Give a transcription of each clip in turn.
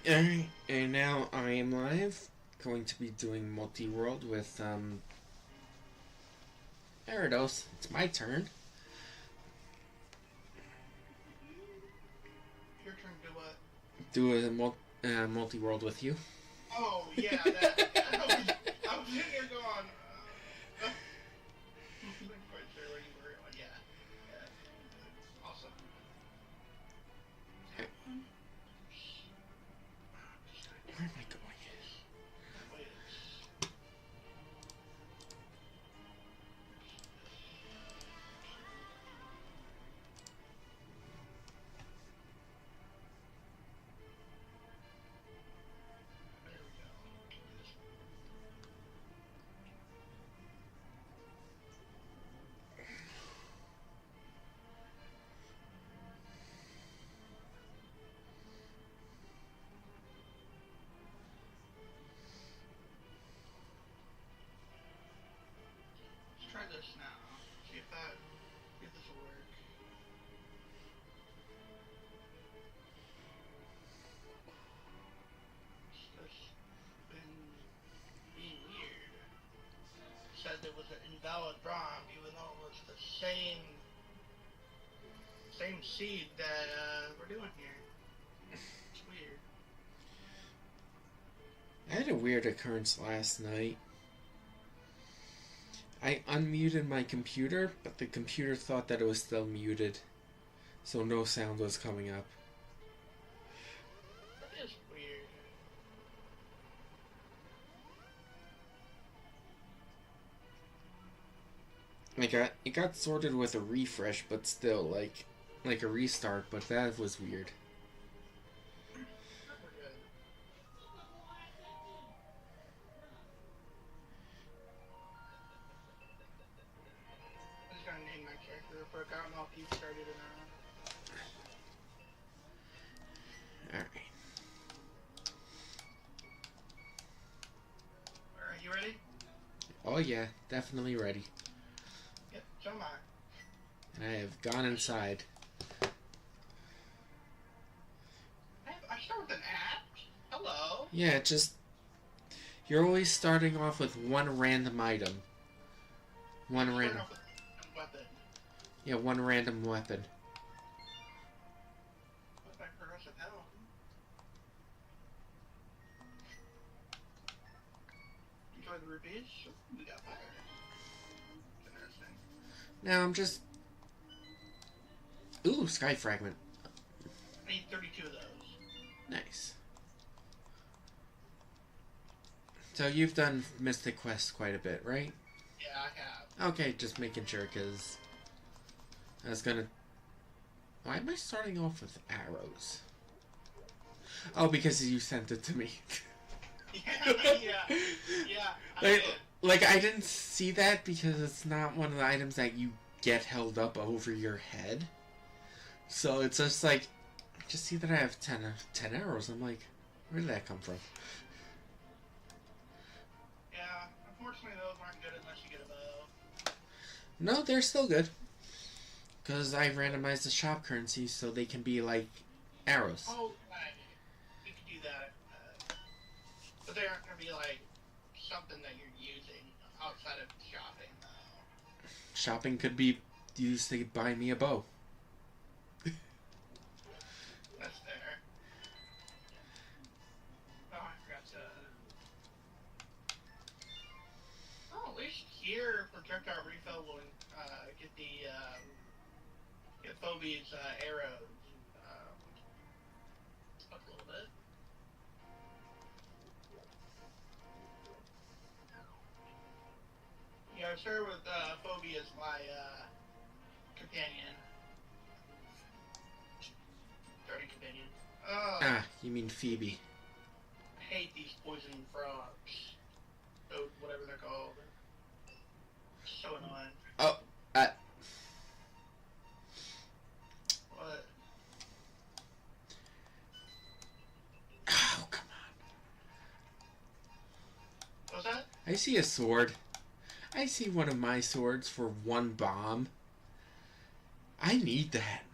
Alright, and now I am live. Going to be doing multi-world with, there it is. It's my turn. Your turn to do what? Do a multi-world with you. Oh, yeah, that. I was sitting here going, I wasn't quite sure where you were going. Yeah. Awesome. Okay. Where am I going? That way there we go. Let's try this now. See if this will work. It's been being weird. Said there was an invalid ROM, even though it was the same seed that we're doing here. It's weird. I had a weird occurrence last night. I unmuted my computer, but the computer thought that it was still muted, so no sound was coming up. That is weird. It got sorted with a refresh, but still, like a restart, but that was weird. We're good. I'm just gonna name my character real quick. I don't know if you started or not. Alright. Alright, you ready? Oh yeah, definitely ready. Yep, so am I. And I have gone inside. I start with an app. Hello. Yeah, you're always starting off with one random item. One random. Off with a weapon. Yeah, one random weapon. What's my progressive health? Enjoy the rupees. We got fire. Interesting. Now I'm just. Ooh, sky fragment. I need 32 of those. Nice. So you've done Mystic Quest quite a bit, right? Yeah, I have. Okay, just making sure, because I was gonna... Why am I starting off with arrows? Oh, because you sent it to me. Yeah. I did. Like, I didn't see that because it's not one of the items that you get held up over your head. So it's just like, I just see that I have 10 arrows. I'm like, where did that come from? Yeah, unfortunately those aren't good unless you get a bow. No, they're still good. Because I randomized the shop currency so they can be like arrows. Oh, right. You can do that. But they aren't going to be like something that you're using outside of shopping, though. Shopping could be used to buy me a bow. That's fair. Oh, I forgot to... Oh, at least here, projectile refill will get the, get Phobe's arrows up a little bit. Yeah, sure with Phoebe as my companion. Dirty companion. Ah, you mean Phoebe. I hate these poison frogs. Oh, whatever they're called. So annoying. Oh, What? oh, come on. What's that? I see a sword. I see one of my swords for one bomb. I need that.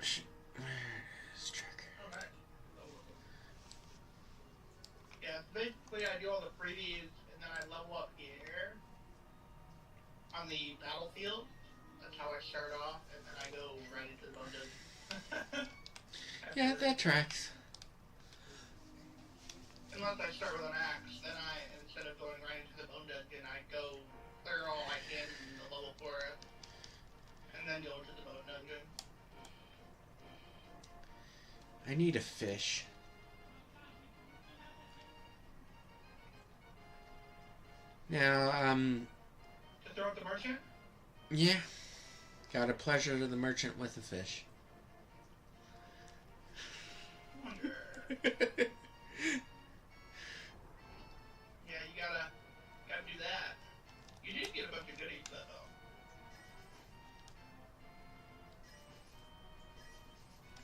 Where's tracker? Alright. Yeah, basically I do all the freebies and then I level up here on the battlefield. That's how I start off, and then I go right into the bone. Yeah, that tracks. Unless I start with an axe, then instead of going right into the bone dungeon, I go clear all I can in the level forest, and then go into the bone dungeon. I need a fish. Now, To throw at the merchant? yeah. Got a pleasure to the merchant with a fish. Wonder. Yeah, you gotta do that. You did get a bunch of goodies though.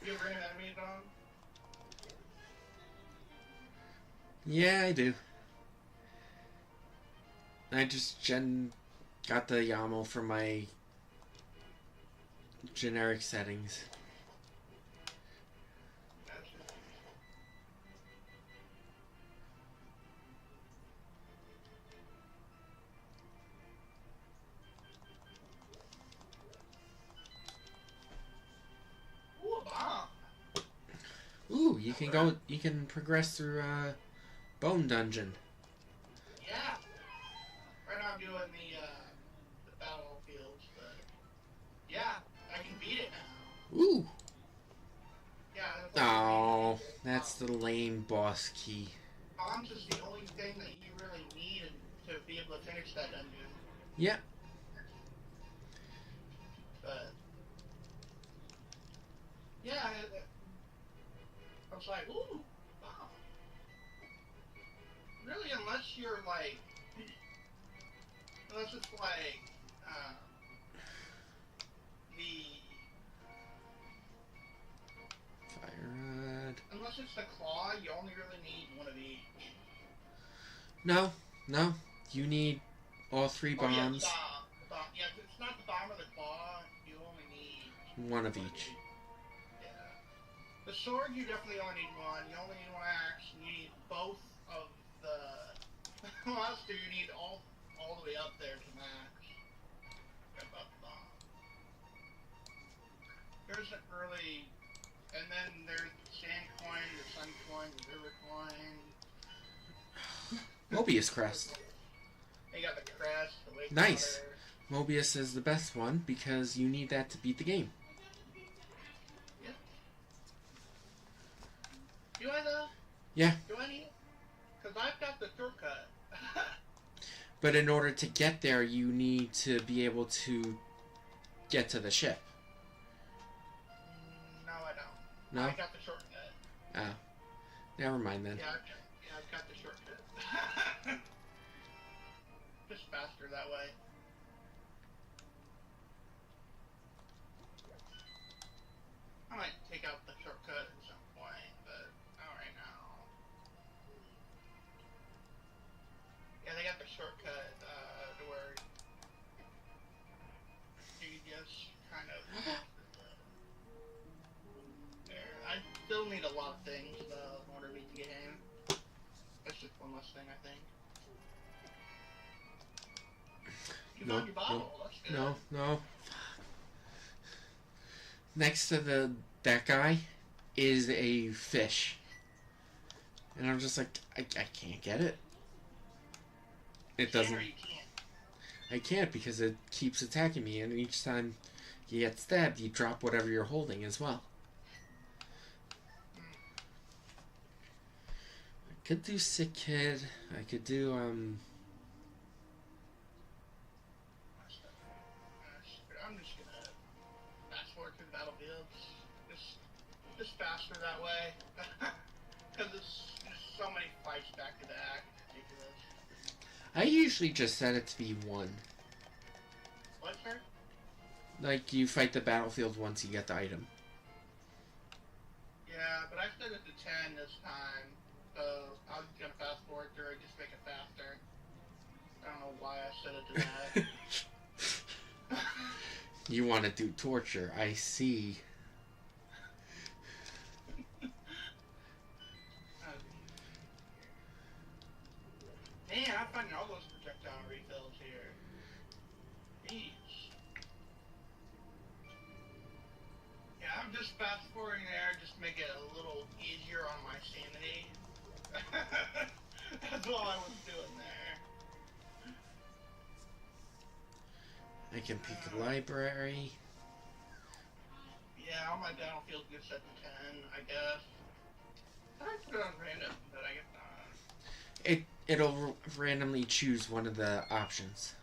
You ever any enemies on? Yeah, I do. I just got the YAML for my generic settings. Ooh, a bomb. Ooh, you can progress through Bone Dungeon. Yeah. Right now I'm doing the battlefields, but yeah, I can beat it now. Ooh. Yeah. Oh, that's the lame boss key. Bombs is the only thing that you really need to be able to finish that dungeon. Yep. But yeah, I was like, ooh, wow. Really, unless you're like, unless it's like the, Fire rod. unless it's the claw, you only really need one of each. No. You need all three bombs. Oh, yeah, the bomb. Yeah, if it's not the bomb or the claw, you only need One of each. Yeah. The sword, you definitely only need one. You only need one axe. You need both of the. Well, else do you need all the way up there to max? About the bomb. There isn't really. And then there's the sand coin, the sun coin, the river coin. Mobius crest. You got the crest, the wastewater. Nice. Mobius is the best one because you need that to beat the game. Yeah. Do I though? Yeah. Do I need it? Because I've got the shortcut. But in order to get there, you need to be able to get to the ship. No, I don't. No? I got the shortcut. Oh. Never mind then. Yeah, I've got the shortcut. Just faster that way. I might take out the shortcut at some point, but not right now. Yeah, they got the shortcut to where you just kind of there. I still need a lot of things though in order to beat the game. That's just one less thing, I think. You found your bottle. That's good. No. Next to that guy is a fish. And I'm just like, I can't get it. It doesn't. Or you can't. I can't because it keeps attacking me, and each time you get stabbed, you drop whatever you're holding as well. I could do Sick Kid. I could do I'm just gonna fast forward through the battlefields. Just faster that way. Because there's so many fights back to back. Ridiculous. I usually just set it to be 1. What, sir? Like, you fight the battlefield once you get the item. Yeah, but I set it to 10 this time. So I was gonna fast forward through it, just make it faster. I don't know why I set it to that. You want to do torture, I see. Man, I'm finding all those projectile refills here. Jeez. Yeah, I'm just fast forwarding there just to make it a little easier on my sanity. That's all I was doing there. I can pick a library. Yeah, all my battlefield gets set to 10, I guess. I put it on random, but I guess not. It'll randomly choose one of the options,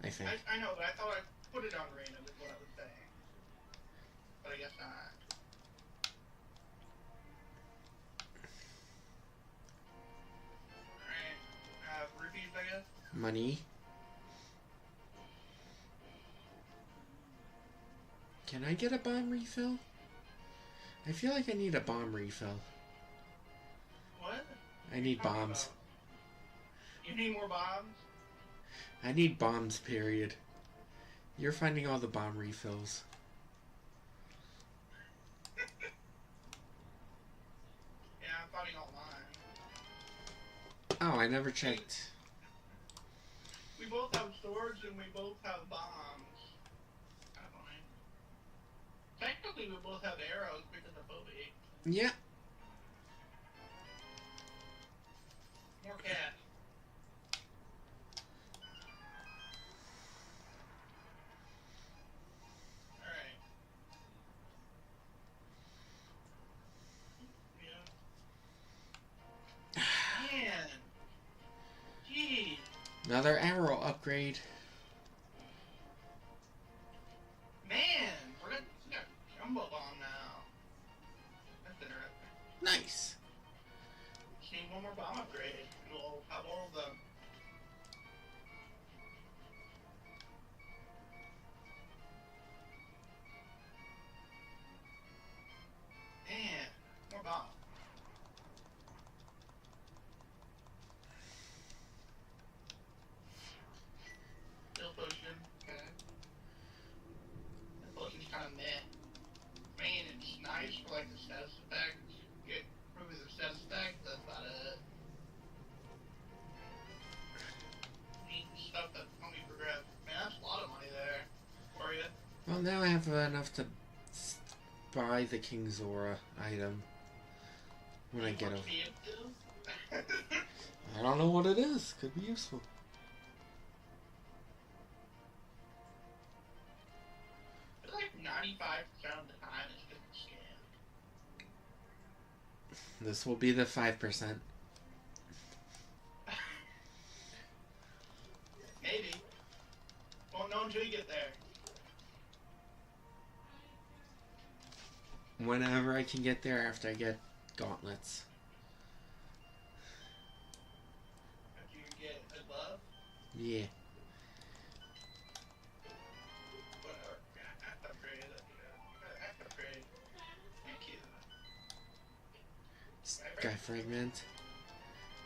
I think. I know, but I thought I put it on random is what I was saying. But I guess not. Alright. Rupees, I guess? Money. Can I get a bomb refill? I feel like I need a bomb refill. What? I need bombs. You need more bombs? I need bombs, period. You're finding all the bomb refills. Yeah, I'm finding all mine. Oh, I never checked. We both have swords and we both have bombs. Technically, we both have arrows because of Bobby. Yeah. More cat. Alright. Yeah. Man. Jeez. Another arrow upgrade. Man, we got jumbo bomb now. That's interesting. Nice. Just need one more bomb upgrade, and we'll have all of them. Man, more bomb. Still potion. Okay. That potion's kind of meh. Man, it's nice for like the status effect. Get probably the status effect. That's about it. Neat stuff that help me progress. Man, that's a lot of money there for you. Well, now I have enough to buy the King Zora item when I get him. I don't know what it is. Could be useful. I feel like 95% of the time it's just a scam. This will be the 5%. Maybe. Won't know until you get there. Whenever I can get there after I get gauntlets. After you get a glove. Yeah. Whatever. Upgrade. Upgrade. Thank you. Sky Fragment.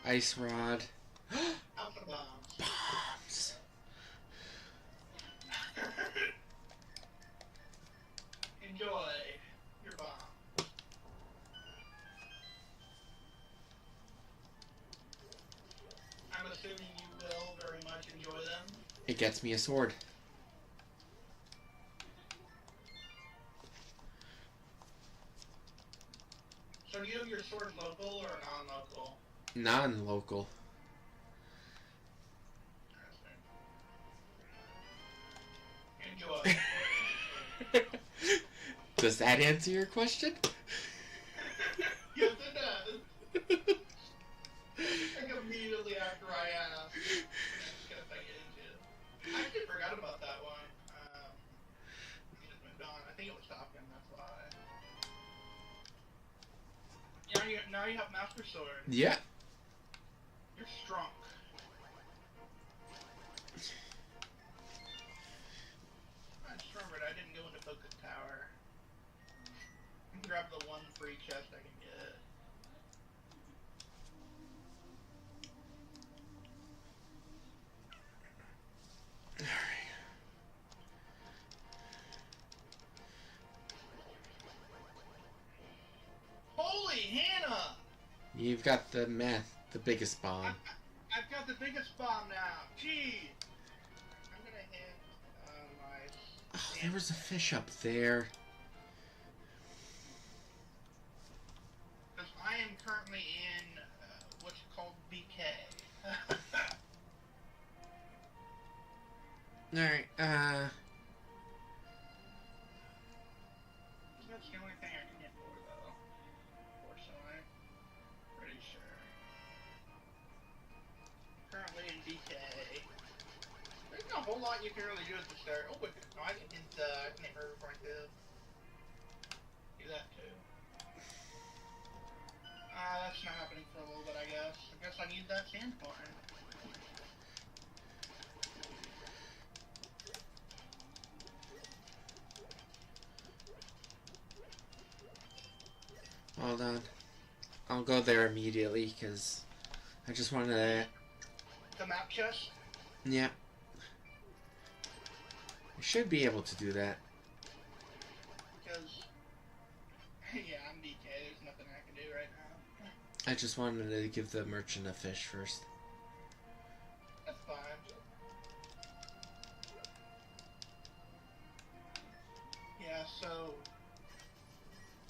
Ice Rod. Alpha bombs. Bombs. Enjoy your bomb. I'm assuming you will very much enjoy them. It gets me a sword. So do you have your sword local or non-local? Non-local. Enjoy. Does that answer your question? Yes, it does. Like immediately after I asked. I actually forgot about that one. It just moved on. I think it was talking, that's why. Now you have Master Sword. Yeah. You're strong. I just remembered I didn't go into Focus Tower. I can grab the one free chest I can get. Holy Hannah! You've got the biggest bomb. I've got the biggest bomb now. Gee. I'm gonna hit my... Oh, there was a fish up there. Because I am currently in what's called BK. Alright, That's the only thing I can hit for, though. Unfortunately. Pretty sure. Currently in BK. There's not a whole lot you can really do at the start. Oh, but no, I can hit River Point too. Do that too. That's not happening for a little bit, I guess. I guess I need that sand coin. hold on. I'll go there immediately, because I just wanted to... The map chest? Yeah. I should be able to do that. Because, yeah, I'm BK. There's nothing I can do right now. I just wanted to give the merchant a fish first. That's fine. Yeah, so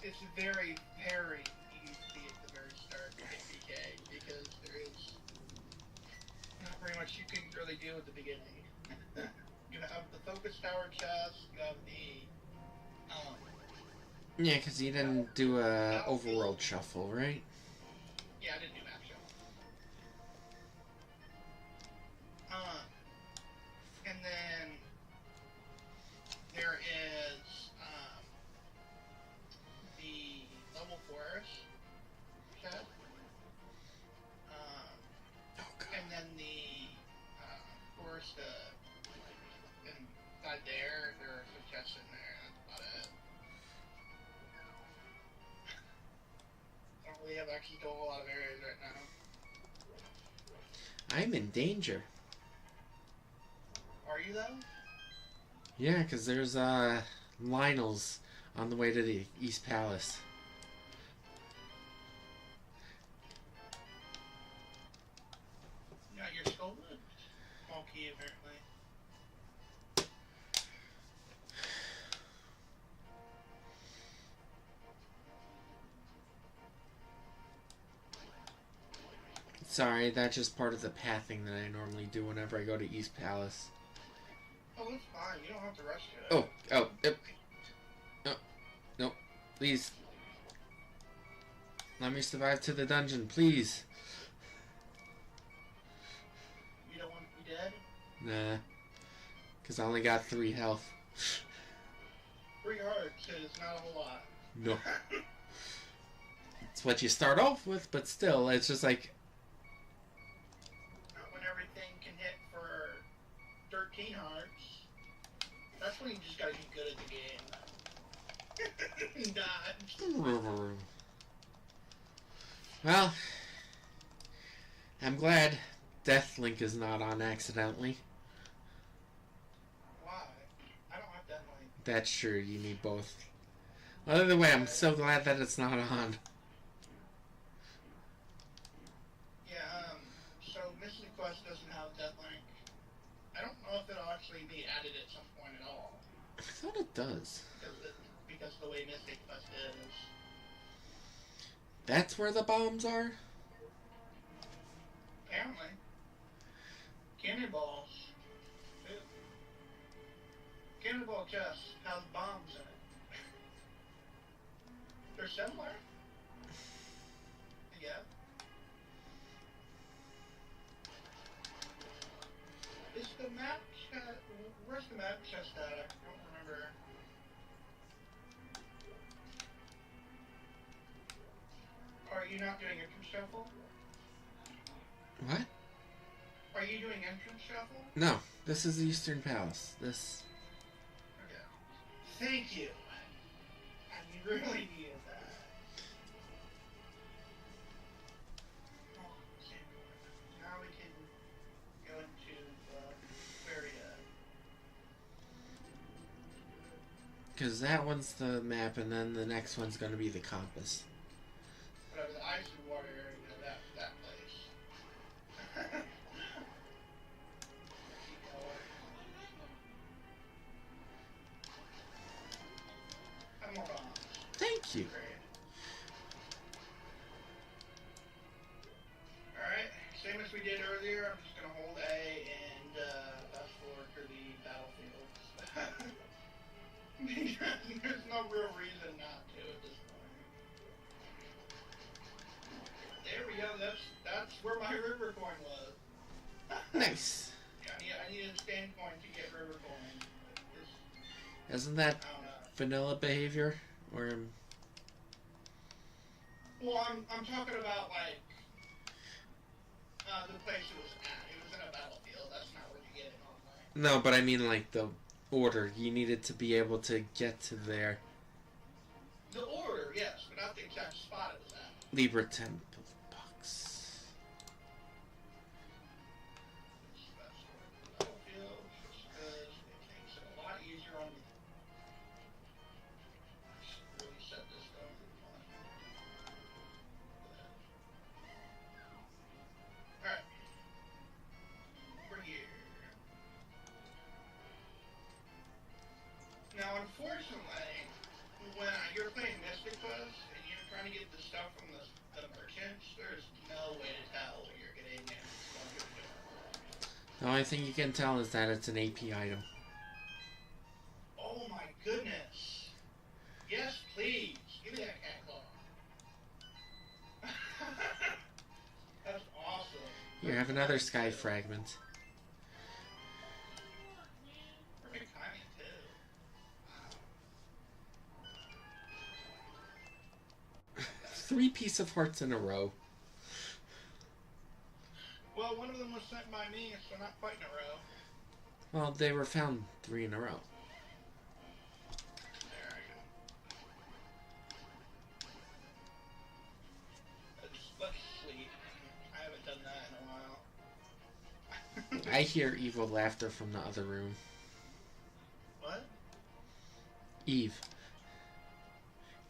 it's very, very easy at the very start to hit BK because there is not very much you can really do at the beginning. You have the focus tower chest, you have the Yeah, because you didn't do a overworld shuffle, right? yeah, I didn't do map shuffle. And then there is the level forest chest. Oh, God. And then the forest inside there are some chests in there. That's about it. I don't really have access to a whole lot of areas right now. I'm in danger. Are you though? Yeah, because there's Lionel's on the way to the East Palace. You got your skull wood? Small key apparently. Sorry, that's just part of the pathing that I normally do whenever I go to East Palace. Oh, that's fine. You don't have to rush to it. No, no, please. Let me survive to the dungeon, please. You don't want to be dead? Nah, because I only got 3 health. 3 hearts is not a whole lot. No. It's what you start off with, but still, it's just like... When everything can hit for 13 hearts, that's when you just gotta be good at the game. Dodge. Well, I'm glad Deathlink is not on accidentally. Why? I don't have that link. That's true, you need both. Either way, I'm so glad that it's not on. Yeah, so Mystic Quest doesn't have that link. I don't know if it'll actually be added at some point at all. I thought it does. Because of the way Mystic Quest is. That's where the bombs are? Apparently. Cannonballs. Cannonball chest has bombs in it. They're similar. Yeah. Is the map chest... Where's the map chest at? I don't remember. Are you not doing entrance shuffle? What? Are you doing entrance shuffle? No, this is the Eastern Palace. This... Okay. Thank you. I really needed that. Oh, now we can go into the area. Because that one's the map, and then the next one's going to be the compass. Whatever, the ice and water area, that place. Q. Alright, same as we did earlier, I'm just going to hold A and fast forward to the battlefield. There's no real reason not to at this point. There we go, that's where my river coin was. Nice. Yeah, I needed a stand coin to get river coin. Isn't that vanilla behavior? Or well, I'm talking about like the place it was at. It was in a battlefield. That's not where you get it online. no, but I mean like the order. You needed to be able to get to there. The order, yes, but not the exact spot it was at. Libra Temple box. Battlefield, because it makes it a lot easier on me. Really set this going for fun. Alright. We're here. Now, unfortunately, when you're playing Mystic Quest and you're trying to get the stuff from the merchants, there's no way to tell what you're getting and what you're doing. The only thing you can tell is that it's an AP item. Oh my goodness. Yes, please. Give me that cat claw. That's awesome. Here, have another sky fragment. Perfect timing, too. 3 piece of hearts in a row. Well, one of them was sent by me, so not quite in a row. Well, they were found 3 in a row. There we go. Let's sleep. I haven't done that in a while. I hear evil laughter from the other room. What? Eve.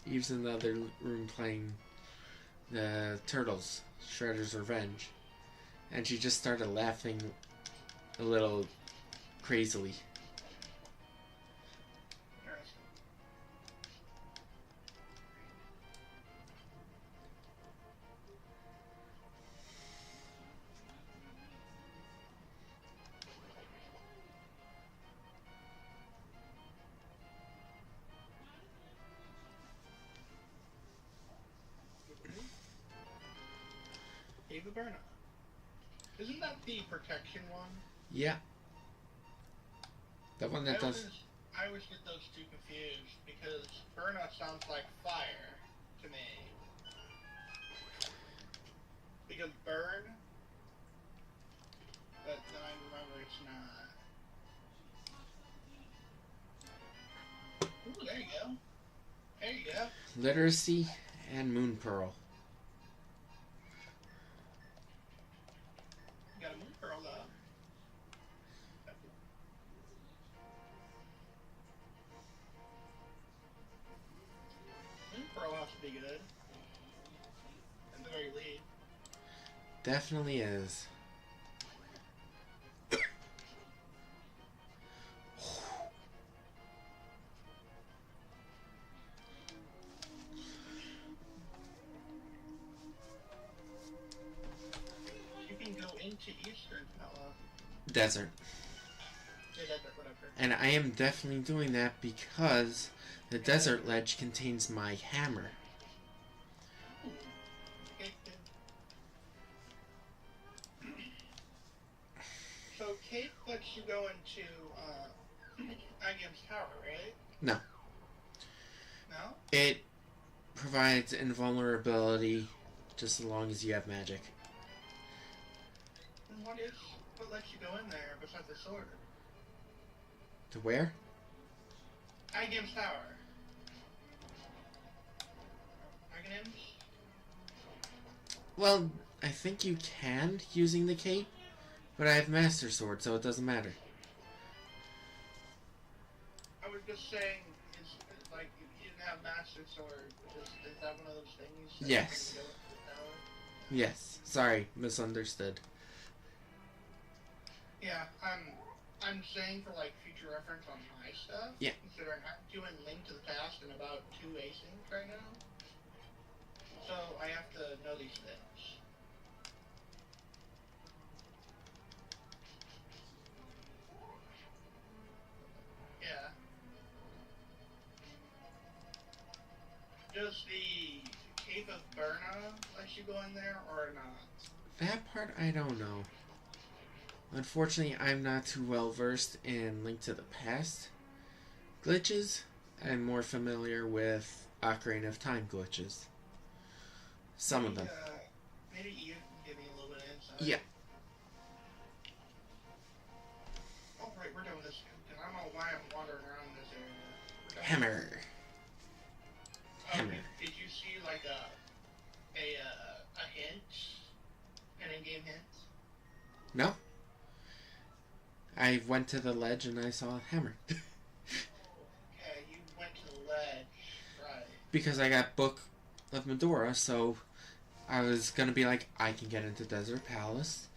Eve's in the other room playing the Turtles, Shredder's Revenge. And she just started laughing a little crazily. Interesting. Ava Berna. Isn't that the protection one? Yeah. The one that does... I always get those two confused because Berna sounds like fire to me. Because burn, but then I remember it's not. Ooh, there you go. There you go. Literacy and Moon Pearl. Got a moon pearl though. Moon pearl has to be good. At the very least. Definitely is. You can go into Eastern Pella. Desert. Yeah, desert, whatever. And I am definitely doing that because the desert ledge contains my hammer. Okay, good. So Kate lets you go into Agam's tower, right? No. No? It provides invulnerability just as long as you have magic. Then what lets you go in there besides the sword? To where? Agam's tower. Agam's? Well, I think you can using the cape, but I have Master Sword, so it doesn't matter. I was just saying, it's like, you didn't have Master Sword. Is that one of those things? That Yes. you can go into the tower? Yes. Sorry, misunderstood. Yeah, I I'm saying for like future reference on my stuff. Yeah. Considering I'm doing Link to the Past and about 2 asyncs right now. So I have to know these things. Yeah. Does the Cave of Burna let you go in there or not? That part I don't know. Unfortunately, I'm not too well versed in Link to the Past glitches. I'm more familiar with Ocarina of Time glitches. Some of them. Maybe you can give me a little bit of insight. Yeah. Oh, right, we're doing this. Because I don't know why I'm wandering around this area. Hammer. Hammer. Did you see like a hint? An in-game hint? No. I went to the ledge and I saw a hammer. Okay, you went to the ledge, right. Because I got Book of Medora, so I was gonna be like, I can get into Desert Palace.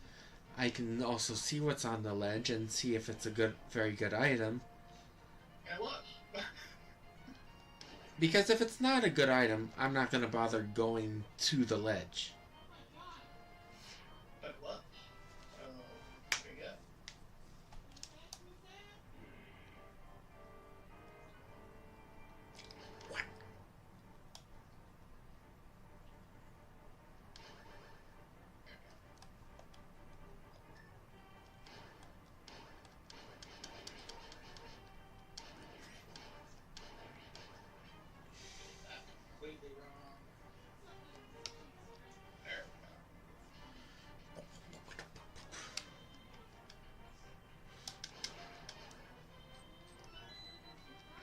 I can also see what's on the ledge and see if it's a very good item. And it was. Because if it's not a good item, I'm not gonna bother going to the ledge. But it was. So, there you go. What? Completely wrong. There we go.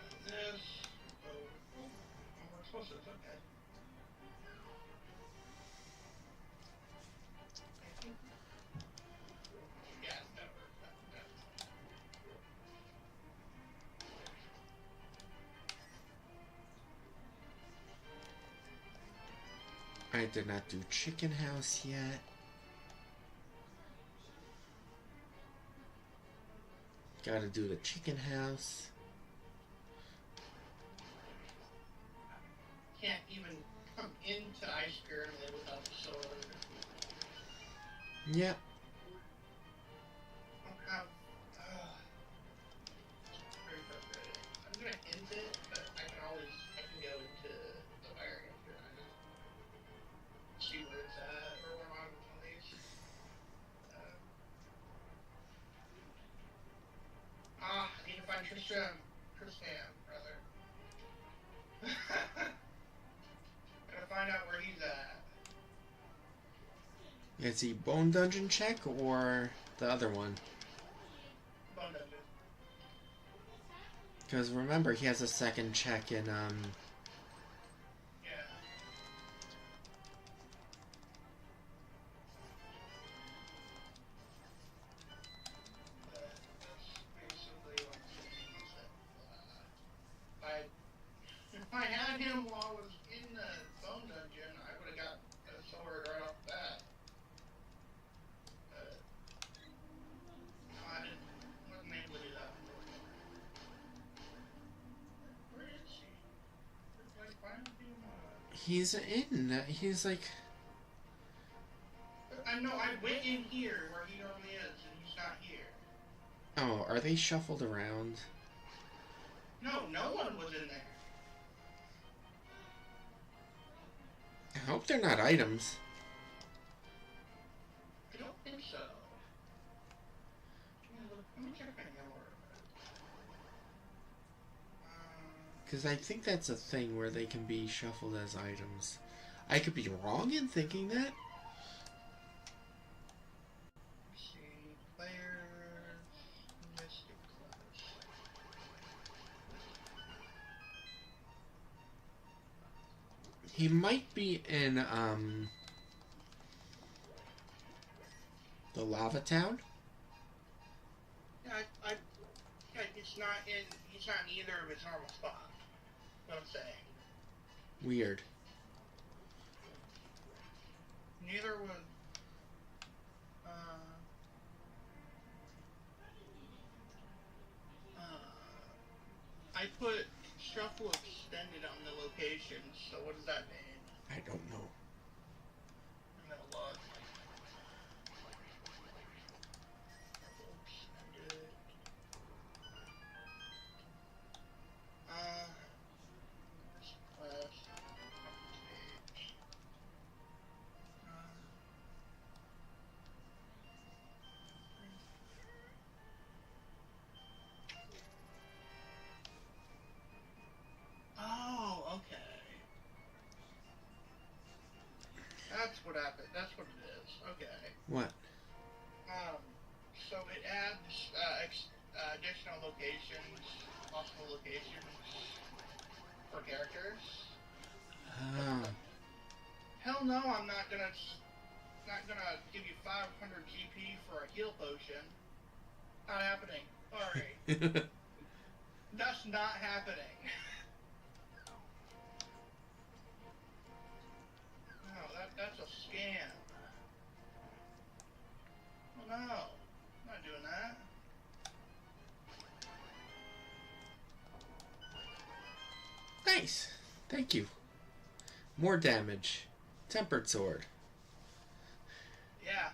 And this. Oh, we're supposed to. Okay. Yeah, never. I did not do Chicken House yet. Gotta do the Chicken House. Can't even come into Ice Pyramid without the sword. Yep. I don't have. Very frustrating. I'm gonna end it, but I can go into the fire after I see where it's at, or where I'm on these. I need to find Tristan, rather. Gotta find out where he's at. Is he Bone Dungeon check or the other one? Bone Dungeon. Because remember, he has a second check in, Yeah. That's basically what I'm saying is that, if I had him while I was in the Bone Dungeon, I would have got a sword right off the bat. No, I wasn't able to do that. Where is he? Like, why don't you, he's in. He's like... I know, I went in here where he normally is, and he's not here. Oh, are they shuffled around? No, no one was in there. I hope they're not items. I don't think so. Let me check my order. Because I think that's a thing where they can be shuffled as items. I could be wrong in thinking that. Let's see, players, Mystic Class. He might be in, the Lava Town? Yeah, yeah, he's not in either of his normal spots. What I'm saying. Weird. Neither was, I put shuffle extended on the location, so what does that mean? I don't know. I'm gonna look. Shuffle extended. Quest. Page. Oh, okay. That's what happened. That's what it is. Okay. What? So it adds additional locations, possible locations for characters. Oh. Hell no, I'm not gonna give you 500 GP for a heal potion. Not happening. Sorry. That's not happening. No, that's a scam. Oh no, I'm not doing that. Nice. Thank you. More damage. Tempered sword. Yeah.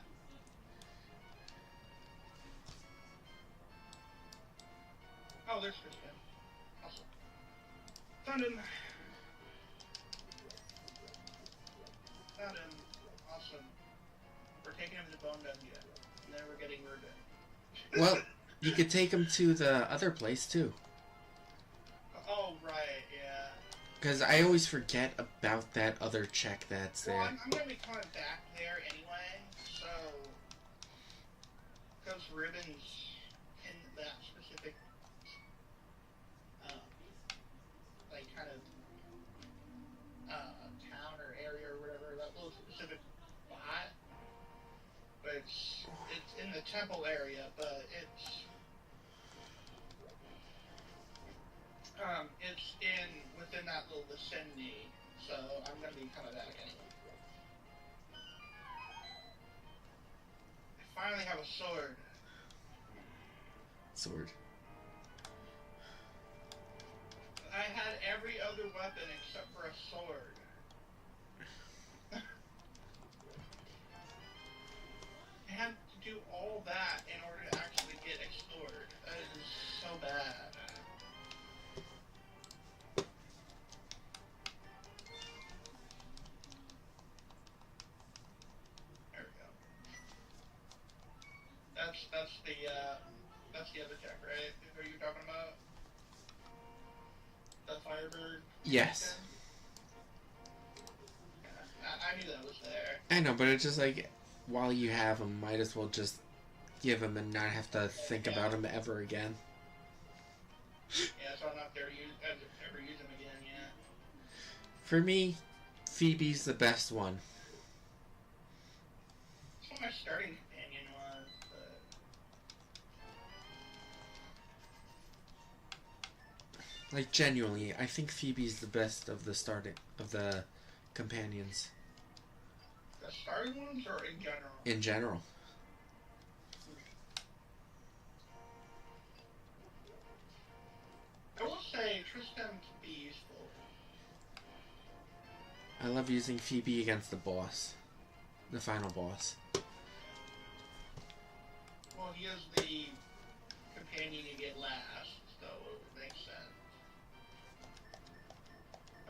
Oh, there's Christian. Awesome. Found him. Found him. Awesome. We're taking him to the Bone Dungeon. And then we're getting Ruben. Well, you could take him to the other place too. Oh, right, yeah. Because I always forget about that other check that's there. Well, I'm going to be coming back there anyway, so... Because Ruben's in that specific... like, kind of... town or area or whatever, that little specific spot. But it's in the temple area, but it's within that little vicinity, so I'm gonna be coming back anyway. I finally have a sword. Sword. I had every other weapon except for a sword. I had to do all that in order to actually get a sword. That is so bad. There we go. That's the other check, right? Who are you talking about? The Firebird? Yes. Yeah, I knew that was there. I know, but it's just like, while you have him, might as well just give him and not have to think about him ever again. Yeah, so I'm not there to ever use him again, yeah. For me, Phoebe's the best one. That's what my starting companion was, but... Like, genuinely, I think Phoebe's the best of the companions. The starting ones or in general? In general. I will say Tristan can be useful. I love using Phoebe against the boss. The final boss. Well, he is the companion you get last, so it makes sense.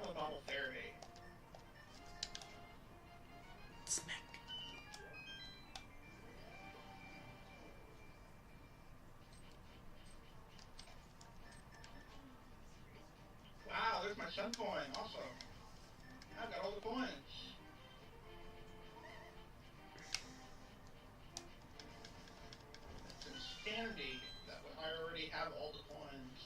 Oh, the Bottle Fairy. Smack. Wow, there's my sun coin. Awesome. I've got all the coins. It's insanity that I already have all the coins.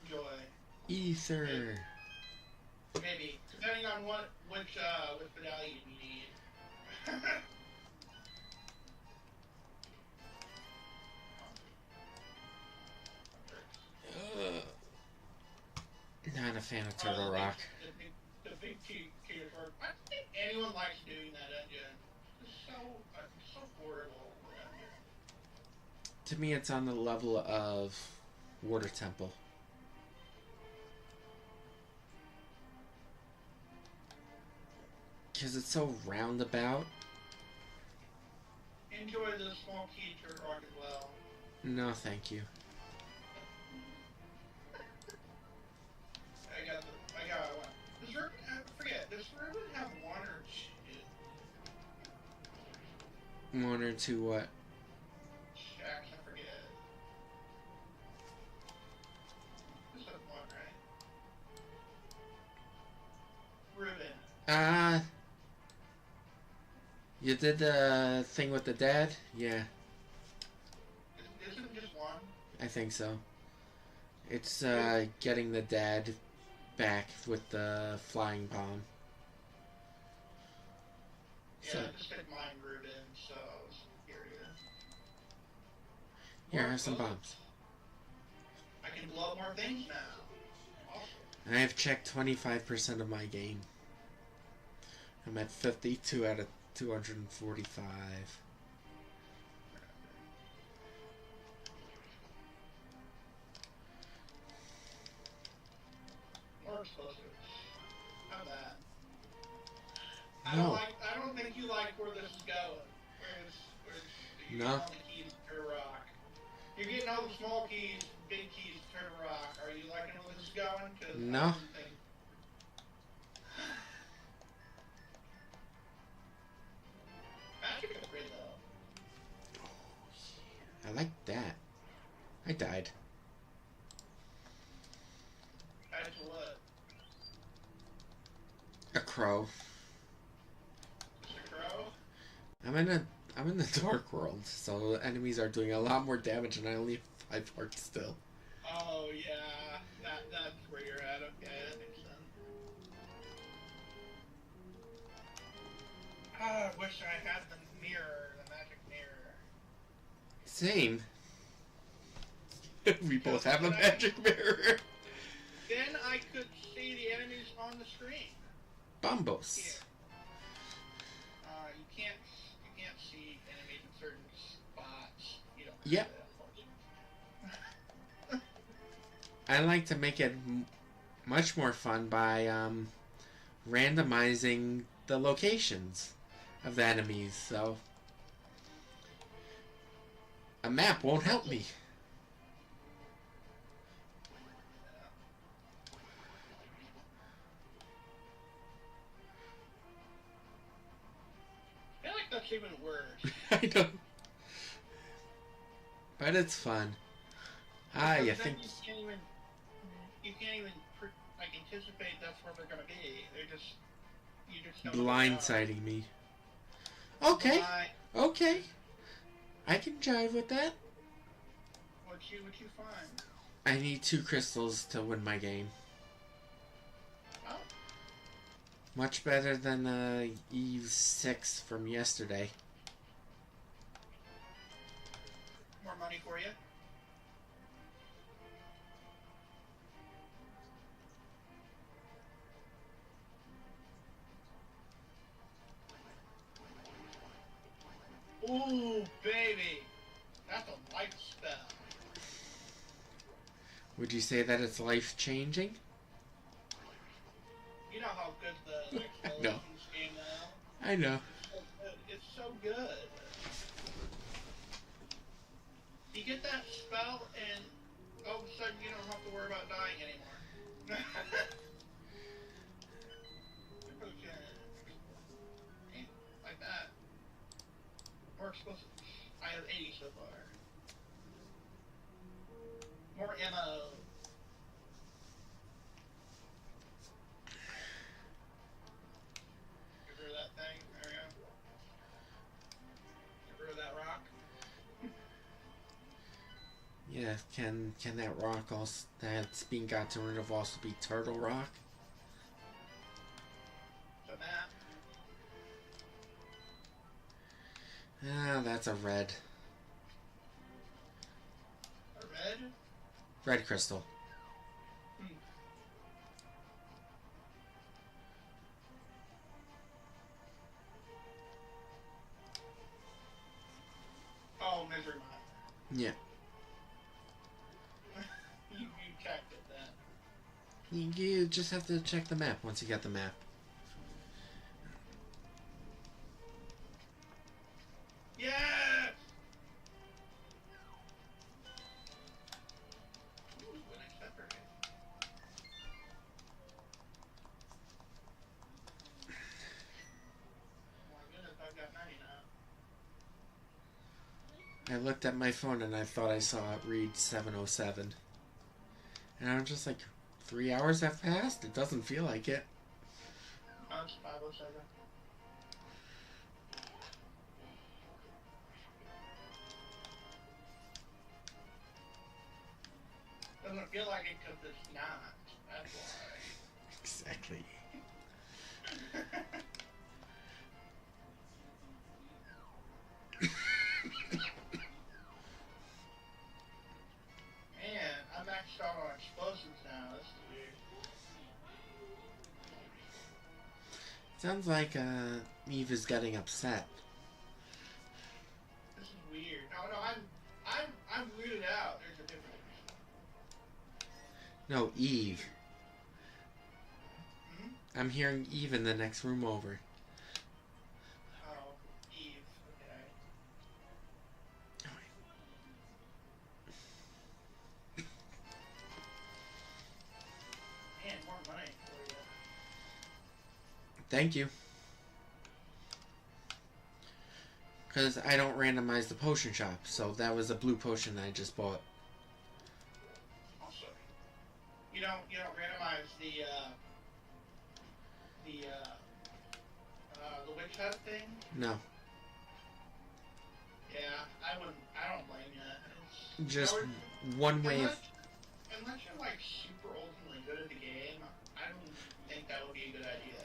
Joy. Ether. Maybe, depending on which medallion you need. Not a fan of Turtle Rock. The big key card. I don't think anyone likes doing that engine. It's so affordable. To me, it's on the level of Water Temple. Because it's so roundabout. Enjoy the small key to rock as well. No, thank you. I got one. Does Ruben, I forget, does Ruben have one or two? One or two what? Shacks, I forget. This has one, right? Ruben. You did the thing with the dad? Yeah. Isn't it just one? I think so. It's getting the dad back with the flying bomb. Yeah, So, I just did mine Ruben, so I was curious. here, have some bombs. I can blow up more things now. Awesome. I have checked 25% of my game. I'm at 52 out of 245. More explosives. How that? No. I don't think you like where this is going. You're No. getting all the keys to turn rock. You're getting all the small keys, big keys to turn rock. Are you liking where this is going? 'Cause No. I don't think... Magic is great though. I like that. I died. Back to what? A crow. Mr. Crow? I'm in the dark world, so enemies are doing a lot more damage, and I only have 5 hearts still. Oh yeah, that's where you're at. Okay, that makes sense. I wish I had the mirror, the magic mirror. Same. We both have a magic mirror. Then I could see the enemies on the screen. Bombos. Here. You can't see enemies in certain spots. You don't. Yep. I like to make it much more fun by randomizing the locations of the enemies, so a map won't help me. I feel like that's even worse. I know. But it's fun. Because You then think... you can't even like anticipate that's where they're gonna be. You just don't blindsiding me. Okay. Why? Okay. I can jive with that. What you find? I need 2 crystals to win my game. Oh. Much better than Eve 6 from yesterday. More money for you. Ooh, baby. That's a life spell. Would you say that it's life-changing? You know how good the life spell No. is in this game now. I know. It's so good. You get that spell and all of a sudden you don't have to worry about dying anymore. Like that. More explosives. I have 80 so far. More ammo. Get rid of that thing. There we go. Get rid of that rock. Yeah, can that rock also, that's being gotten rid of, also be Turtle Rock? So that. Ah, that's a red. A red? Red crystal. You just have to check the map once you get the map. Yes! Ooh, an acceptor. Oh my goodness, I've got 90 now. I looked at my phone and I thought I saw it read 7:07. And I'm just like, 3 hours have passed? It doesn't feel like it. Oh, it's 5:07. Doesn't feel like it because it's not. That's why. Exactly. Man, I'm maxed out on explosives now. This is weird. Sounds like Eve is getting upset. This is weird. No, I'm weirded out. There's a difference. No, Eve. Hmm? I'm hearing Eve in the next room over. Oh, Eve. Okay. Man, more money for you. Thank you. Because I don't randomize the potion shop, so that was a blue potion I just bought. Also, you don't randomize the witch hut thing? No. Yeah, I don't blame you. Just one way of... Unless you're like super ultimately good at the game, I don't think that would be a good idea.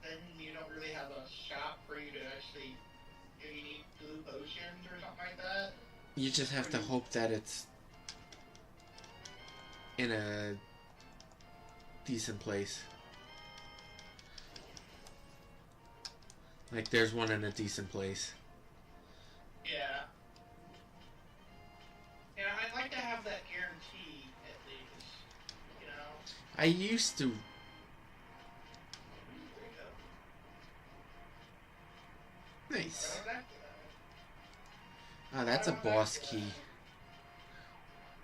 Then you don't really have a shop for you to actually, if you need blue potions or something like that. You just have to hope that it's in a decent place. Like, there's one in a decent place. Yeah. Yeah, I'd like to have that guarantee, at least. You know? I used to. There you go. Nice. I don't Oh, that's a boss key.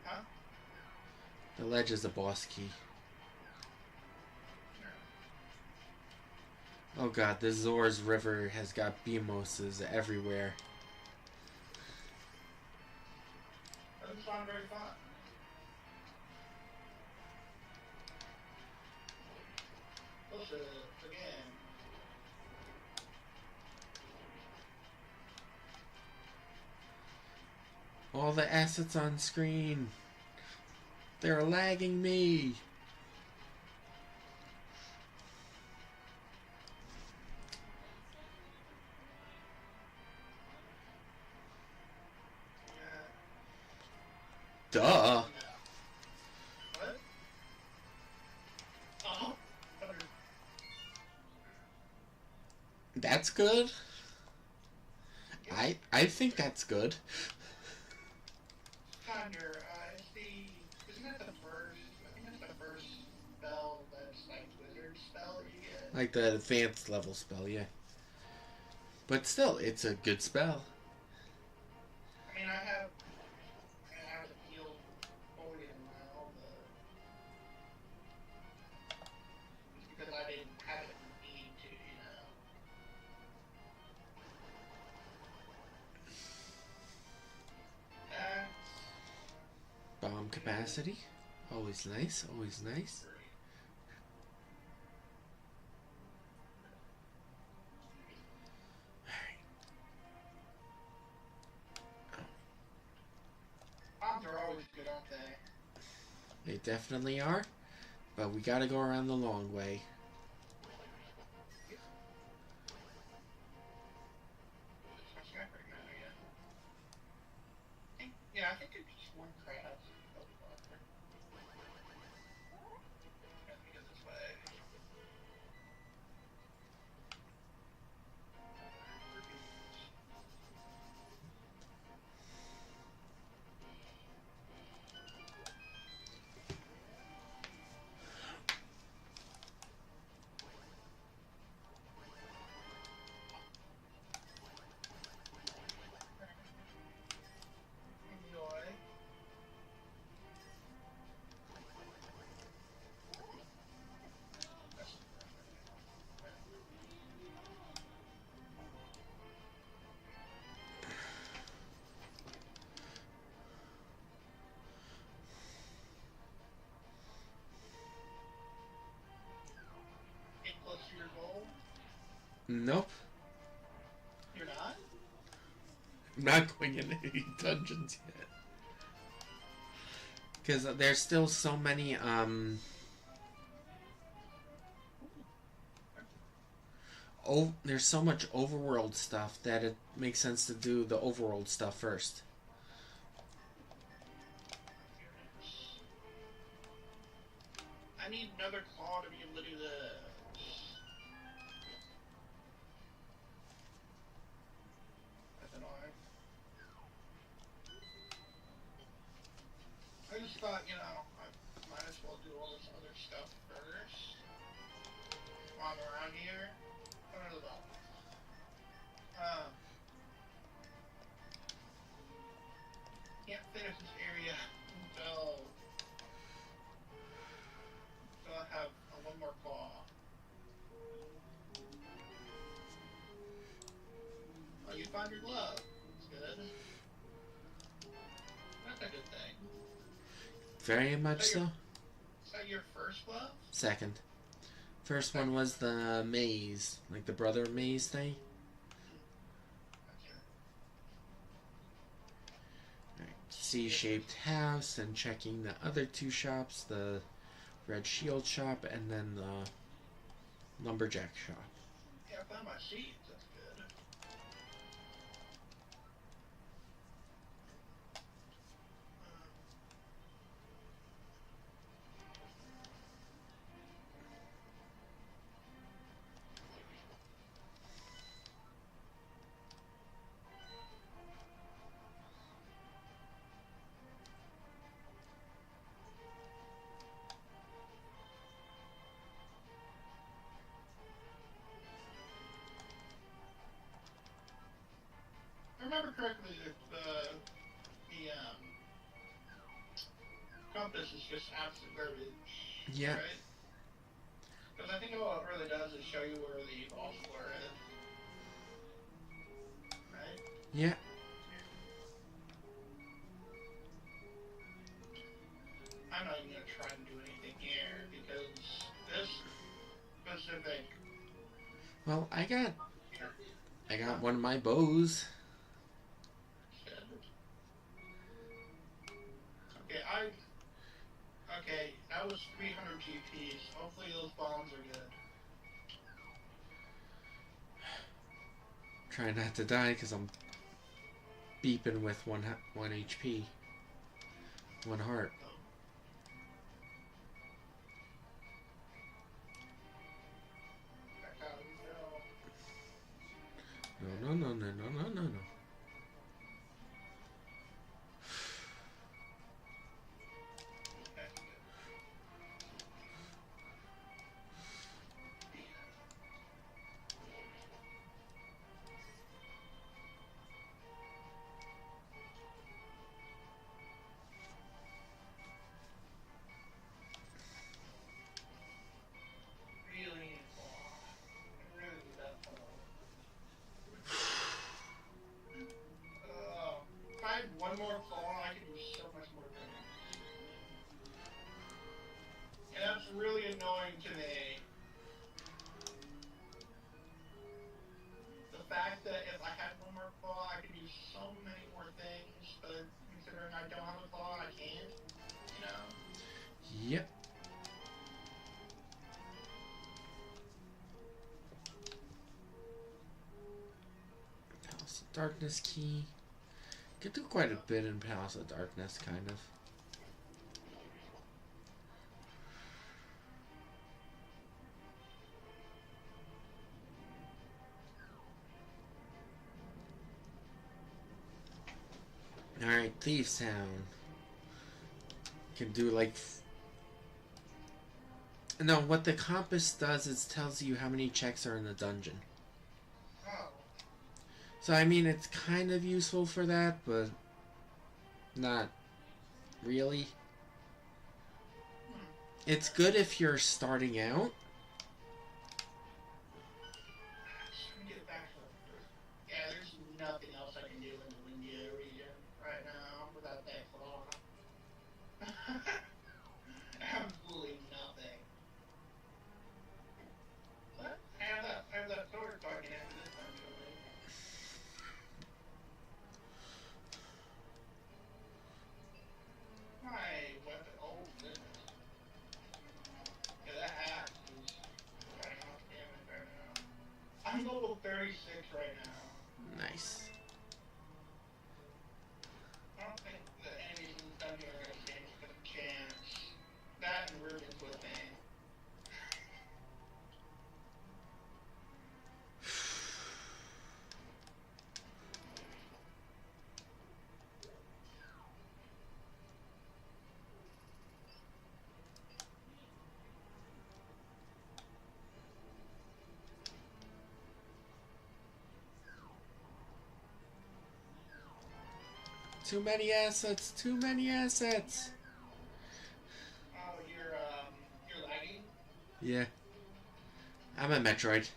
Huh? The ledge is a boss key. Oh god, the Zor's River has got Beamoses everywhere. Doesn't sound very fun. Listen, again. All the assets on screen. They're lagging me. Duh. What? Oh. That's good. I think that's good. Thunder, isn't that the first, I think that's the first spell that's like wizard spell you get? Like the advanced level spell, yeah. But still, it's a good spell. I mean, I have it healed fully in now, but just because I didn't have it need to, you know. Bomb capacity. Always nice, always nice. Bombs are always good, aren't they? They definitely are. But we gotta go around the long way. Yeah, I think it's just one crab. Because this way. Nope. You're not? I'm not going in any dungeons yet. Because there's still so many, oh, there's so much overworld stuff that it makes sense to do the overworld stuff first. I need another claw to be able to do this. That's annoying. I just thought, you know, I might as well do all this other stuff first. While I'm around here. I don't know about this. Can't finish this area until I have one more claw. Oh, you found your glove. That's good. That's a good thing. Very much so. Is that your first glove? Second. First one was the maze, like the brother maze thing. Right. C-shaped house, and checking the other two shops, the red shield shop, and then the lumberjack shop. Yeah, I found my sheets. That's good. If I remember correctly, the compass is just absolute garbage. Yeah. Right? Because I think all it really does is show you where the boss floor is. Right? Yeah. I'm not even going to try and do anything here because this specific. Well, I got one of my bows. Okay, that was 300 GPs. Hopefully those bombs are good. Try not to die because I'm beeping with one HP, one heart. No. One more claw, I can do so much more damage. And that's really annoying to me. The fact that if I had one more claw, I could do so many more things, but considering I don't have a claw, I can't. You know? Yep. Palace of Darkness key. Could do quite a bit in Palace of Darkness, kind of. Alright, Thieves Town. Can do like... No, what the compass does is tells you how many checks are in the dungeon. Oh. So, I mean, it's kind of useful for that, but not really. It's good if you're starting out. Yeah, there's nothing else I can do in the India region right now without that claw. Absolutely nothing. But I have that sword card. Too many assets. Too many assets. Oh, you're lagging? Yeah. I'm a Metroid.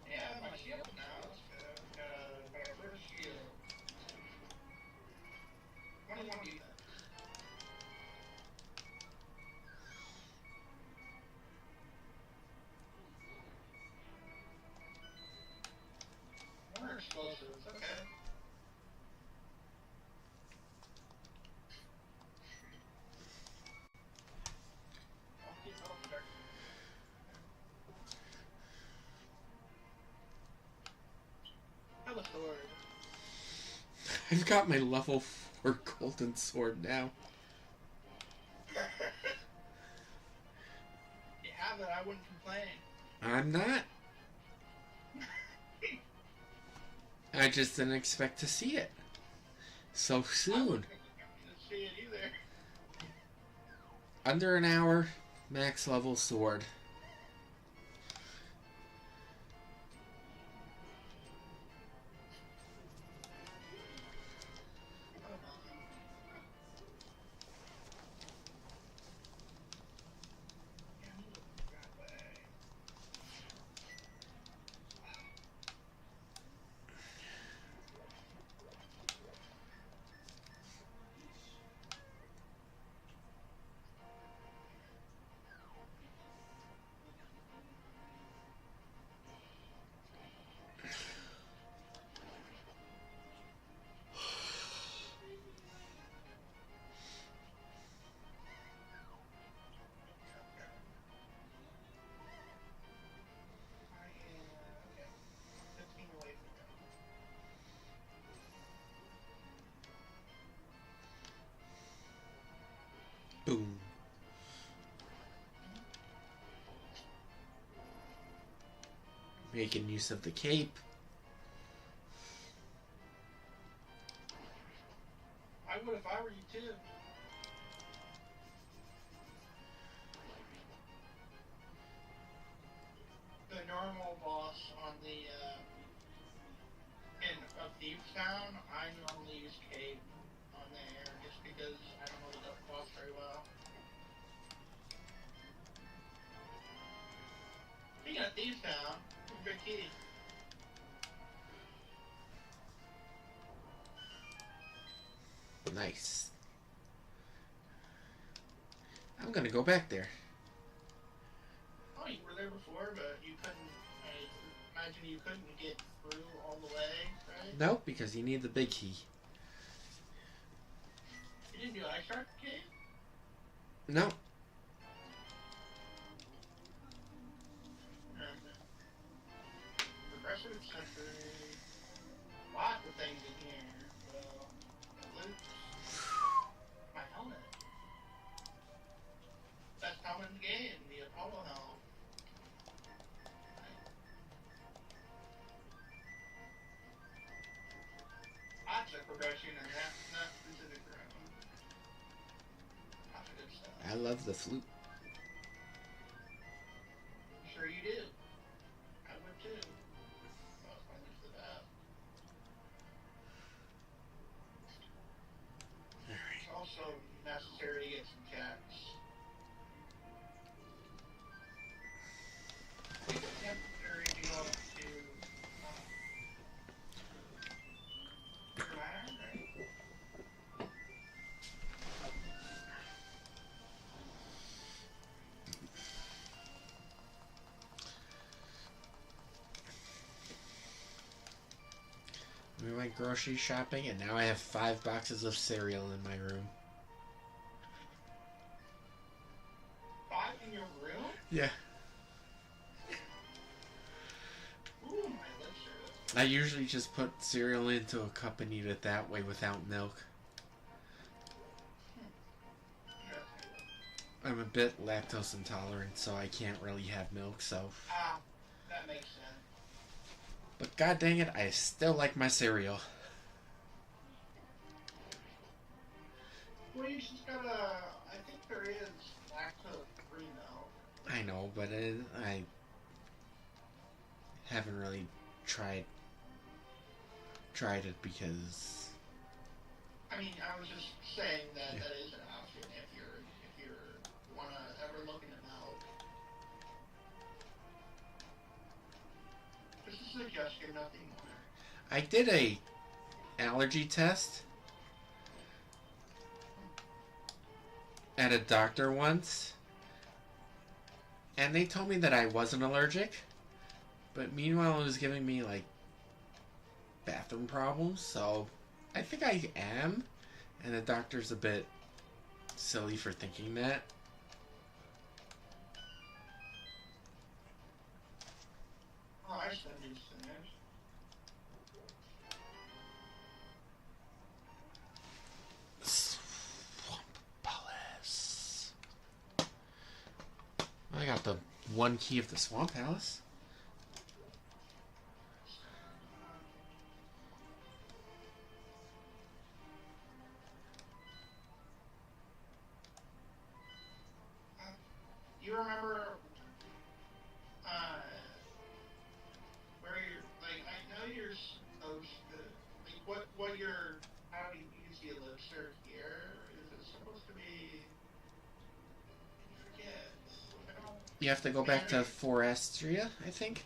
Yeah, I have my shield now. That's good. Got a first shield. 21 defense. More explosives. Okay. I'll keep health protected. Have a sword. I've got my level 4 golden sword now. You have it, I wouldn't complain. I'm not. I just didn't expect to see it so I soon. wouldn't see it either. Under an hour, max level sword. Boom. Making use of the cape. I would if I were you too. The normal boss on the in of Thieves Town, I normally use Cape on there just because I don't know the boss very well. Speaking of Thieves Town, good key. Nice. I'm gonna go back there. Oh, you were there before, but you couldn't. I imagine you couldn't get through all the way, right? Nope, because you need the big key. You didn't do Ice Shark Cave? No. Progressive Century. Lots of things in here. Well, loot. My helmet. Best helmet in the game, the Apollo helmet. Lots of progression in that specific room. Lots of good stuff. I love the flute. Sure you do. I would too. That was my least of that. It's also necessary to get some checks. It's necessary to go up to Command, right? We went grocery shopping, and now I have 5 boxes of cereal in my room. 5 in your room? Yeah. Ooh, my lips are... I usually just put cereal into a cup and eat it that way without milk. I'm a bit lactose intolerant, so I can't really have milk, so... Ah, that makes sense. But god dang it, I still like my cereal. Well, you just gotta... I think there is lactose-free milk. I know, but I haven't really tried tried it because... I mean, I was just saying that that is an option if you're wanna ever look into milk. This is a suggestion, nothing more. I did a allergy test at a doctor once, and they told me that I wasn't allergic, but meanwhile it was giving me like bathroom problems, so I think I am, and the doctor's a bit silly for thinking that. Oh, I said these things. Swamp Palace. I got the one key of the Swamp Palace. You remember, where you're, like, I know you're supposed to, like, how do you use the elixir here? Is it supposed to be, I forget. You have to go back to Forestria, I think,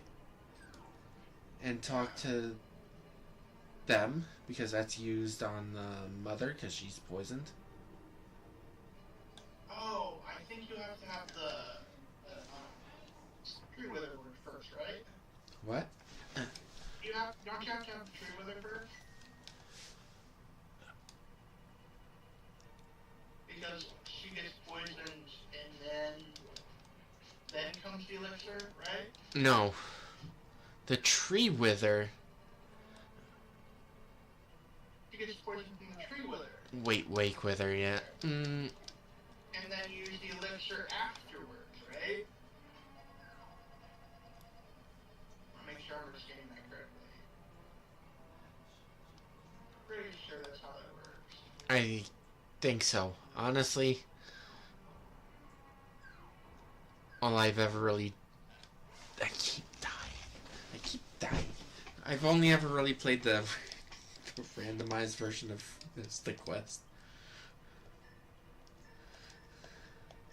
and talk to them, because that's used on the mother, because she's poisoned. Oh, I think you have to have the tree wither word first, right? What? Don't you have to have the tree wither first? Because she gets poisoned and then comes the elixir, right? No. The tree wither. She gets poisoned from the tree wither. Wait, wake wither, yeah. And then use the elixir afterwards, right? I'll make sure I'm understanding that correctly. Pretty sure that's how that works. I think so. Honestly, all I've ever really... I keep dying. I've only ever really played the randomized version of the quest.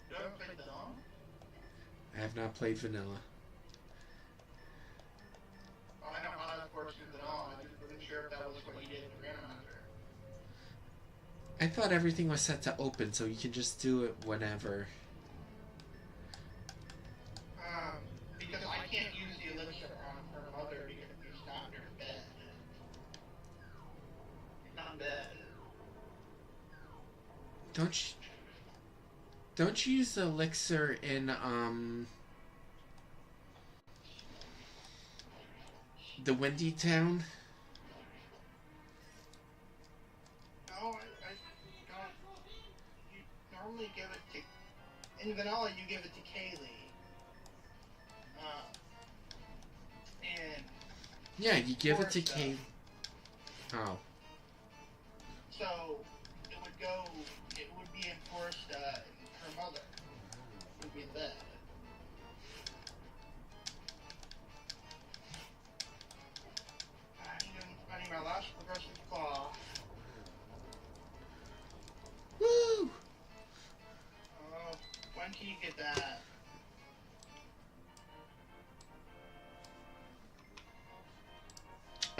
You haven't played Vanilla? I have not played vanilla. Oh, I know how that works in Vanilla. I just wasn't sure if that was what you did in the randomizer. I thought everything was set to open, so you can just do it whenever. Because I can't use the elixir on her mother because she's not in her bed. She's not in bed. Don't you use the elixir in the Windy Town? No, I don't. You normally give it to... In Vanilla, you give it to Kaylee. And... Yeah, you give it to Kay. Oh. So, it would be enforced, her mother would be in bed. I need my last progressive claw. Woo! Oh, when can you get that?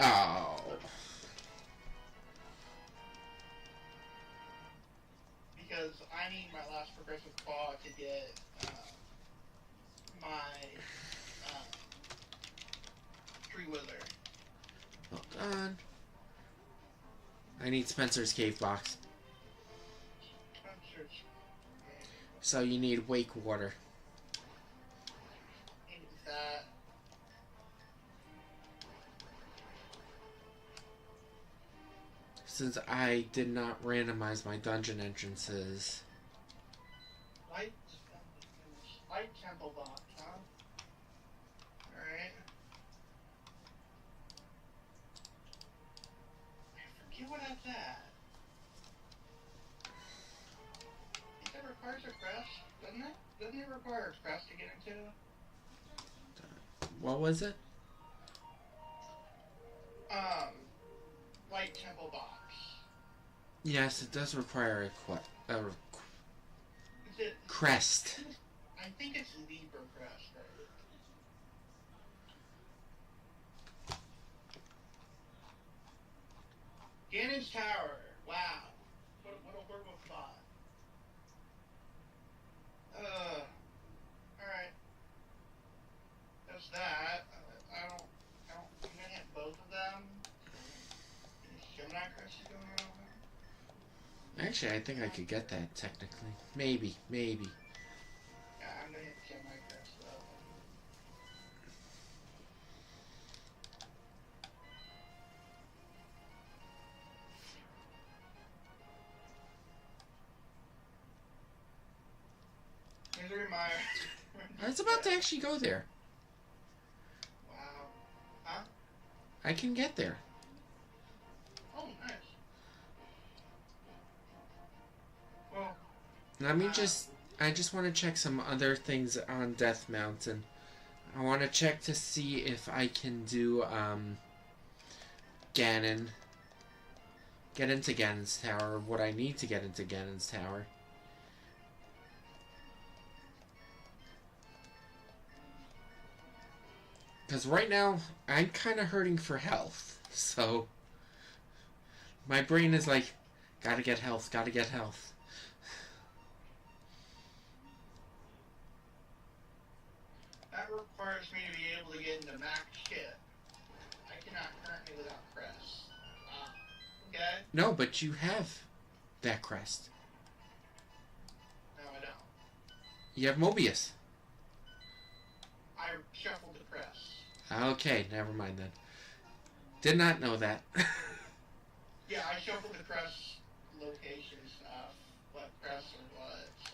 Oh. Because I need my last progressive claw to get my tree wither. Hold on. I need Spencer's cave box. So you need wake water. Need that. Since I did not randomize my dungeon entrances. Light temple box, huh? Alright. I forget what that's at. I think that requires a crest, doesn't it? Doesn't it require a crest to get into? What was it? Light temple box. Yes, it does require a Is it crest. I think it's Libra crest, right? Ganon's Tower. Wow. What a horrible thought. Alright. That's that. I'm gonna hit both of them. Gemini crest is going on. Actually, I think I could get that technically. Maybe. Yeah, I'm gonna hit Gemini crest though. Here's a reminder. I was about to actually go there. Wow. Huh? I can get there. Oh, nice. Well, I just want to check some other things on Death Mountain. I want to check to see if I can do, Ganon. Get into Ganon's Tower, what I need to get into Ganon's Tower. Because right now, I'm kind of hurting for health. So, my brain is like, gotta get health, gotta get health. that requires me to be able to get into max kit. I cannot currently without crest. Okay? No, but you have that crest. No, I don't. You have Mobius. I shuffled the crest. Okay, never mind then. Did not know that. Yeah, I shuffled the crest location stuff. What crest or what, so.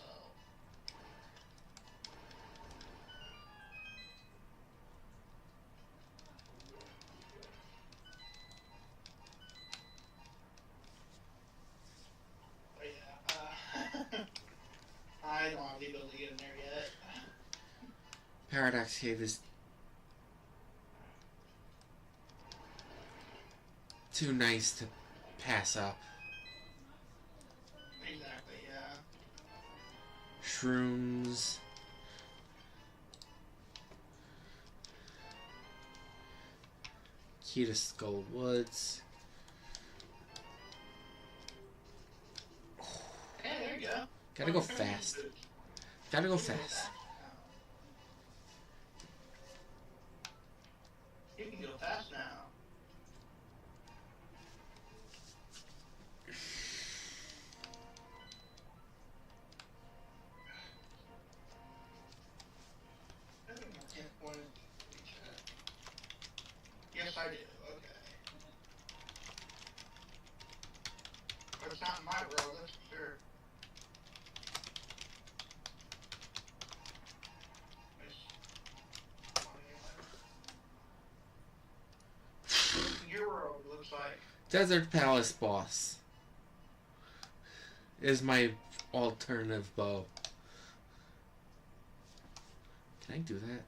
But yeah, I don't have the ability to get in there yet. Paradox Cave is too nice to pass up. Exactly, yeah. Shrooms. Key to Skull Woods. Hey, there you go. Gotta go fast. Gotta go fast. You can go fast now. Yes, I do. Okay. But it's not in my world, that's for sure. In your world, it looks like. Desert Palace boss is my alternative bow. Can I do that?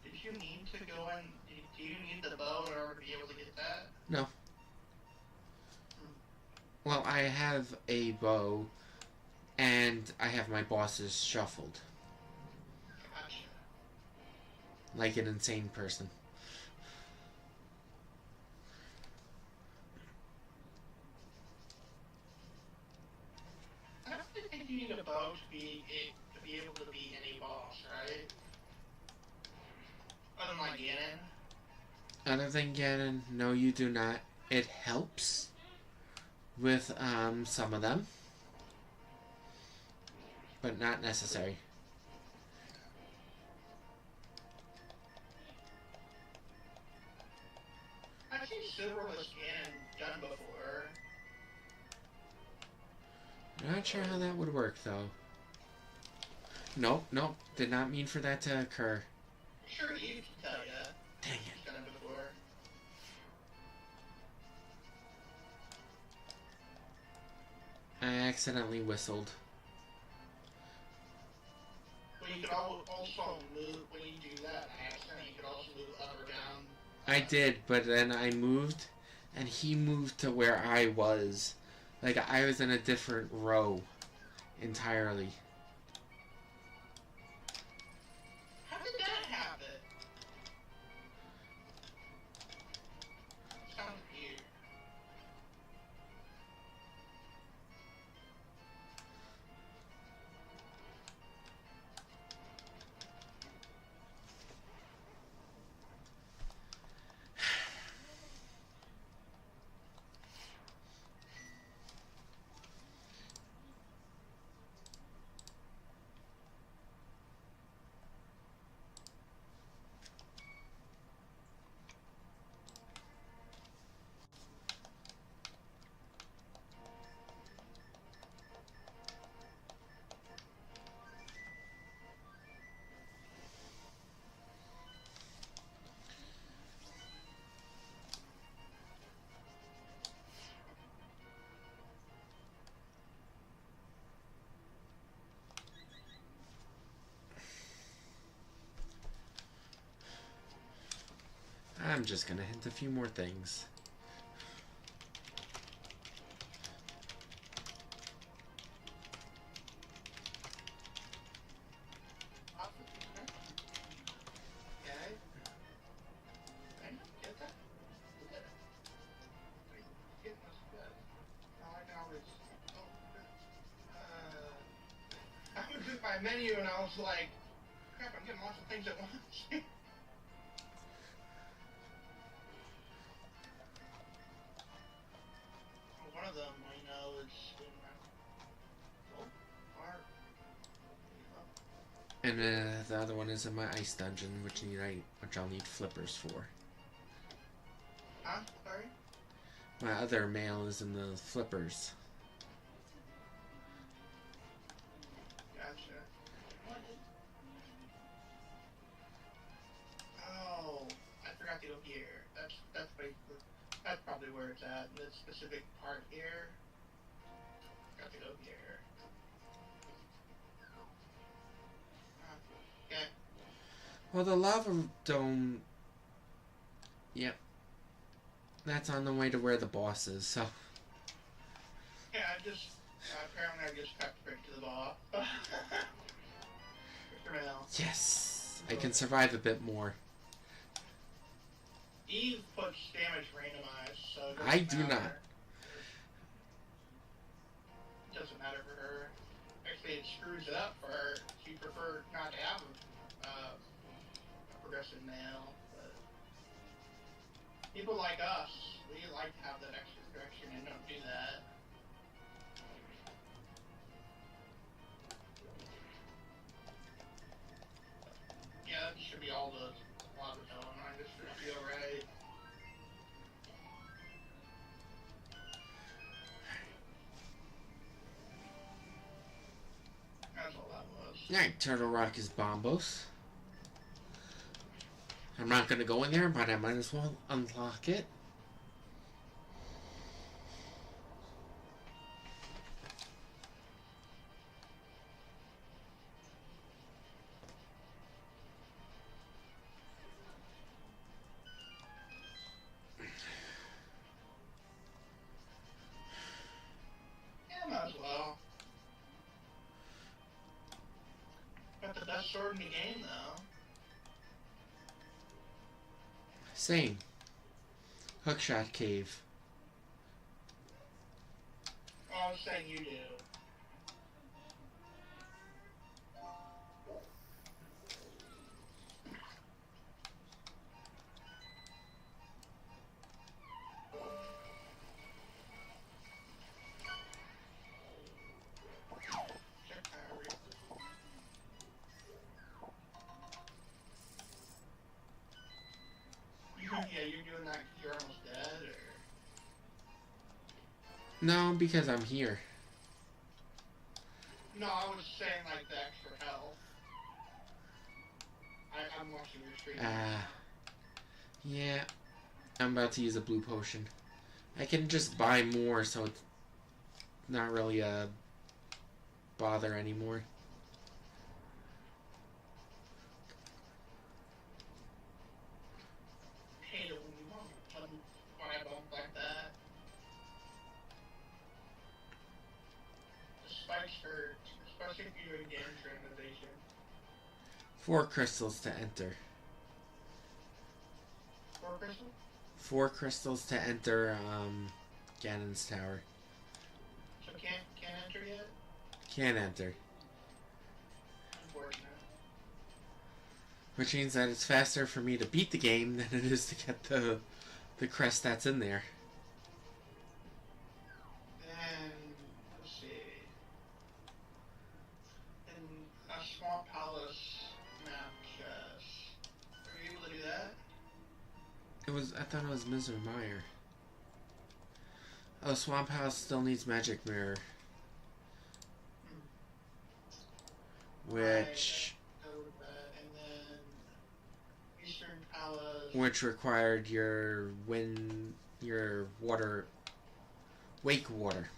Did you need to go in? Do you need the bow in order to be able to get that? No. Well, I have a bow, and I have my bosses shuffled. Gotcha. Like an insane person. I don't think you need a bow to be able to beat any boss, right? Other than like Ganon. Other than Ganon, no, you do not. It helps with some of them, but not necessary. I've seen silverless Ganon done before. Not sure how that would work though. Nope, did not mean for that to occur. Sure, you can tell ya. Dang it. He's done it before. I accidentally whistled. But you could also move, when you do that accident, you could also move up or down. I did, but then I moved, and he moved to where I was. Like, I was in a different row entirely. How did that happen? Sounds weird. I'm just gonna hint a few more things. My menu and I was like, crap, I'm getting lots of things at once. One of them, I know, is And the other one is in my ice dungeon, which I'll need flippers for. Huh? Sorry? My other mail is in the flippers. Gotcha. Oh, I forgot to go here. That's probably where it's at. In this specific part here. Got to go here. Okay. Well, the lava dome... Yep. That's on the way to where the boss is, so... Yeah, apparently I just cut straight to the boss. Yes! I can survive a bit more. Eve puts damage randomized, so it I doesn't do matter. not. It doesn't matter for her. Actually, it screws it up for her. She preferred not to have a progressive nail, but people like us, we like to have that extra correction and don't do that. Yeah, that should be all the lava going on. This should be alright. That's all that was. Alright, Turtle Rock is Bombos. I'm not gonna go in there, but I might as well unlock it. Yeah, might as well. Got the best sword in the game, though. Same. Hookshot Cave. Oh, I was saying you do. Yeah, you're doing that because you're almost dead, or? No, because I'm here. No, I was saying like the extra health. I'm watching your stream. Yeah. I'm about to use a blue potion. I can just buy more, so it's not really a bother anymore. Hate it when you want to buy a bump like that. expert, especially if you're doing damage randomization. 4 crystals to enter. 4 crystals? 4 crystals to enter Ganon's tower. So can't enter yet? Can't enter. Unfortunate. Which means that it's faster for me to beat the game than it is to get the crest that's in there. And let's see. In a Swamp Palace map chest. Are you able to do that? I thought it was Misery Mire. Oh, Swamp House still needs Magic Mirror. Which... And then Eastern Palace... Which required your water... Wake water.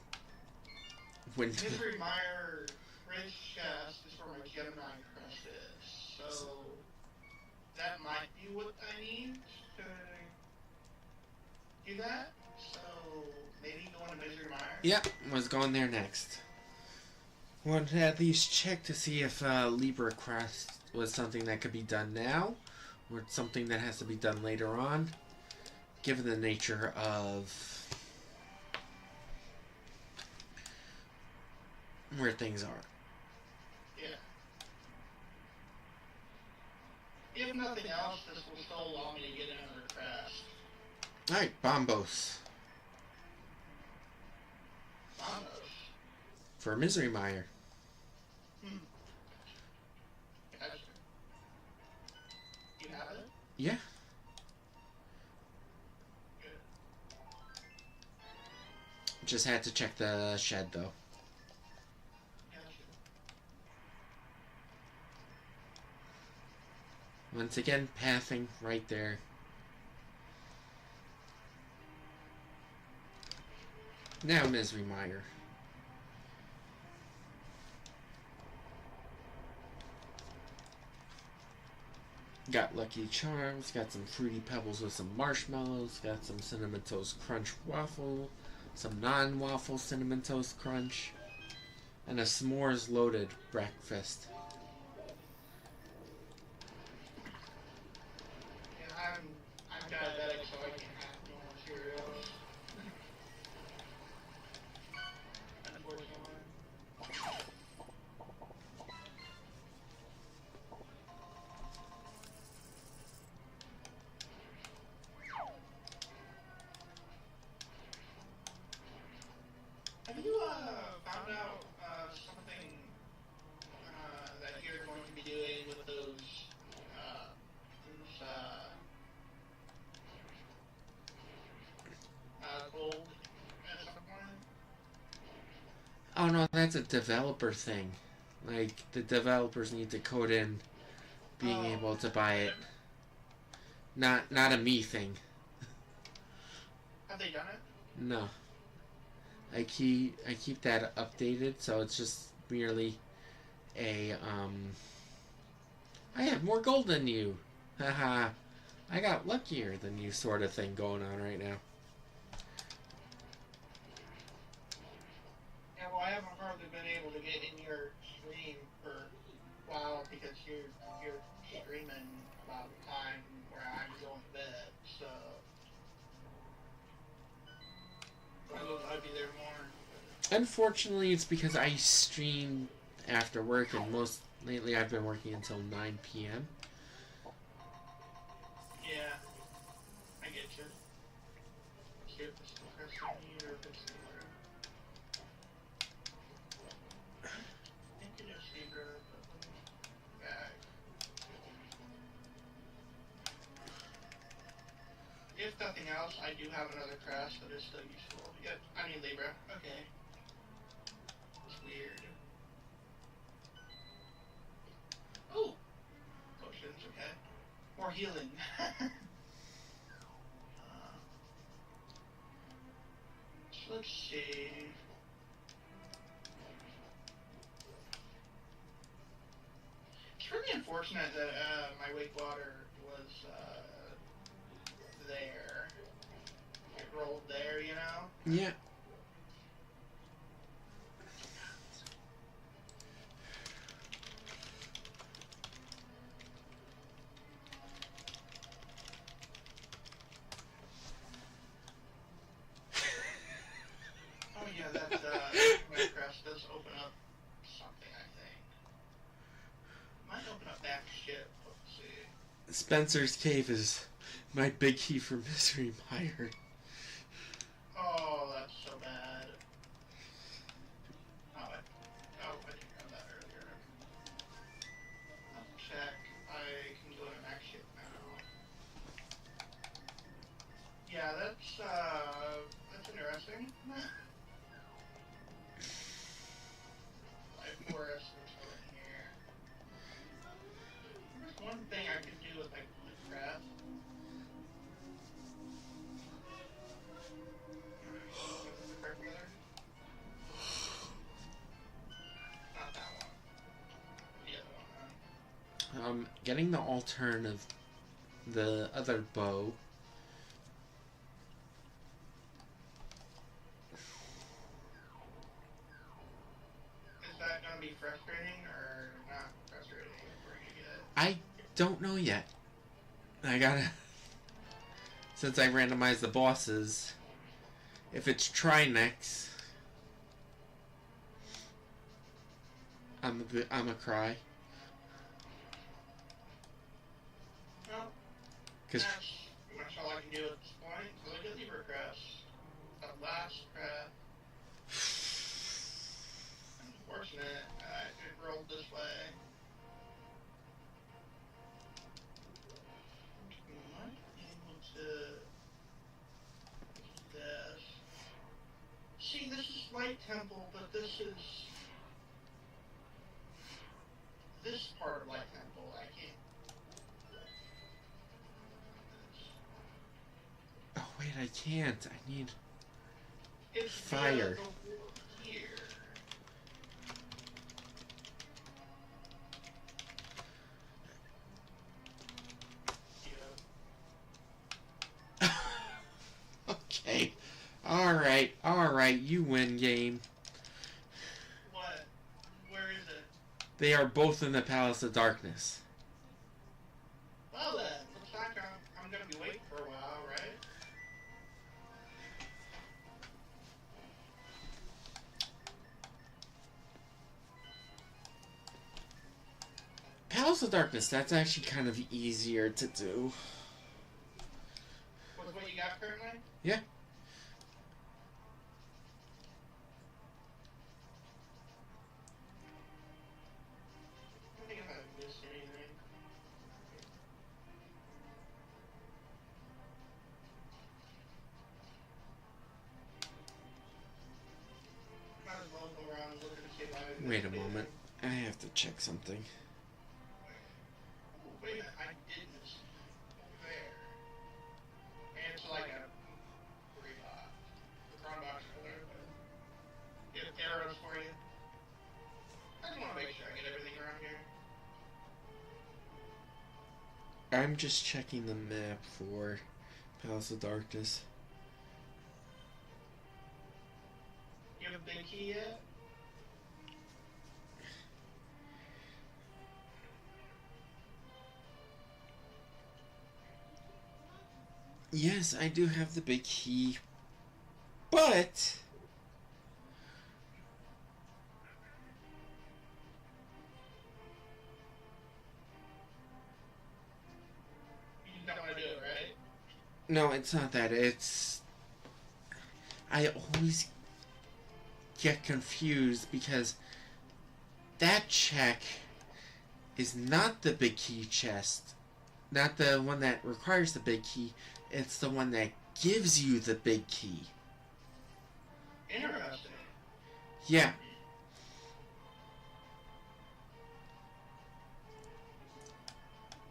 Misery Mire Bridge chest is where my Gemini crest is. So... that might be what I need to do that. So... maybe go into Misery Mire? Yep, was going there next. Wanted to at least check to see if Libra Crest was something that could be done now, or something that has to be done later on, given the nature of where things are. Yeah. If nothing else, this will still allow me to get another crest. Alright, Bombos. Bombos? For Misery Mire. Gotcha. You have it? Yeah. Good. Just had to check the shed though. Gotcha. Once again, pathing right there. Now Misery Mire. Got Lucky Charms, got some Fruity Pebbles with some marshmallows, got some Cinnamon Toast Crunch waffle, some non-waffle Cinnamon Toast Crunch, and a s'mores loaded breakfast. Yeah, I'm diabetic, so I can't have normal cereals. Unfortunately. Have you found out something that you're going to be doing with those gold at some point? Oh no, that's a developer thing. Like, the developers need to code in being able to buy it. Not a me thing. Have they done it? No. I keep that updated, so it's just merely a I have more gold than you. Haha. I got luckier than you sort of thing going on right now. Yeah, well, I haven't hardly been able to get in your stream for a while because you're streaming about the time where I'm going to bed, so I'd be there more. Unfortunately, it's because I stream after work, and lately I've been working until 9 p.m. Yeah, I get you. See if it's still pressing me or if it's still there. I think it is Zebra, but yeah. If nothing else, I do have another crash that is still useful. Yep, I need Libra. Okay. It's weird. Oh! Potions, okay. More healing. So let's see. It's really unfortunate that my wake water was there. It rolled there, you know? Yeah. Spencer's Cave is my big key for Misery Mire. Oh, that's so bad. I didn't grab that earlier. Let's check. I can go to max ship now. Yeah, that's interesting. Life forest is over here. There's one thing I could do with like crab. Not that one. The other one. Getting the altern of the other bow. Is that gonna be frustrating or not frustrating for you to get? I don't know yet. I gotta... Since I randomized the bosses, if it's Trinex, I'm a cry. Well, Cause that's pretty much all I can do at this point. So look at Libra Crest. The last crab. Unfortunate. It rolled this way. Might be able to do this. See, this is Light Temple, but this is this part of Light Temple. I can't. oh wait, I can't. I need It's fire. Here. Okay. Alright, you win, game. What? Where is it? They are both in the Palace of Darkness. Well then, looks like I'm gonna be waiting for a while, right? Palace of Darkness, that's actually kind of easier to do. With what you got currently? Yeah. I think I haven't missed anything. Might as well go around and look and see if I missed Wait a anything. moment. I have to check something. Oh, wait a minute, I did miss there. And it's like a pre-bot. The front box is there, but get arrows for you. I just want to make sure I get everything around here. I'm just checking the map for Palace of Darkness. You have a big key yet? Yes, I do have the big key, but You don't want to do it, right? no, it's not that. It's I always get confused because that check is not the big key chest, not the one that requires the big key. It's the one that gives you the big key. Interesting. Yeah.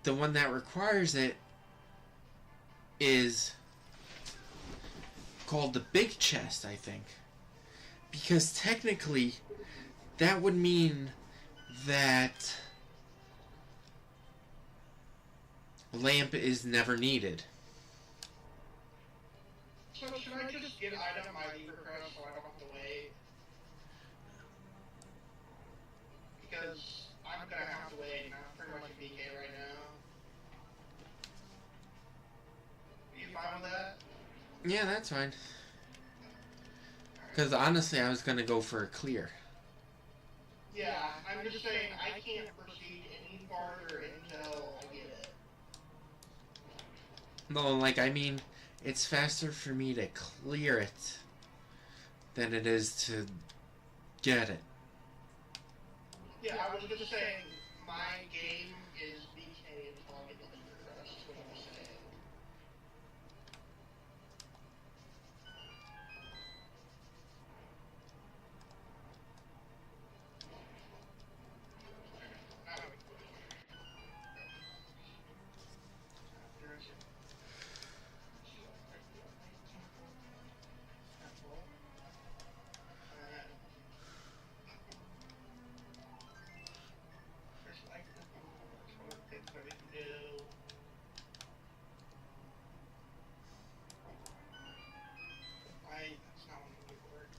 The one that requires it is called the big chest, I think. Because technically, that would mean that lamp is never needed. So should I just get item my Libra Crest so I don't have to wait? Because I'm gonna have to wait and I'm pretty much a BK right now. Are you fine with that? Yeah, that's fine. Because honestly, I was going to go for a clear. Yeah, I'm just saying I can't proceed any farther until I get it. No, like, I mean, it's faster for me to clear it than it is to get it. Yeah, I was just saying my game is BK until I get the finger rest. That's what I was saying. Now we go. There's like what things that we can do. That's not one of the work.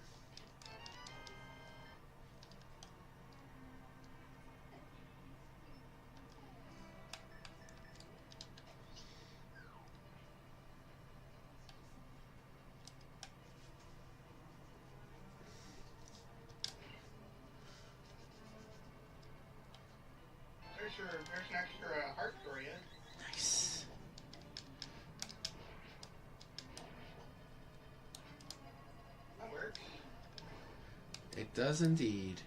There's an extra heart for you. Nice. That works. It does indeed.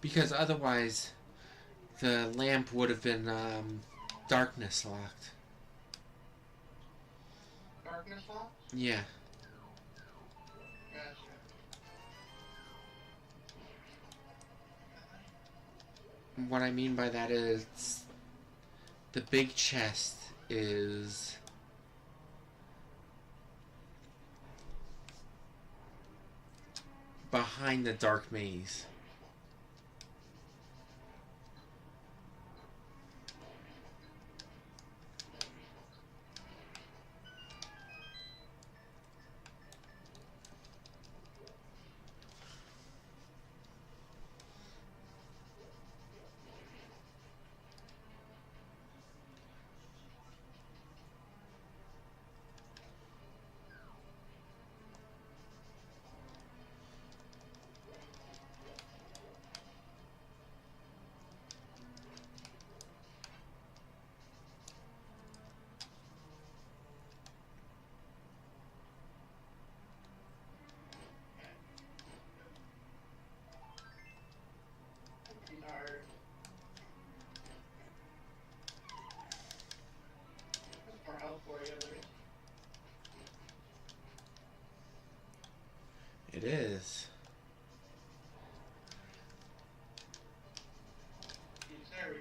Because otherwise, the lamp would have been darkness locked. Darkness lock? Yeah. Gotcha. What I mean by that is the big chest is behind the dark maze. Dark. That's more help for you, right? It is. There we go.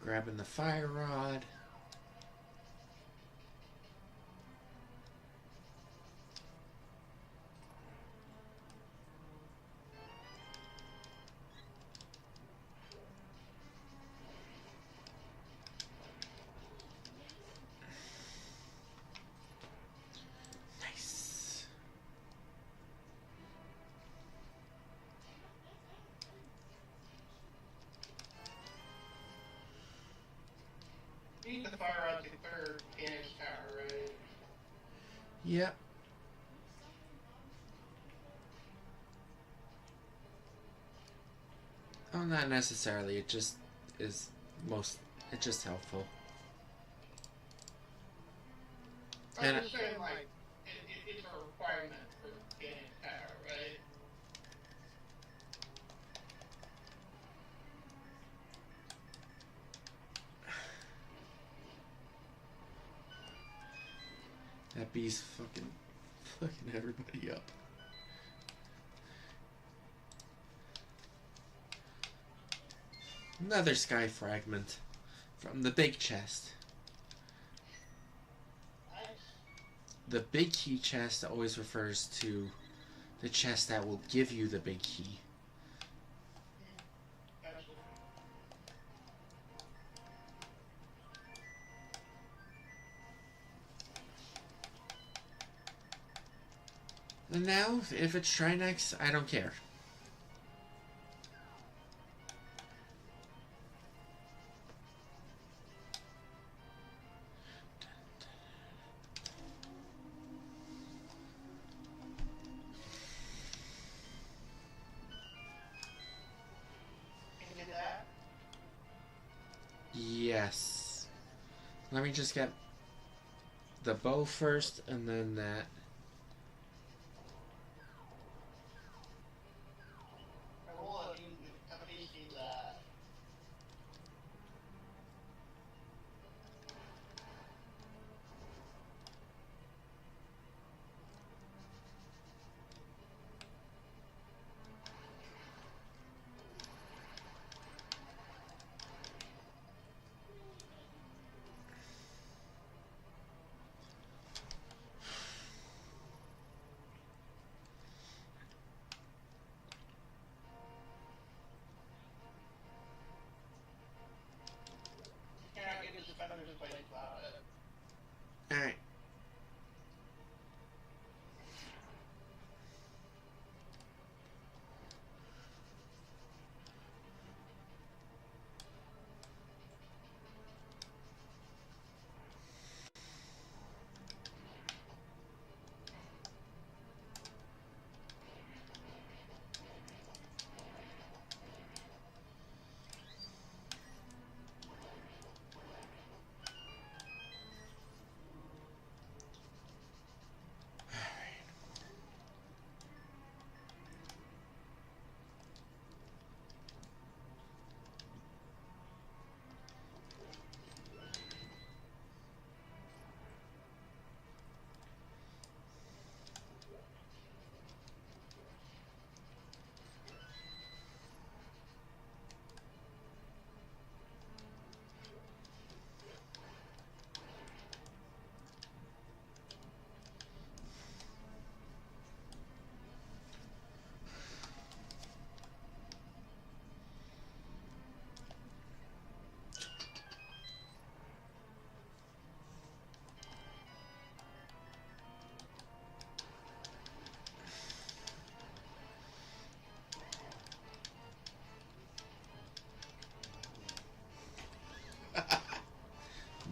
Grabbing the fire rod. Yep. Oh, not necessarily. It just is it's just helpful. I'm just saying, like, it's a requirement for getting power, right? That bee's fucking everybody up. Another sky fragment from the big chest. Nice. The big key chest always refers to the chest that will give you the big key. Gotcha. And now, if it's Trinex, I don't care. Can you get that? Yes. Let me just get the bow first, and then that. I will let you do that. You cannot get his defenders to play without it. Alright.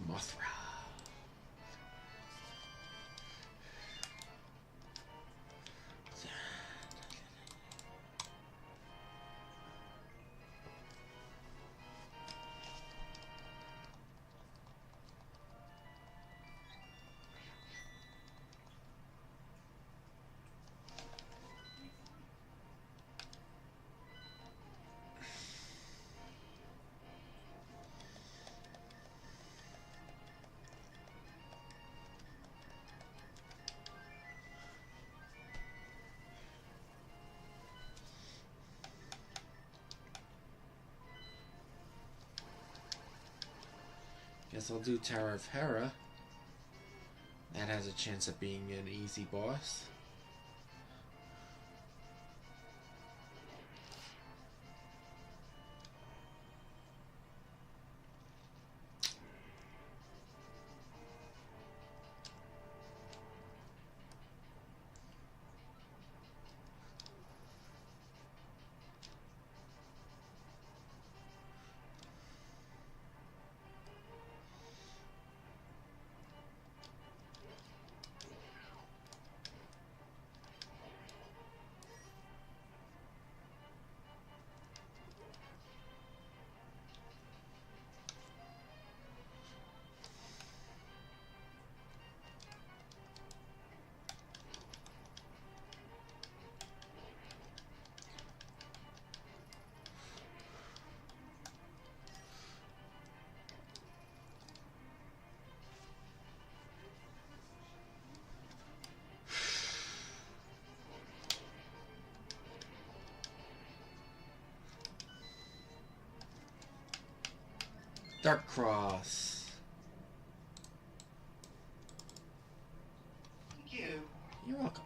Mothra. Guess I'll do Tower of Hera. That has a chance of being an easy boss. Dark Cross. Thank you. You're welcome.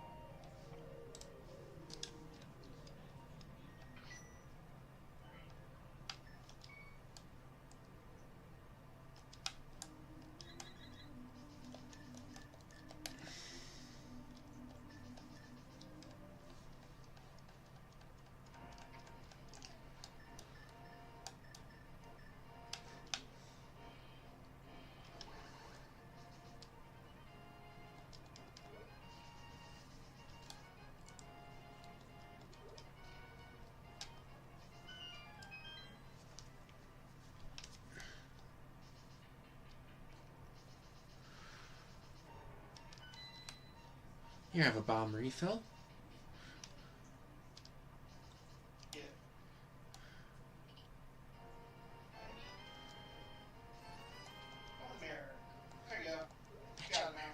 Here, have a bomb refill. Yeah. Oh, mirror. There you go. Got it now.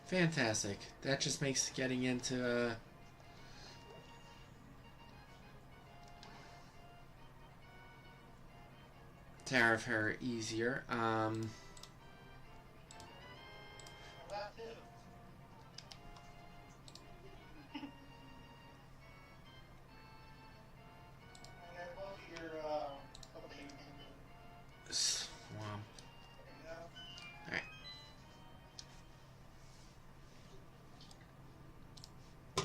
Fantastic. That just makes getting into Tower of Terror easier. That too. And then both of your, something you can do. Swamp. There you go.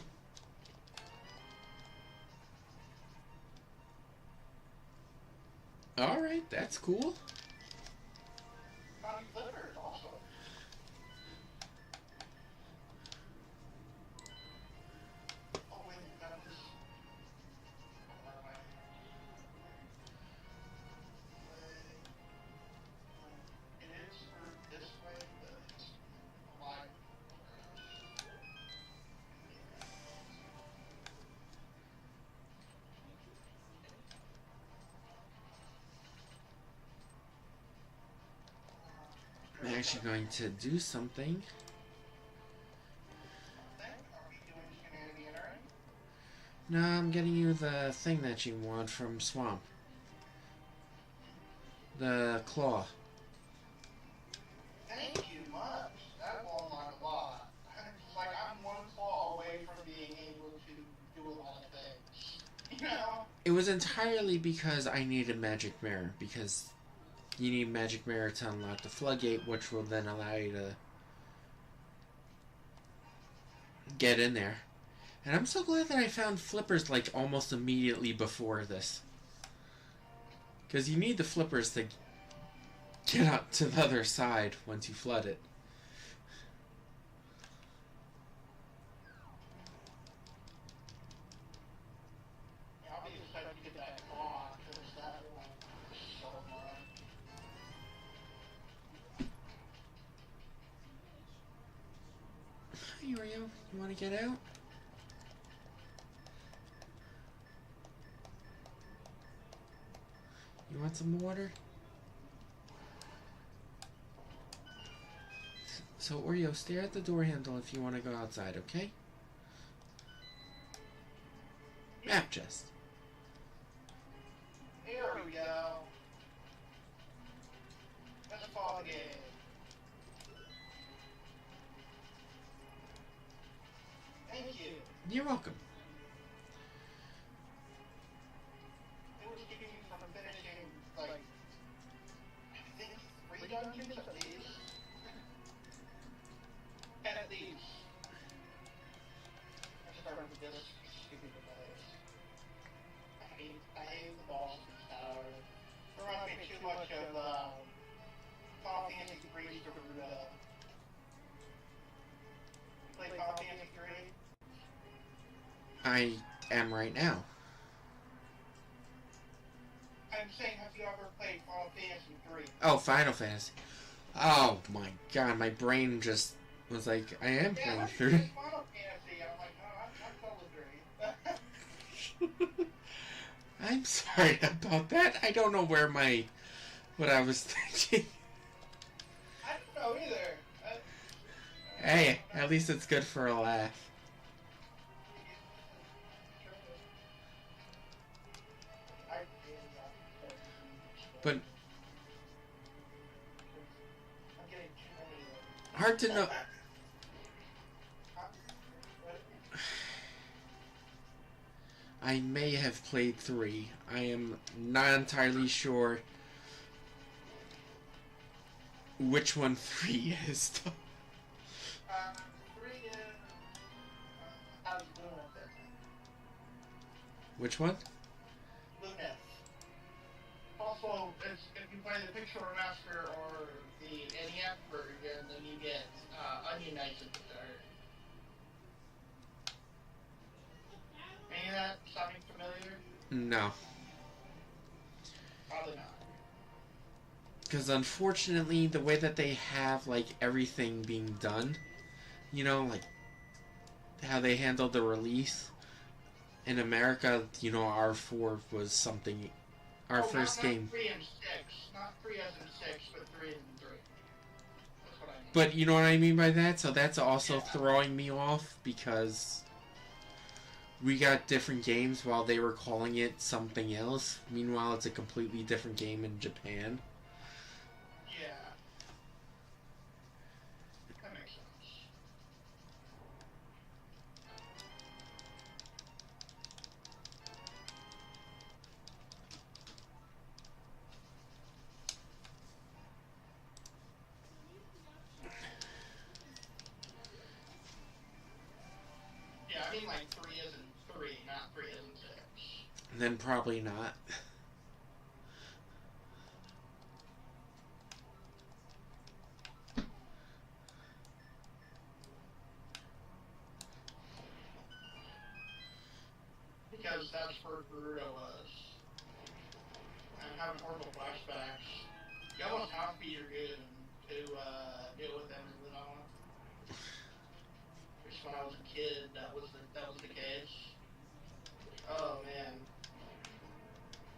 Alright. Alright, that's cool. Found flippers also. Oh wait, that was... It is for this way, but it's alive. I'm actually going to do something. Are we doing shenanigans already? No, I'm getting you the thing that you want from Swamp. The claw. Thank you much. That will unlock a lot. It's like I'm one claw away from being able to do a lot of things. You know? It was entirely because I needed Magic Mirror, because you need Magic Mirror to unlock the floodgate, which will then allow you to get in there. And I'm so glad that I found flippers like almost immediately before this. Because you need the flippers to get up to the other side once you flood it. Yeah, I'll be excited to get that claw, because that one is so fun. Hi, Oreo. You want to get out? You want some water? So, Oreo, stare at the door handle if you want to go outside, okay? Map chest. Here we go. Let's fall again. Thank you. You're welcome. It was keeping me from finishing, like, I think 3 dungeons at least. At least. I started with this stupid place. I hate the boss in this tower. There reminds me too much of, Final Fantasy 3 to Garuda. You play Final Fantasy 3? I am right now. I'm saying, have you ever played Final Fantasy 3? Oh, Final Fantasy. Oh my god, my brain just was like, I am Yeah, playing let's through. play Final Fantasy. I'm like, no, I'm totally great. I'm sorry about that. I don't know where what I was thinking. I don't know either. Hey, at least it's good for a laugh. But Hard to know. I may have played 3. I am not entirely sure which one 3 is, though. 3 is... I was doing it. Which one? Lunas. Also, if you play the Pixel Remaster or the NES version, then you get Onion Knights at the start. Any of that sounding familiar? No. Probably not. Because unfortunately, the way that they have, like, everything being done, you know, like, how they handled the release, in America, you know, R4 was something, our first game. Not 3 and 6. Not 3 as in 6, but 3 as in 3. That's what I mean. But you know what I mean by that? So that's also throwing me off, because we got different games while they were calling it something else. Meanwhile, it's a completely different game in Japan. Yeah. That makes sense. Yeah, I mean like 3 as in 3, not 3 as in 6. Then probably not. Because that's where Gerudo was. I'm having horrible flashbacks. You almost have to be your good to deal with them in the on. Which when I was a kid, that was the case. Oh man.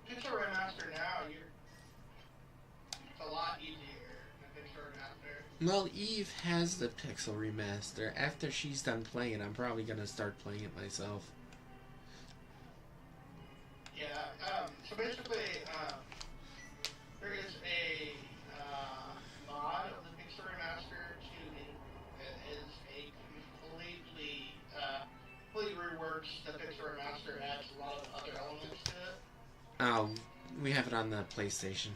Pixel Remaster now, it's a lot easier than Pixel Remaster. Well, Eve has the Pixel Remaster. After she's done playing it, I'm probably going to start playing it myself. Yeah, so basically, there is a mod of the Pixel Remaster that is a completely reworks the Pixel Remaster, adds a lot of other elements to it. Oh, we have it on the PlayStation.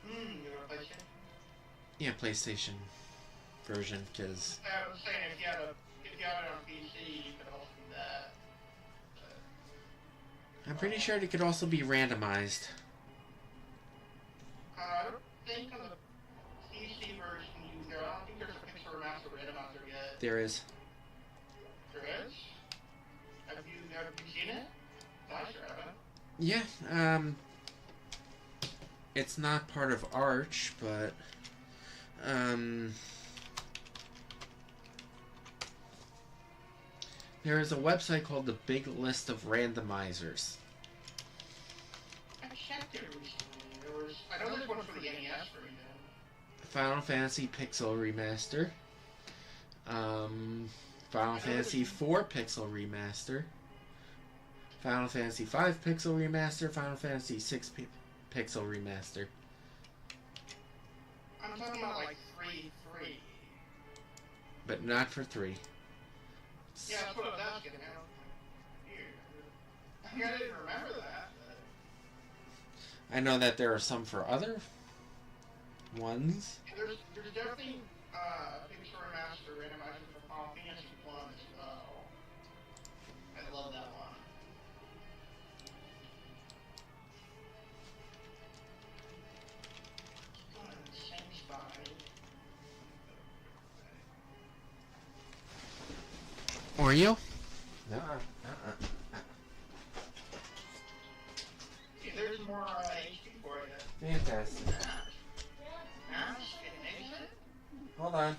You want to play it? Yeah, PlayStation version, because... I was saying, if you had it on PC, you could also do that. I'm pretty sure it could also be randomized. I don't think on the PC version I don't think there's a Pixel Remaster randomizer yet. There is. There is? Have you seen it? I sure haven't. Yeah, it's not part of Arch, but, there is a website called the Big List of Randomizers. I checked it recently. I know there's one for the NES version. Final Fantasy Pixel Remaster. Final Fantasy IV Pixel Remaster. Final Fantasy V Pixel Remaster. Final Fantasy VI Pixel Remaster. I'm talking about like 3. But not for 3. Yeah, that's what I was asking. I didn't remember that. I know that there are some for other ones. There's definitely Pixel Remaster randomizers for Final Fantasy 1 as well. I love that one. Same spine. Oreo? No. See, there's more HP for you. Fantastic. Hold on.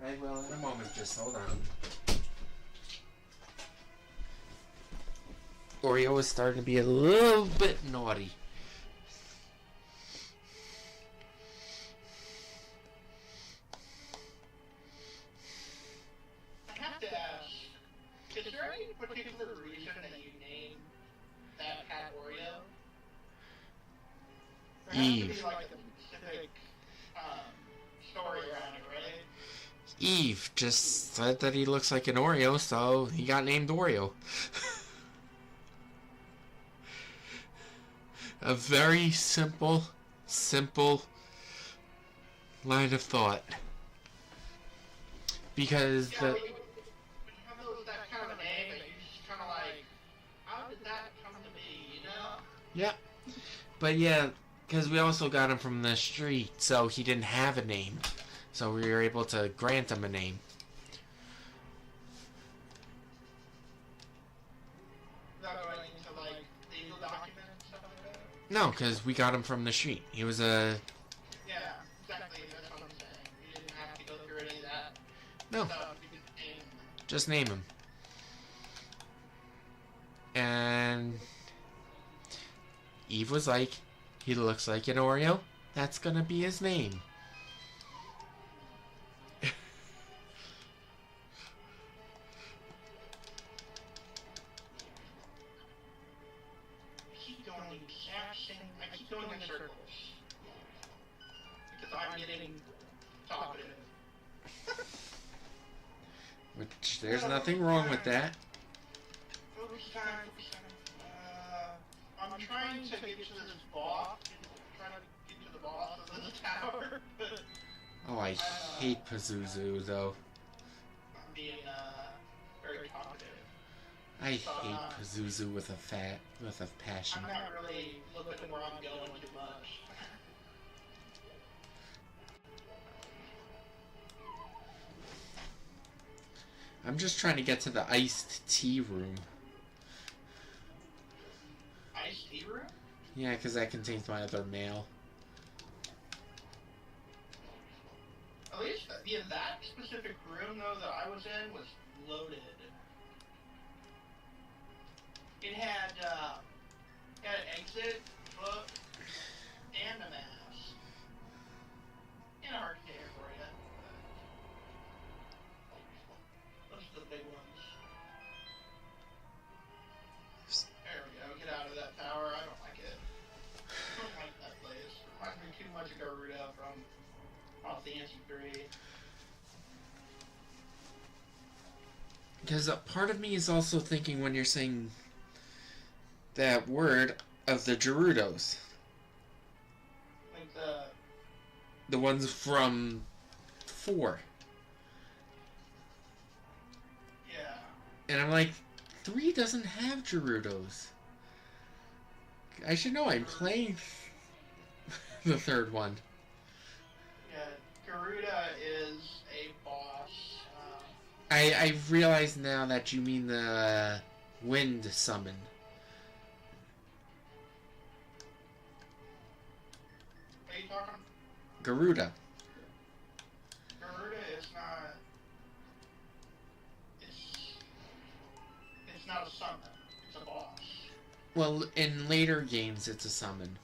I will in a moment, just hold on. Oreo is starting to be a little bit naughty. I have to ask, is there any particular reason Eve just said that he looks like an Oreo, so he got named Oreo. A very simple line of thought. Because Yeah, when you have that kind of a name, that you just kind of like, how did that come to be, you know? yeah, but yeah, because we also got him from the street, so he didn't have a name, so we were able to grant him a name. Without going into like legal documents and stuff like that. No, because we got him from the street. He was a Yeah, exactly. That's what I'm saying. You didn't have to go through any of that no. stuff. You could name them. Just name him. And Eve was like, he looks like an Oreo. That's gonna be his name. I keep going in circles. Because I'm getting talkative. Which, there's nothing wrong with that. Focus time. I'm trying to get to this boss. Trying to get to the boss of the tower. Oh, I hate Pazuzu, though. I'm being, very talkative. I hate Pazuzu with a passion. I'm not really looking where I'm going too much. I'm just trying to get to the iced tea room. Iced tea room? Yeah, because that contains my other mail. At least, yeah, that specific room, though, that I was in was loaded. It had an exit, book, and a mask. And a hard care for you. Those are the big ones. There we go, get out of that tower, I don't like it. I don't like that place. Reminds me too much of Garuda from off the NC3. Because a part of me is also thinking when you're saying that word of the Gerudos. Like the ones from 4. yeah. And I'm like, 3 doesn't have Gerudos. I should know, I'm playing the 3rd one. Yeah, Garuda is a boss. I realize now that you mean the wind summon. Are you talking? Garuda. Garuda is not. It's not a summon. It's a boss. Well, in later games, it's a summon.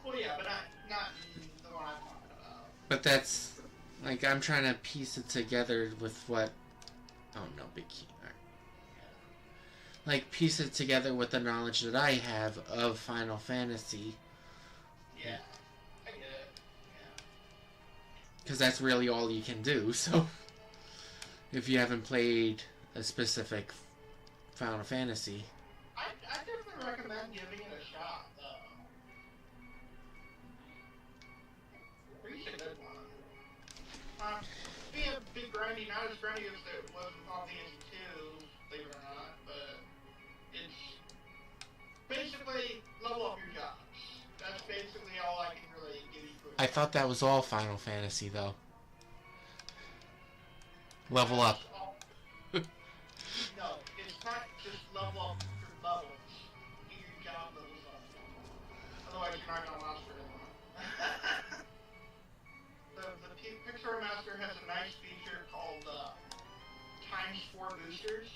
Well, yeah, but not in the one I'm talking about. But that's like I'm trying to piece it together with what. Oh no, big key. All right. Like piece it together with the knowledge that I have of Final Fantasy. Yeah, I get it. Yeah. Because that's really all you can do. So if you haven't played a specific Final Fantasy. I definitely recommend giving it a shot, though. Three's a good one. Be a big grindy, not as grindy as it was with all the NC2, believe it or not, but it's basically level up your jobs. That's basically all I can really give you for it. I thought that was all Final Fantasy, though. Level up. No, it's not just level up your levels. Get your job levels up. Otherwise, you're not going to master anyone. The Pixar Master has a nice feature called times 4 boosters.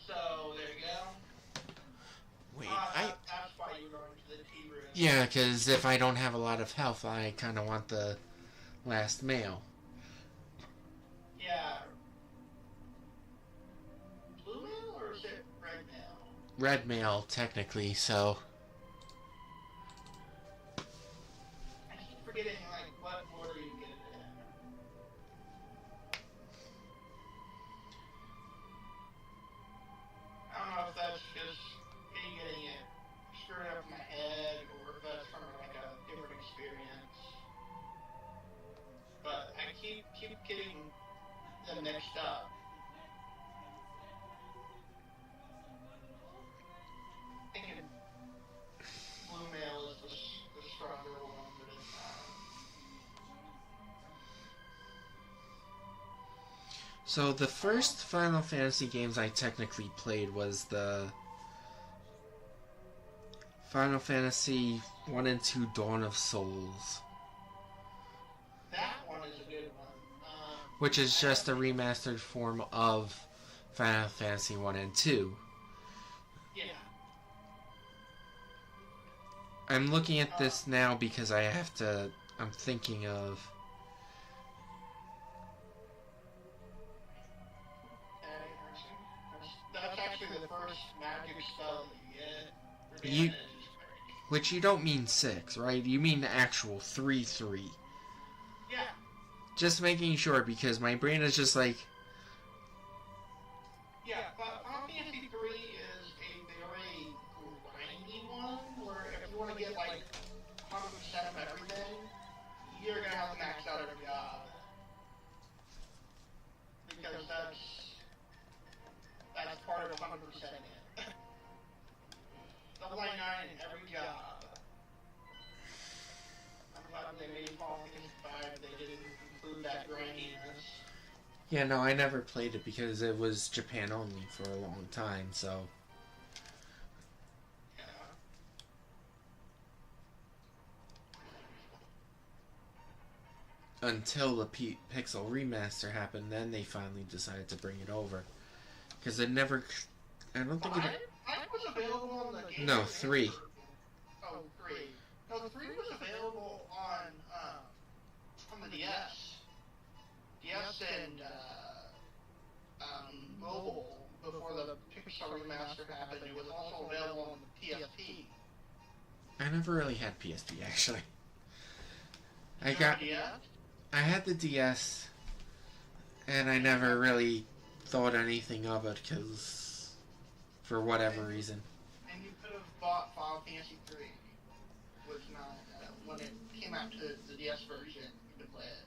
So, there you go. Wait, That's why you're going to the T room. Yeah, because if I don't have a lot of health, I kind of want the last mail. Yeah. Blue mail or is it red mail? Red mail, technically, so. So the first Final Fantasy games I technically played was the Final Fantasy 1 and 2 Dawn of Souls. That one is a good one. Which is just a remastered form of Final Fantasy 1 and 2. Yeah. I'm looking at this now because I have to... I'm thinking of... That's actually the first magic spell that you get. Which you don't mean 6, right? You mean the actual 3-3. Yeah. Just making sure, because my brain is just like... Yeah, but Final Fantasy 3 is a very grindy one, where if you want to get like 100% of everything, you're gonna have to max out every job. Because that's part of 100% it. Double 99 in every job. I'm glad they made Final Fantasy 5, they didn't include that grindiness. Yeah, no, I never played it because it was Japan only for a long time, so... Yeah. Until the Pixel remaster happened, then they finally decided to bring it over. Because it never... I don't think it... 5 was available on the game. No, 3. Oh, 3. No, 3 was available on the DS. DS and mobile before the Pixar remaster happened. It was also available on the PSP. I never really had PSP, actually. I had the DS, and I never really thought anything of it, because... for whatever reason. And you could have bought Final Fantasy 3, which not, when it came out to the DS version, you could play it.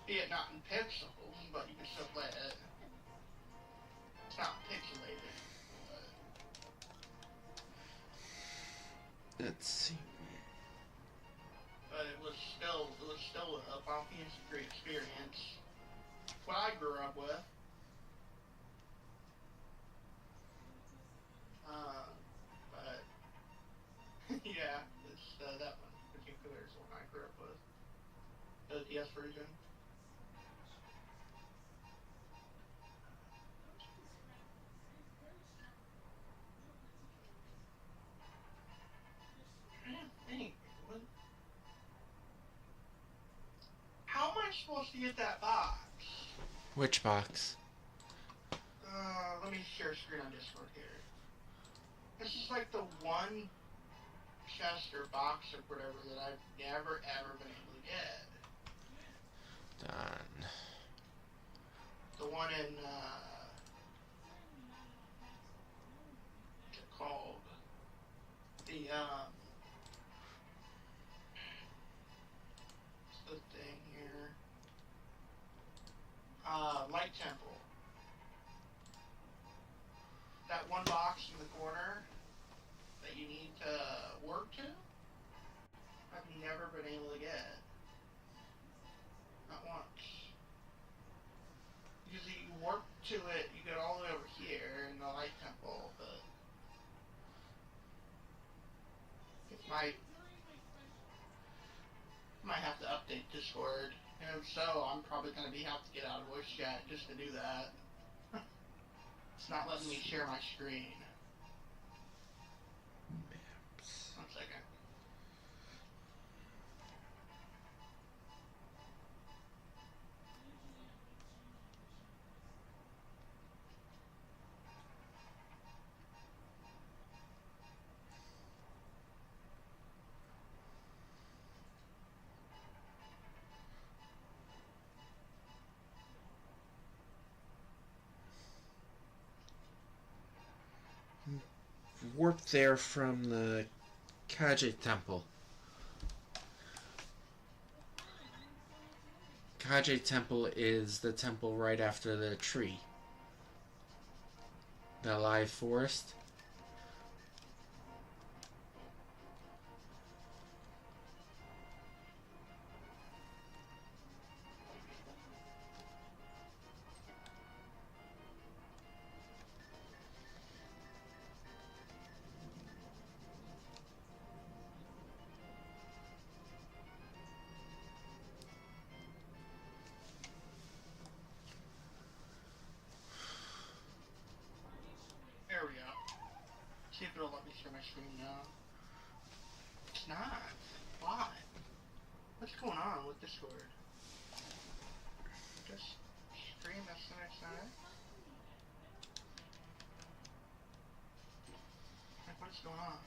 Be it not in pixels, but you could still play it. It's not pixelated. Let's see. But it was still a Final Fantasy 3 experience. What I grew up with. But yeah, it's that one in particular is the one I grew up with. The DS version. I think. How am I supposed to get that box? Which box? Let me share screen on Discord here. This is like the one chest or box or whatever that I've never ever been able to get. Done. The one in what's it called? The what's the thing here? Light Temple. That one box in the corner that you need to work to, I've never been able to get. Not once. Because you work to it, you get all the way over here in the Light Temple, but it might have to update Discord. And if so, I'm probably going to have to get out of voice chat just to do that. It's not letting me share my screen. Maps. 1 second. Warp there from the Kaji Temple. Kaji Temple is the temple right after the tree. The live forest. sure it'll let me share my screen now. It's not. Why? What's going on with Discord? Just stream SNSI? Like, what is going on?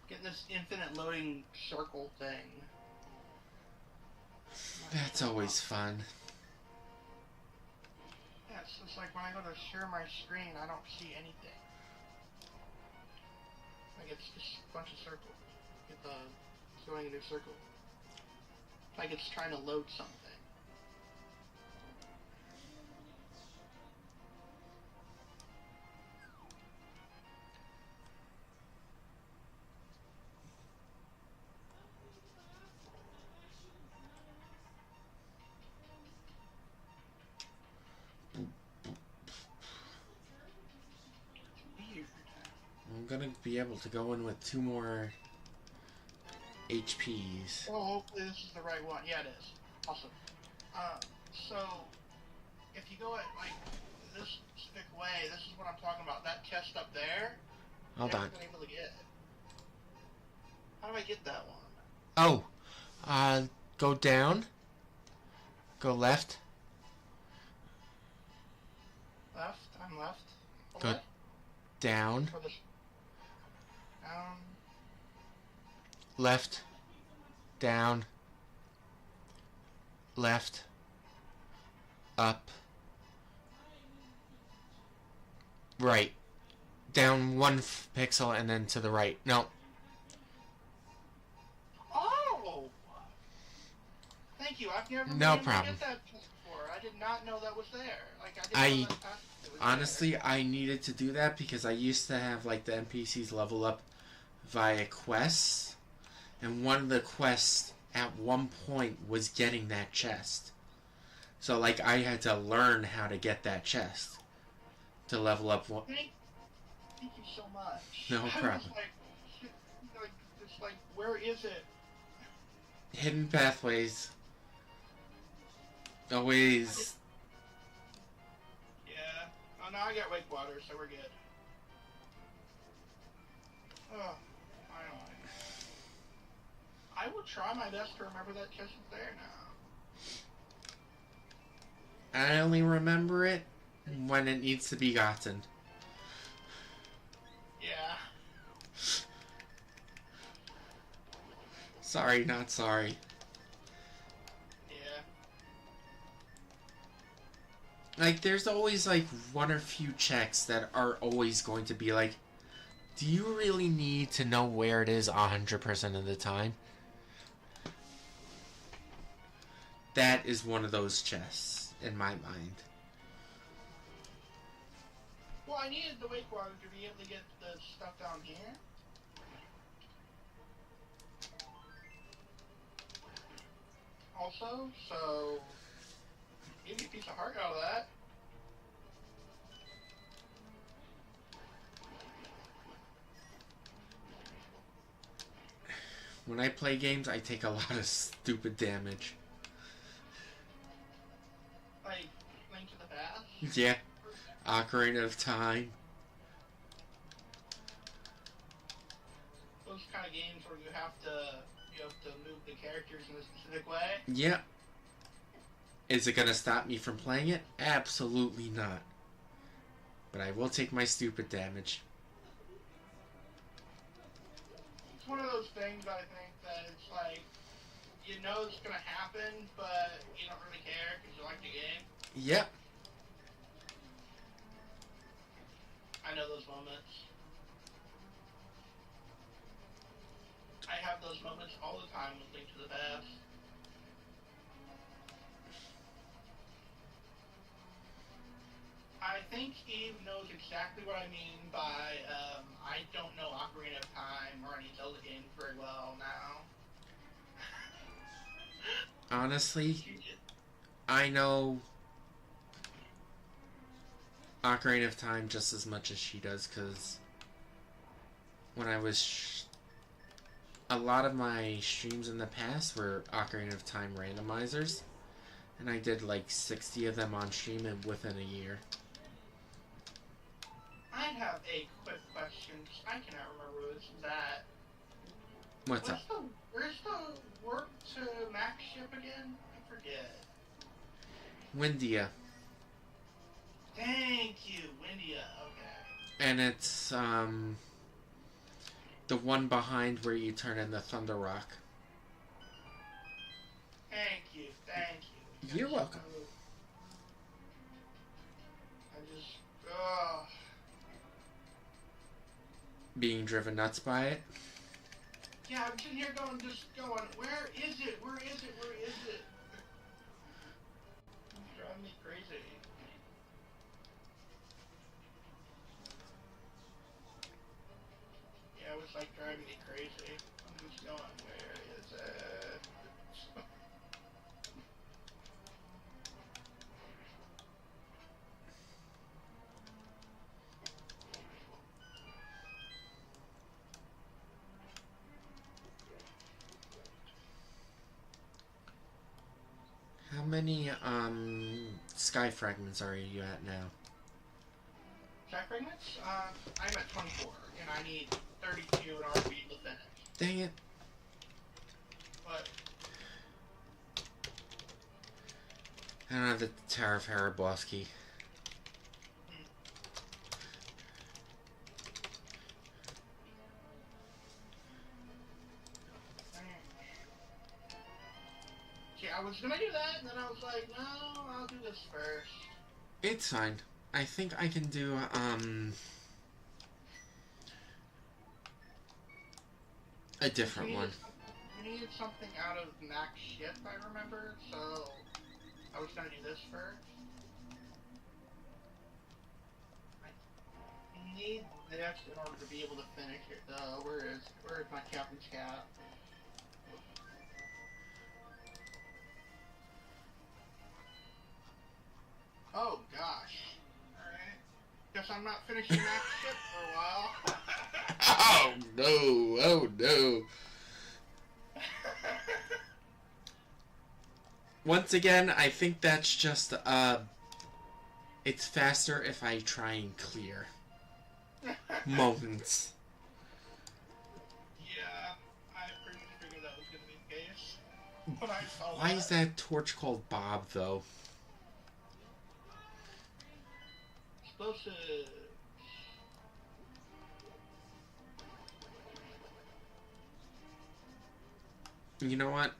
Getting this infinite loading circle thing. That's always fun. Yeah, it's just like when I go to share my screen, I don't see anything. Like, it's just a bunch of circles. It's going in a circle. Like it's trying to load something. I'm gonna be able to go in with 2 more HPs. Well, hopefully this is the right one. Yeah, it is. Awesome. So, if you go at, like, this specific way, this is what I'm talking about. That chest up there, Hold on. I've been able to get. How do I get that one? Oh, go down. Go left. Left? I'm left. Go Left? down. Or this... Down. Left. Down. Left. Up. Right. Down 1 pixel and then to the right. No. Oh! Thank you. I've never No been able to problem. get that before. I did not know that was there. Like, I didn't know that it was honestly, there. I needed to do that because I used to have like the NPCs level up via quests, and one of the quests at one point was getting that chest. So like I had to learn how to get that chest to level up one. Thank you so much. No I was problem. Just like, where is it? Hidden pathways. Always. Yeah. Oh, now I got wake water, so we're good. Oh, finally. I will try my best to remember that chest is there now. I only remember it when it needs to be gotten. Yeah. Sorry, not sorry. Yeah. Like, there's always, like, one or few checks that are always going to be like, do you really need to know where it is 100% of the time? That is one of those chests, in my mind. Well, I needed the wake water to be able to get the stuff down here. Also, so maybe a piece of heart out of that. When I play games, I take a lot of stupid damage. Like Link to the Past. Yeah. Ocarina of Time. Those kind of games where you have to move the characters in a specific way. Yeah. Is it gonna stop me from playing it? Absolutely not. But I will take my stupid damage. It's one of those things I think that it's like, you know it's gonna happen, but you don't really care because you like the game. Yep. I know those moments. I have those moments all the time with Link to the Past. I think Eve knows exactly what I mean by, I don't know Ocarina of Time or any Zelda games very well now. Honestly, I know Ocarina of Time just as much as she does, because when I was... a lot of my streams in the past were Ocarina of Time randomizers, and I did like 60 of them on stream and within a year. I have a question, because I cannot remember where this is at. What's up? Where's the warp to Max ship again? I forget. Windia. Thank you, Windia. Okay. And it's, the one behind where you turn in the Thunder Rock. Thank you. You're welcome. Being driven nuts by it? Yeah, I'm sitting here just going, where is it? Where is it? It's driving me crazy. Yeah, it was like driving me crazy. I'm just going, where is it? How many, sky fragments are you at now? Sky fragments? I'm at 24, and I need 32 in order to beat the finish. Dang it. But I don't have the Tower of Hera boss key. I was gonna do that, and then I was like, no, I'll do this first. It's fine. I think I can do, a different one. You needed something out of Max ship, I remember, so I was gonna do this first. I need this in order to be able to finish it, though. Where is my captain's cap? Oh, gosh. Alright. Guess I'm not finishing Max ship for a while. Oh, no. Oh, no. Once again, I think that's just, it's faster if I try and clear moments. Yeah, I pretty much figured that was going to be the case. When I saw Why is that torch called Bob, though? Supposed to... You know what?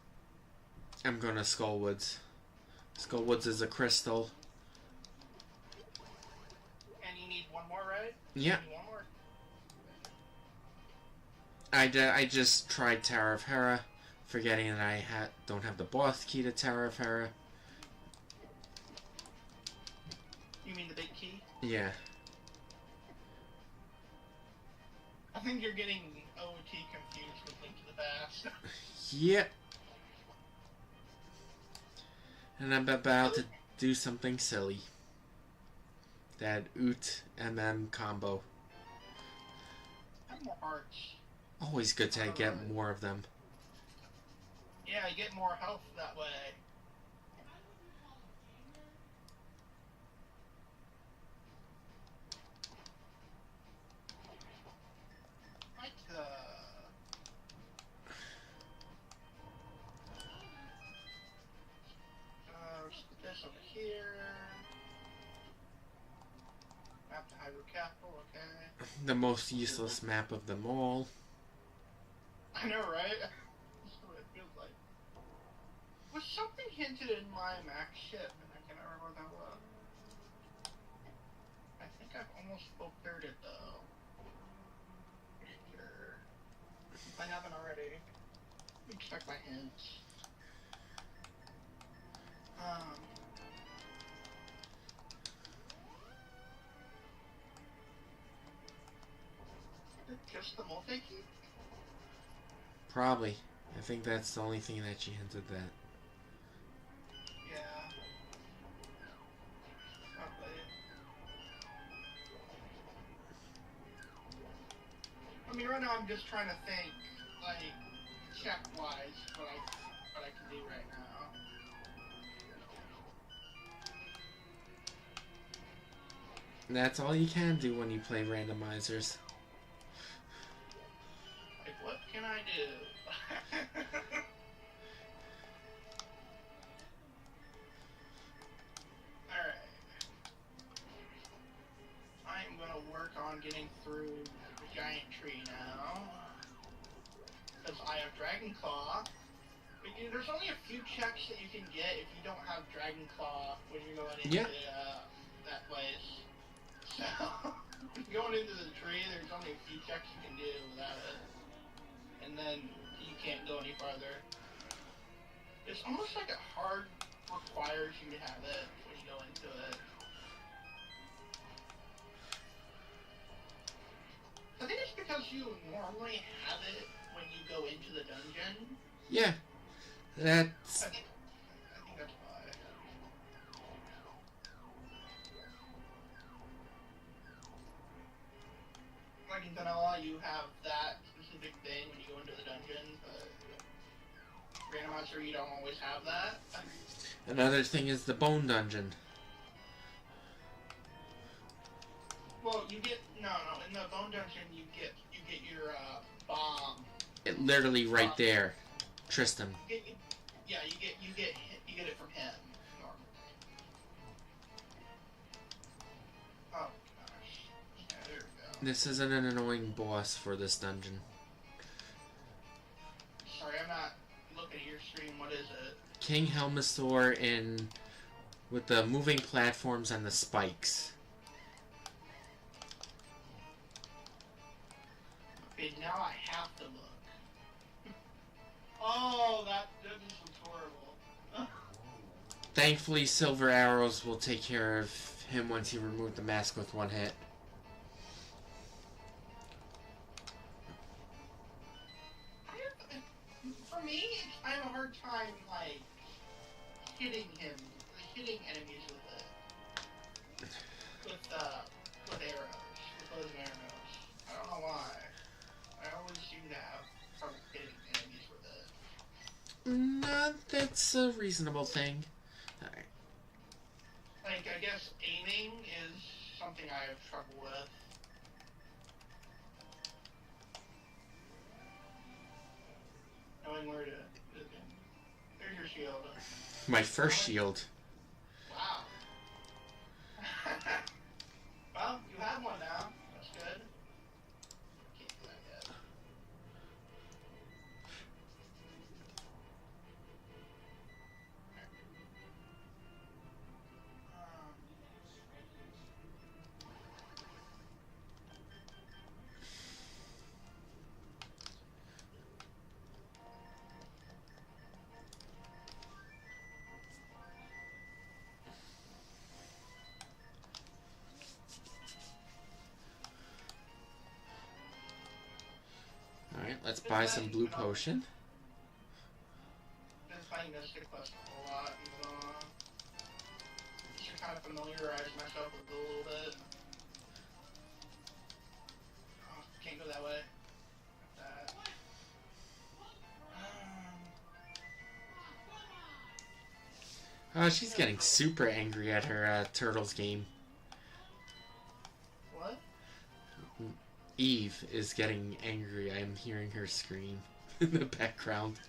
I'm going to Skullwoods. Skullwoods is a crystal. And you need one more, right? Yeah. You need one more? I just tried Tower of Hera, forgetting that I don't have the boss key to Tower of Hera. You mean the big key? Yeah. I think you're getting OOT confused with Link to the Past. Yep. And I'm about to do something silly. That OoTxMM combo. Have more hearts. Always good to get more of them. Yeah, you get more health that way. Like this over here. Map to Hydro Capital, okay. The most useless map of them all. I know, right? That's what it feels like. Was something hinted in my Max ship, and I cannot remember what that was. I think I've almost full cleared it, though. Sure. If I haven't already. Let me check my hints. Just the multi-key? Probably. I think that's the only thing that she hinted at. Yeah. Probably. I mean, right now I'm just trying to think, like, check-wise, what I can do right now. That's all you can do when you play randomizers. Like, what can I do? Alright. I'm gonna work on getting through the giant tree now. Because I have Dragon Claw. But there's only a few checks that you can get if you don't have Dragon Claw when you're going into that place. So, going into the tree, there's only a few checks you can do without it. And then you can't go any farther. It's almost like a hard requires you to have it when you go into it. I think it's because you normally have it when you go into the dungeon. Yeah, that's... I think that's why. Like in Vanilla, you have that specific thing when you go into the dungeon, but randomizer, you don't always have that. Another thing is the bone dungeon. Well, you get no. In the bone dungeon, you get your bomb. It literally right there, Tristan. You get it from him normally. Oh gosh. Yeah, there we go. This isn't an annoying boss for this dungeon. Sorry, I'm not looking at your stream. What is it? King Helmasaur in with the moving platforms and the spikes. Okay, now I have to look. Oh, that just looks horrible. Thankfully, Silver Arrows will take care of him once you remove the mask with one hit. For me, I have a hard time, like, hitting enemies with it. With arrows. With bows and arrows. I don't know why. I always seem to have trouble hitting enemies with it. No, that's a reasonable thing. Alright. Like, I guess aiming is something I have trouble with. Knowing where to... There's your shield. My first shield. Wow. Well, you have one now. That's good. Can't do that yet. Alright, let's buy some blue potion. Been playing Mystic Quest a lot, and just to kind of familiarize myself with it a little bit. Oh, can't go that way. That. Oh, she's getting super angry at her Turtles game. What? Eve is getting angry. I'm hearing her scream in the background.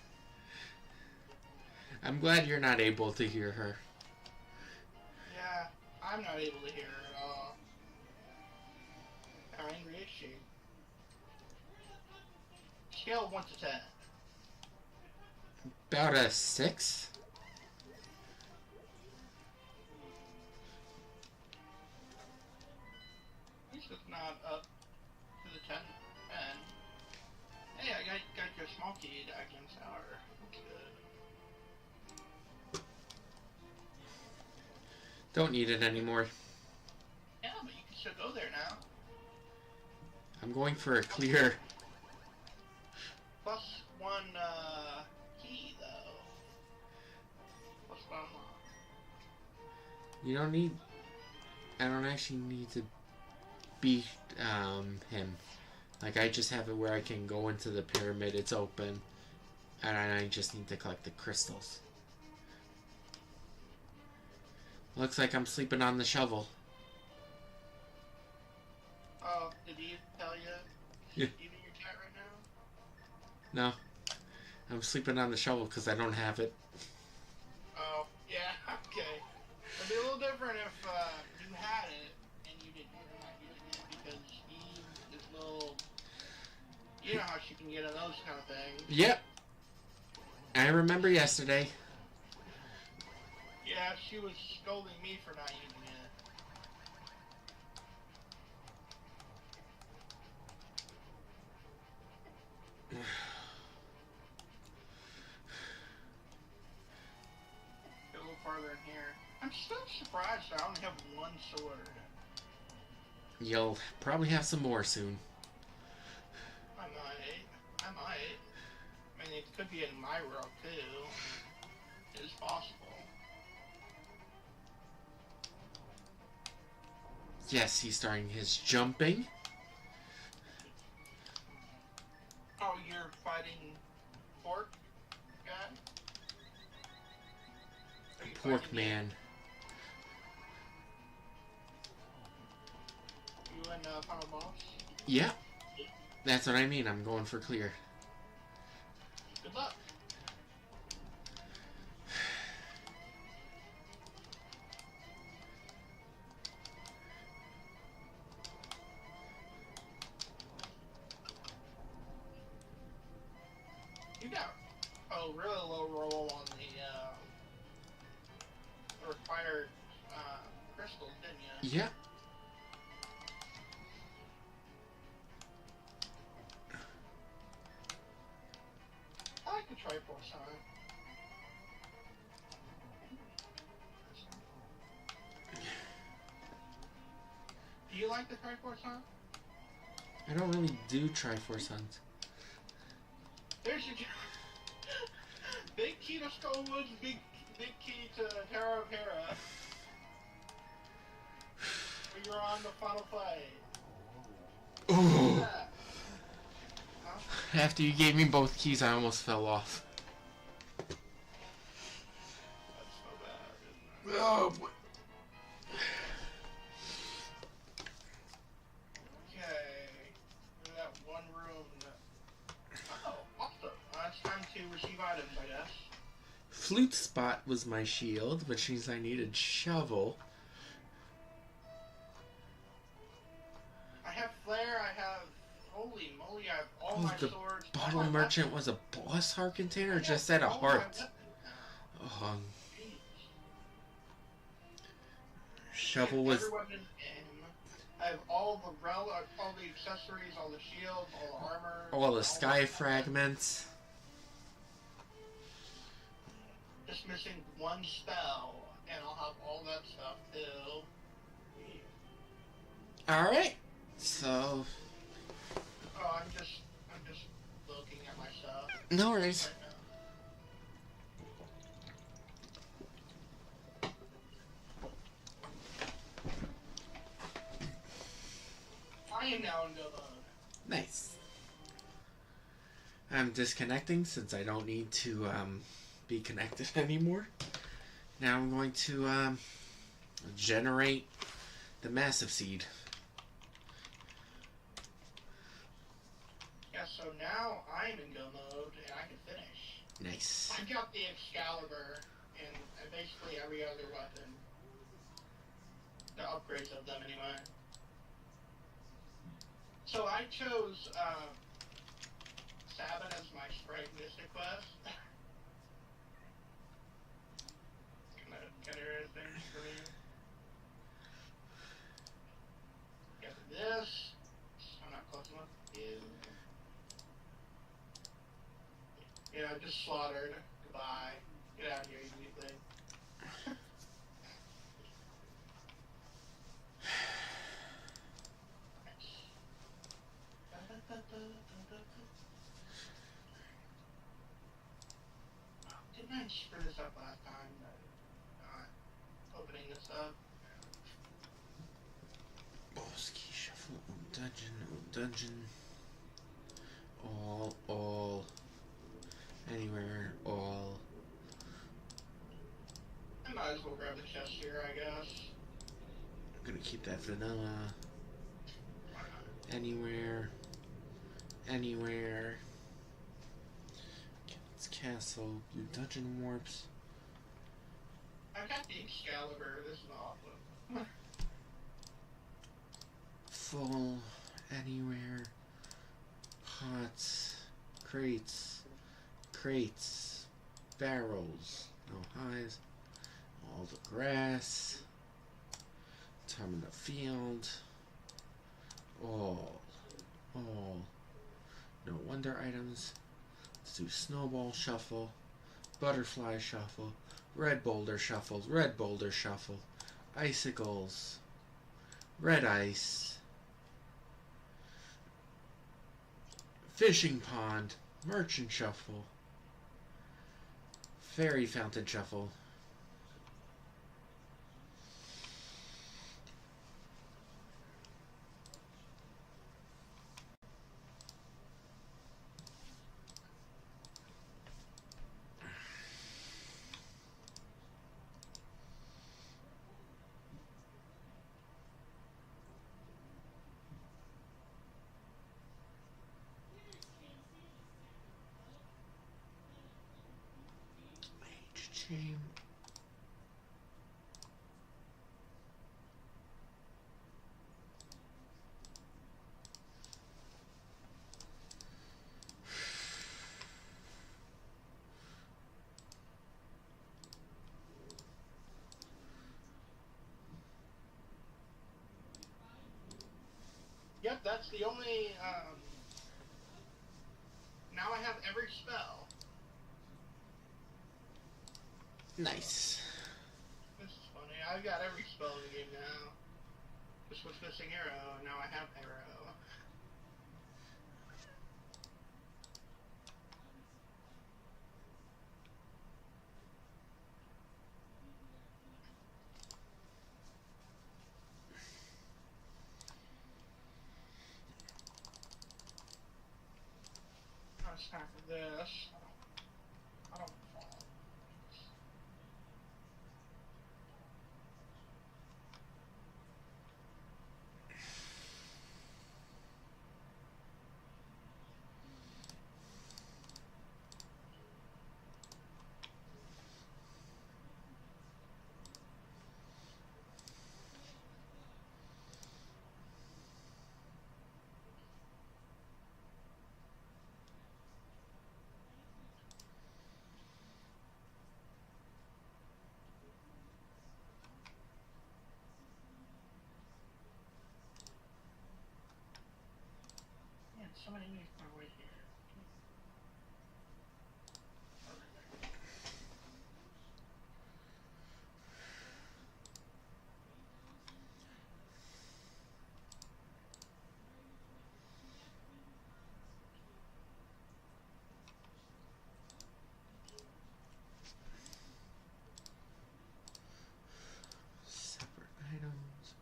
I'm glad you're not able to hear her. Yeah, I'm not able to hear her at all. How angry is she? Scale of 1 to 10. About a 6? At least it's not up to the 10. Hey, I got your small key to Ackham's Tower. That's good. Don't need it anymore. Yeah, but you can still go there now. I'm going for a clear. +1 key, though. +1 unlock. You don't need... I don't actually need to beat him. Like, I just have it where I can go into the pyramid, it's open, and I just need to collect the crystals. Looks like I'm sleeping on the shovel. Oh, did Eve tell you? Yeah. Eve in your chat right now? No, I'm sleeping on the shovel because I don't have it. Oh, yeah, okay. It'd be a little different if you had it and you're not using it because Eve is little. You know how she can get in those kind of things. Yep. I remember yesterday. Yeah, she was scolding me for not using it. Get a little farther in here. I'm still surprised I only have one sword. You'll probably have some more soon. I might. I mean, it could be in my world too. It is possible. Yes, he's starting his jumping. Oh, you're fighting Pork guy? Pork man. You in final boss? Yeah. That's what I mean. I'm going for clear. Good luck. You got a really low roll on the required crystals, didn't you? Yeah. I like the Triforce sign. Do you like the Triforce sign? I don't really do Triforce hunts. There's your big key to Skullwoods, big key to Terra of Hera. When you're on the final fight. Ooh. Yeah. Huh? After you gave me both keys, I almost fell off. That's so bad, isn't it? Oh boy. Okay. There's that one room that... Oh, awesome. It's time to receive items, I guess. Flute spot was my shield, which means I needed shovel. I have flare, I have... Holy moly, I have all my The swords. bottle all my merchant weapons. was a boss heart container, or I just have said a all my heart. weapons now. Oh, Jeez. shovel I have was. every weapon in the game. I have all the all the accessories, all the shields, all the armor. All the sky fragments. Just missing one spell, and I'll have all that stuff too. Alright. So. Oh, I'm just looking at my stuff No worries. right now. I am now in go mode. Nice. I'm disconnecting since I don't need to be connected anymore. Now I'm going to generate the massive seed. Yeah, so now I'm in go mode, and I can finish. Nice. I got the Excalibur and basically every other weapon. The upgrades of them, anyway. So I chose Sabin as my Sprite Mystic quest. Can there anything for me? Got this. I'm not close enough to you. Yeah, just slaughtered. Goodbye. Get out of here, you weakling. Didn't I screw this up last time? Opening this up. Boss key shuffle. Dungeon. All. Anywhere. All. I might as well grab the chest here, I guess. I'm gonna keep that vanilla. Why not? Anywhere. castle, blue dungeon warps. I got the Excalibur. This is awesome. Full, anywhere, pots, crates, barrels, no highs, all the grass, time in the field, all, no wonder items. Let's do snowball shuffle, butterfly shuffle, red boulder shuffle, icicles, red ice, fishing pond, merchant shuffle, fairy fountain shuffle, chain. Yep, that's the only, now I have every spell. Nice. This is funny. I've got every spell in the game now. Just was missing arrow, and now I have arrow. Now it's time for this. I don't fall. Man, somebody needs my way here. Separate items.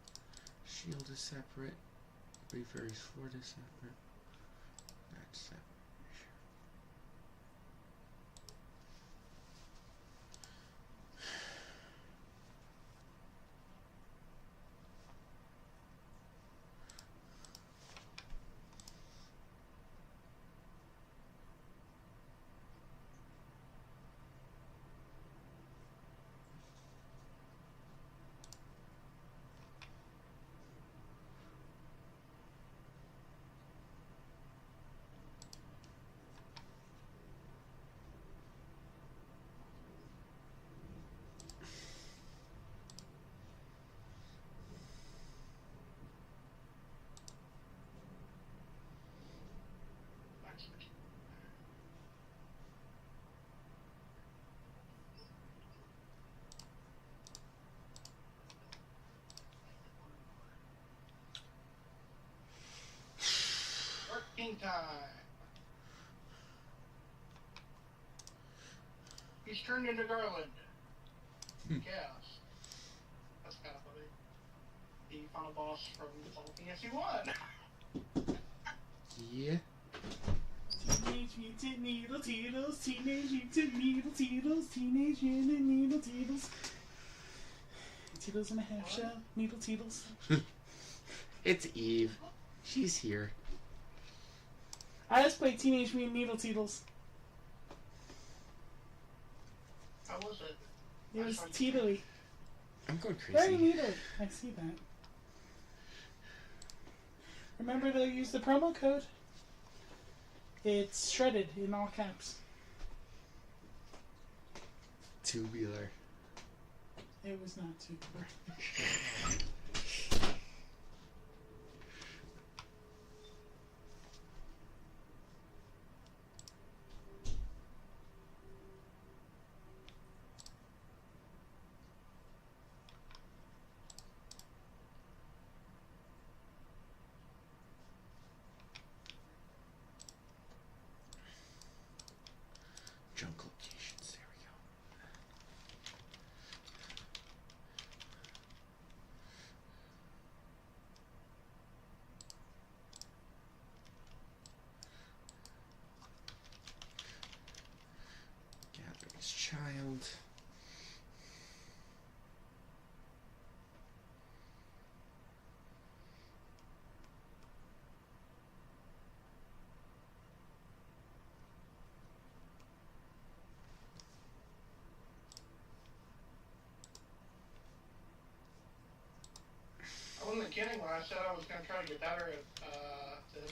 Shield is separate. Reverse sword is separate. That's separate. Working time. He's turned into Garland. Chaos. That's kind of funny. The final boss from Final Fantasy 1. Yeah. Teenage Mutant Needle Teetles, Teenage Mutant Needle Teetles, Teenage Mutant Needle Teetles. Teetles and a half shell, Needle Teetles. It's Eve. She's here. I just played Teenage Mutant Needle Teetles. It was teetily. I'm going Very crazy. needly. I see that. Remember to use the promo code. It's shredded in all caps. Tubular. It was not tubular. Junk locations. There we go. Gatherer's child. I wasn't kidding when I said I was going to try to get better at this.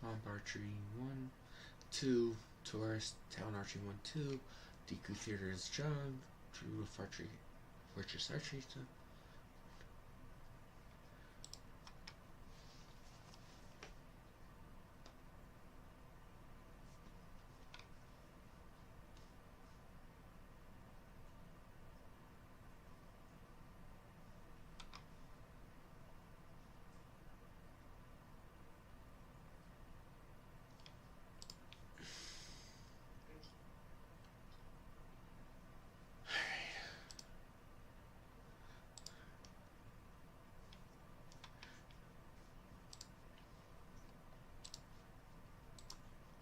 Swamp archery 1, 2, tourist, town archery 1, 2, Deku theater is jug, Drew archery, fortress archery 2.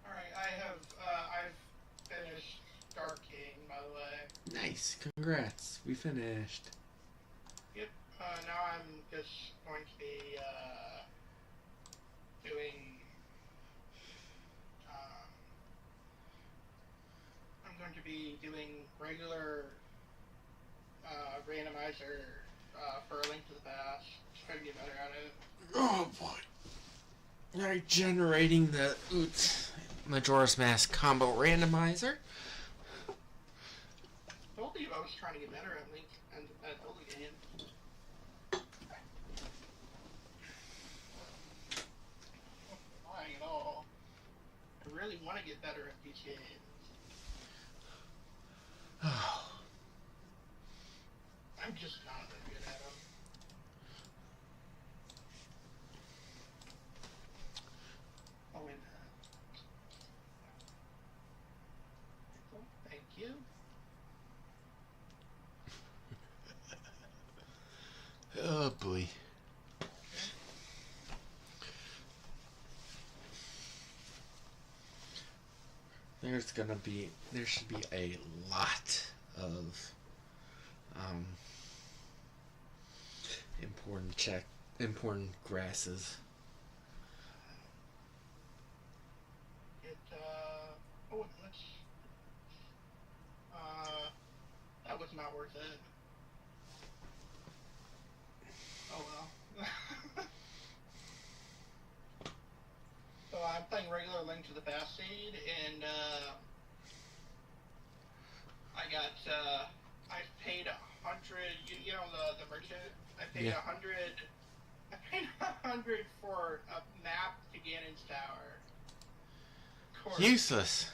Alright, I've finished Dark King, by the way. Nice, congrats, we finished. Yep, now I'm just going to be, doing, I'm going to be doing regular, randomizer, for A Link to the Past, just trying to get better at it. Oh boy. Alright, generating the Majora's Mask combo randomizer. I told you I was trying to get better at Link and at Zelda games. Not lying at all. I really want to get better at these games. Oh. I'm just not that good at them. Oh, wait. Thank you. Oh boy. There should be a lot of important grasses. Oh, let's, that was not worth it. playing regular Link to the Past seed, and I got I paid 100. You know the merchant. I paid 100. I paid 100 for a map to Ganon's Tower. Useless.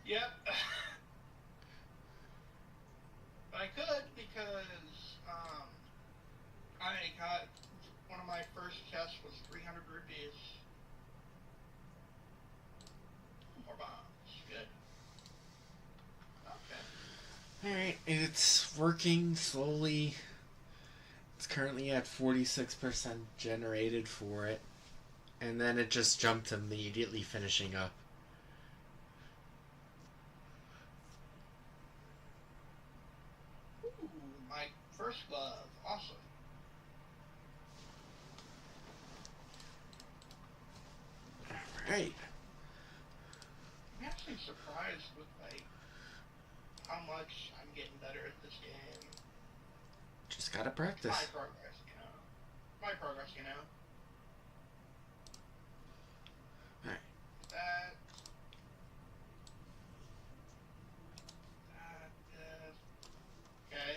Yep. But I could because I got one of my first chests was 300 rupees. More bombs. Good. Okay. Alright, it's working slowly. It's currently at 46% generated for it. And then it just jumped immediately finishing up. Ooh, my first glove. Awesome. Alright. I'm actually surprised with like how much I'm getting better at this game. Just gotta practice. My progress, you know. My progress, you know. Alright. That. Okay.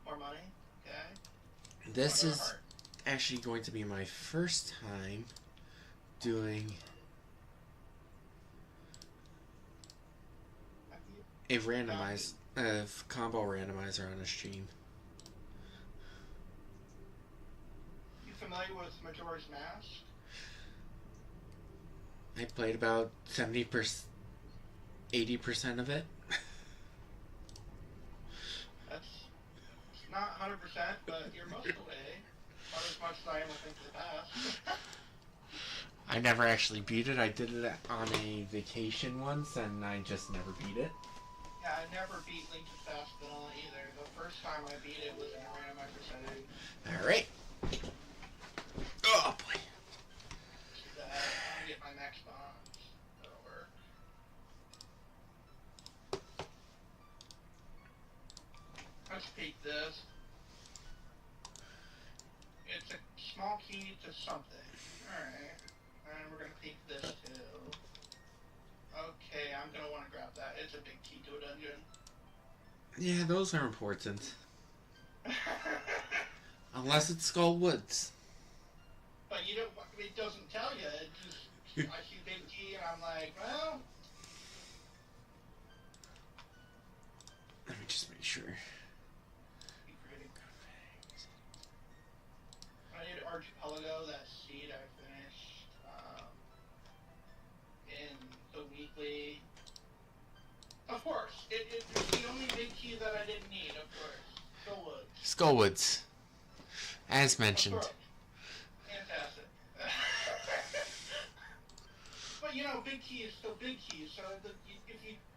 More money. Okay. This Another is heart. actually going to be my first time doing a randomized combo randomizer on a stream. You familiar with Majora's Mask? I played about 70%, 80% of it. That's not 100%, but you're most of the way. Not as much as I am with Link to the Past. I never actually beat it. I did it on a vacation once, and I just never beat it. Yeah, I never beat Link to the Past vanilla either. The first time I beat it was in a randomizer setting. Alright. Oh boy. I'm gonna get my max bombs. That'll work. Let's peek this. It's a small key to something. Alright. And we're gonna peek this too. Okay, I'm gonna want to grab that. It's a big key to a dungeon. Yeah, those are important. Unless it's Skull Woods. But you don't. It doesn't tell you. It just. I see big key and I'm like, well. Let me just make sure. I need Archipelago, that seed I finished in the weekly. Of course, it's the only big key that I didn't need, of course. Skullwoods. Skullwoods. As mentioned. Of course. Fantastic. But you know, big key is still big key, so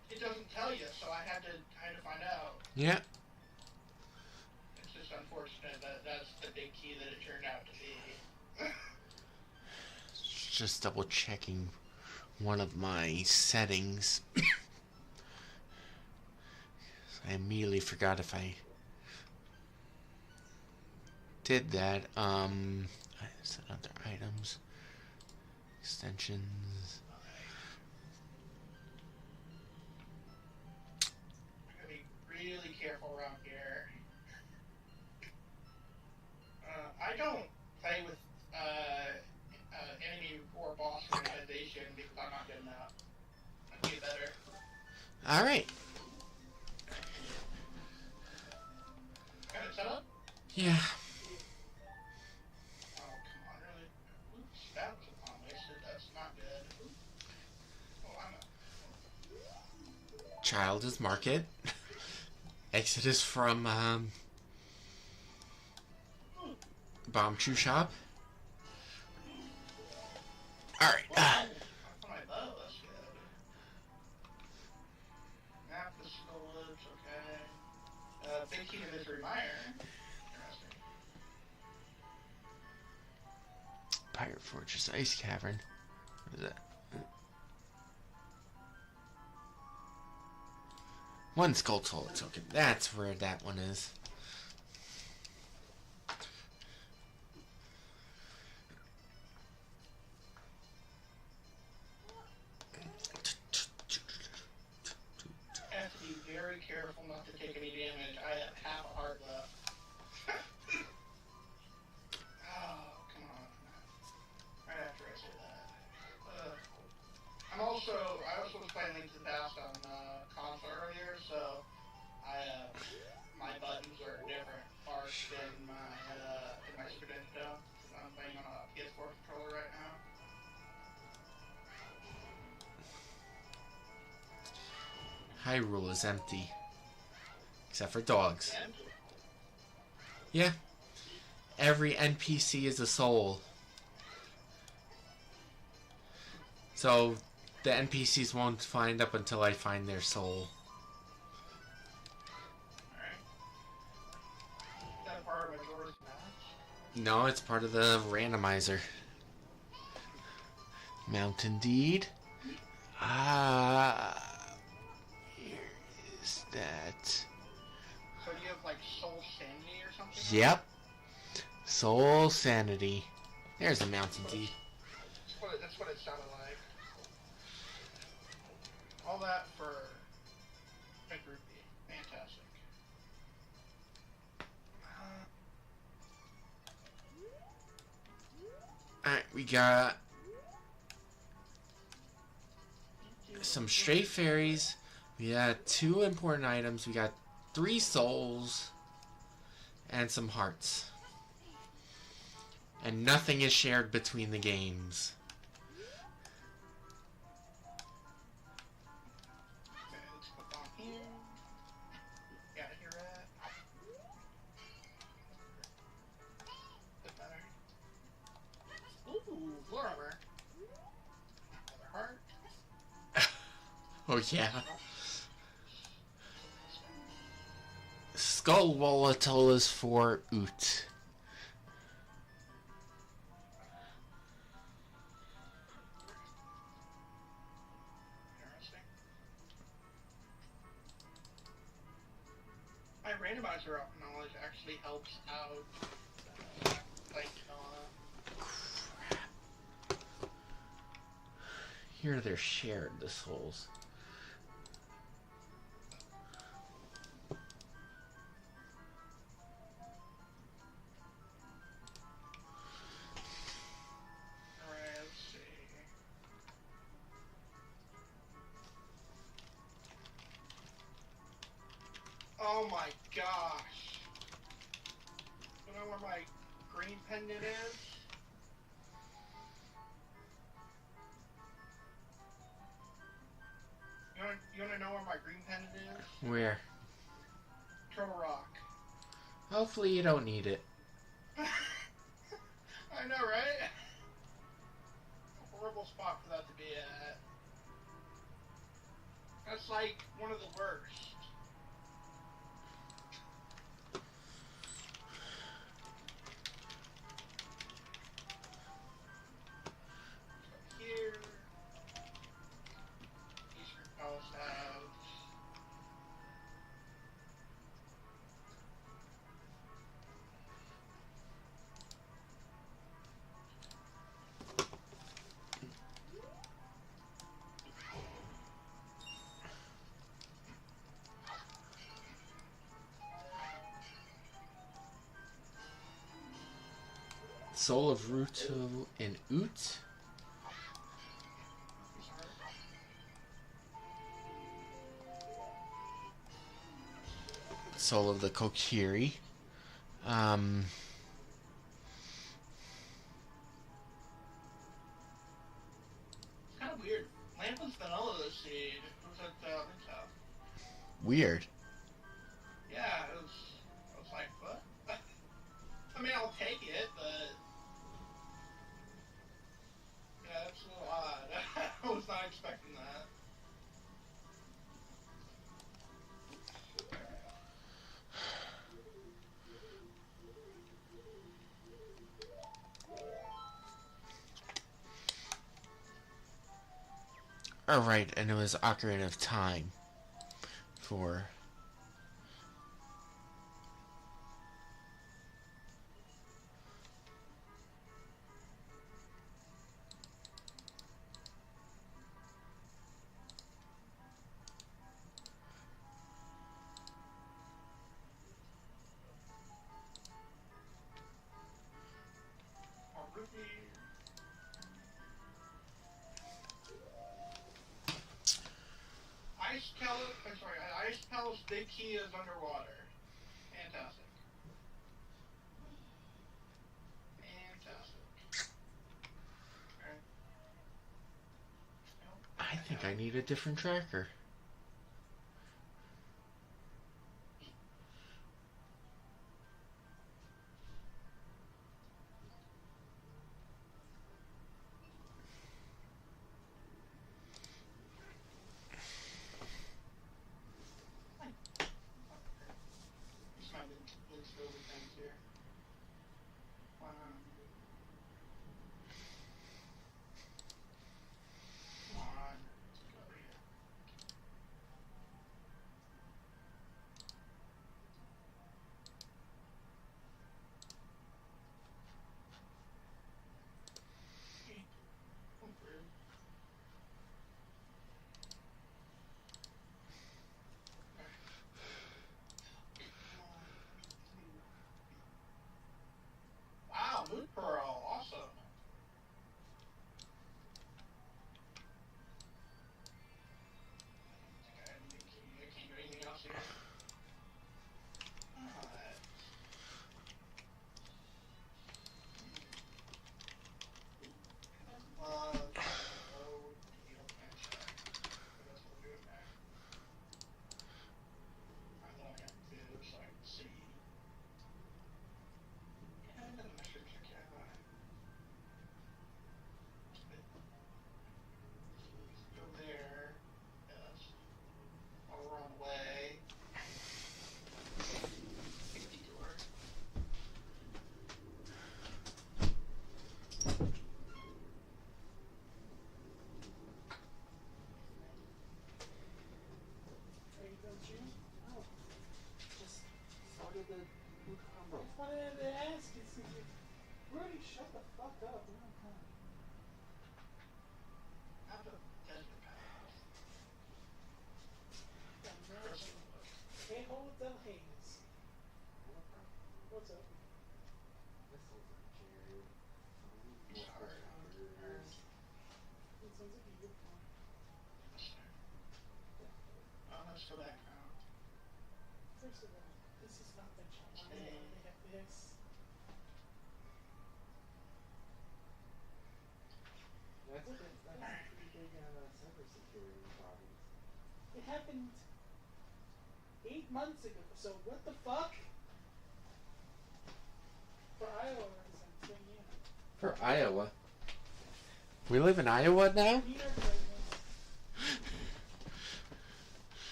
it doesn't tell you, so I had to find out. Yeah. It's just unfortunate that that's the big key that it turned out to be. Just double checking one of my settings. I immediately forgot if I did that. Set other items, extensions. I'm gonna be really careful around here. I don't play with enemy or boss organization because I'm not good enough. I can get better. All right. Got it set up? Yeah. Oh, come on, really? Oops, that was a bomb wasted. That's not good. Oh, I'm a... Childer's Market. Exodus from Bomb Chew Shop. Alright. Wow, for my bow, that's good. Map the Skullwoods, okay. Big key to Misery Mire. Interesting. Pirate Fortress Ice Cavern. What is that? One Skull Toll token. That's where that one is. was playing Link's Past on console earlier, so my buttons are different parts in my Super Nintendo. I'm playing on a PS4 controller right now. Hyrule is empty. Except for dogs. And Yeah. Every NPC is a soul. So, the NPCs won't find up until I find their soul. alright. Is that part of Majora's Mask? No, it's part of the randomizer. Mountain Deed. Here is that. So do you have like Soul Sanity or something? Yep. Soul Sanity. There's a Mountain Deed. That's what it sounded like. All that for a groupie. Fantastic. Alright, we got some stray fairies. We got 2 important items. We got 3 souls. And some hearts. And nothing is shared between the games. Okay, let's click on here. Got it here at. Bit better. Ooh, floor armor. Another heart. Oh yeah. Skull Volatile is for Oot. Interesting. My randomizer knowledge actually helps out. Like, Here they're shared, the souls. alright, let's see. Oh my gosh. You know where my green pendant is? You wanna know where my green pendant is? Where? Turtle Rock. Hopefully you don't need it. I know, right? A horrible spot for that to be at. That's like one of the worst. Here. Eastern Palace House. Soul of Ruto and Oot. Soul of the Kokiri. It's kind of weird. Lamp and Vanilla Seed was at Link's house. Weird. Yeah, I was like, what? I mean, I'll take it, but yeah, it's a little odd. I was not expecting that. Alright, and it was Ocarina of Time for Ice Palace Big Key is underwater. Fantastic. Fantastic. I think I need a different tracker. Wow, Mood Pearl, awesome. Okay, I can't do anything else here. Alright. What did I ask you? Rudy, shut the fuck up. We don't come. Hey, hold the haze. What's up? It sounds like a good one. Let's go back now. First of all, this is not the challenge. They have this. That's pretty big cybersecurity problems. It happened 8 months ago. So what the fuck? For Iowa residents, yeah. For Iowa. We live in Iowa now? New York residents.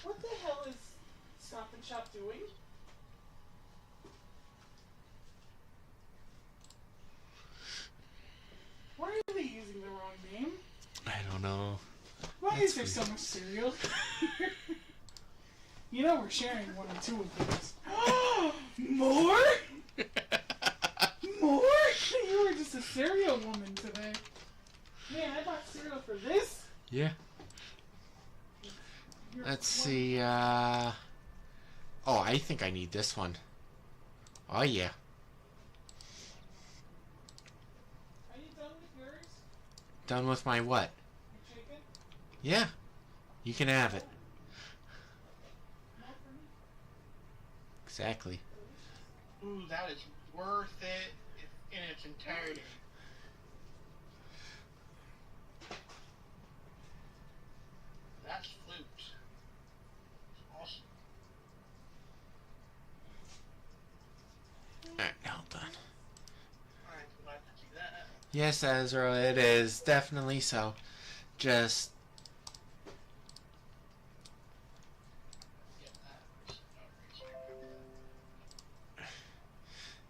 What the hell is Stop and Shop doing? Why are they using the wrong name? I don't know. Why is there so much cereal? You know we're sharing one or two of these. More? More? You were just a cereal woman today. Man, I bought cereal for this? Yeah. Let's see, Oh, I think I need this one. Oh, yeah. Are you done with yours? Done with my what? Your chicken? Yeah. You can have it. Not for me. Exactly. Ooh, that is worth it in its entirety. That's flute. Awesome. Alright, now done. Alright, glad to see that. Yes, Ezra, it is. Definitely so. Just...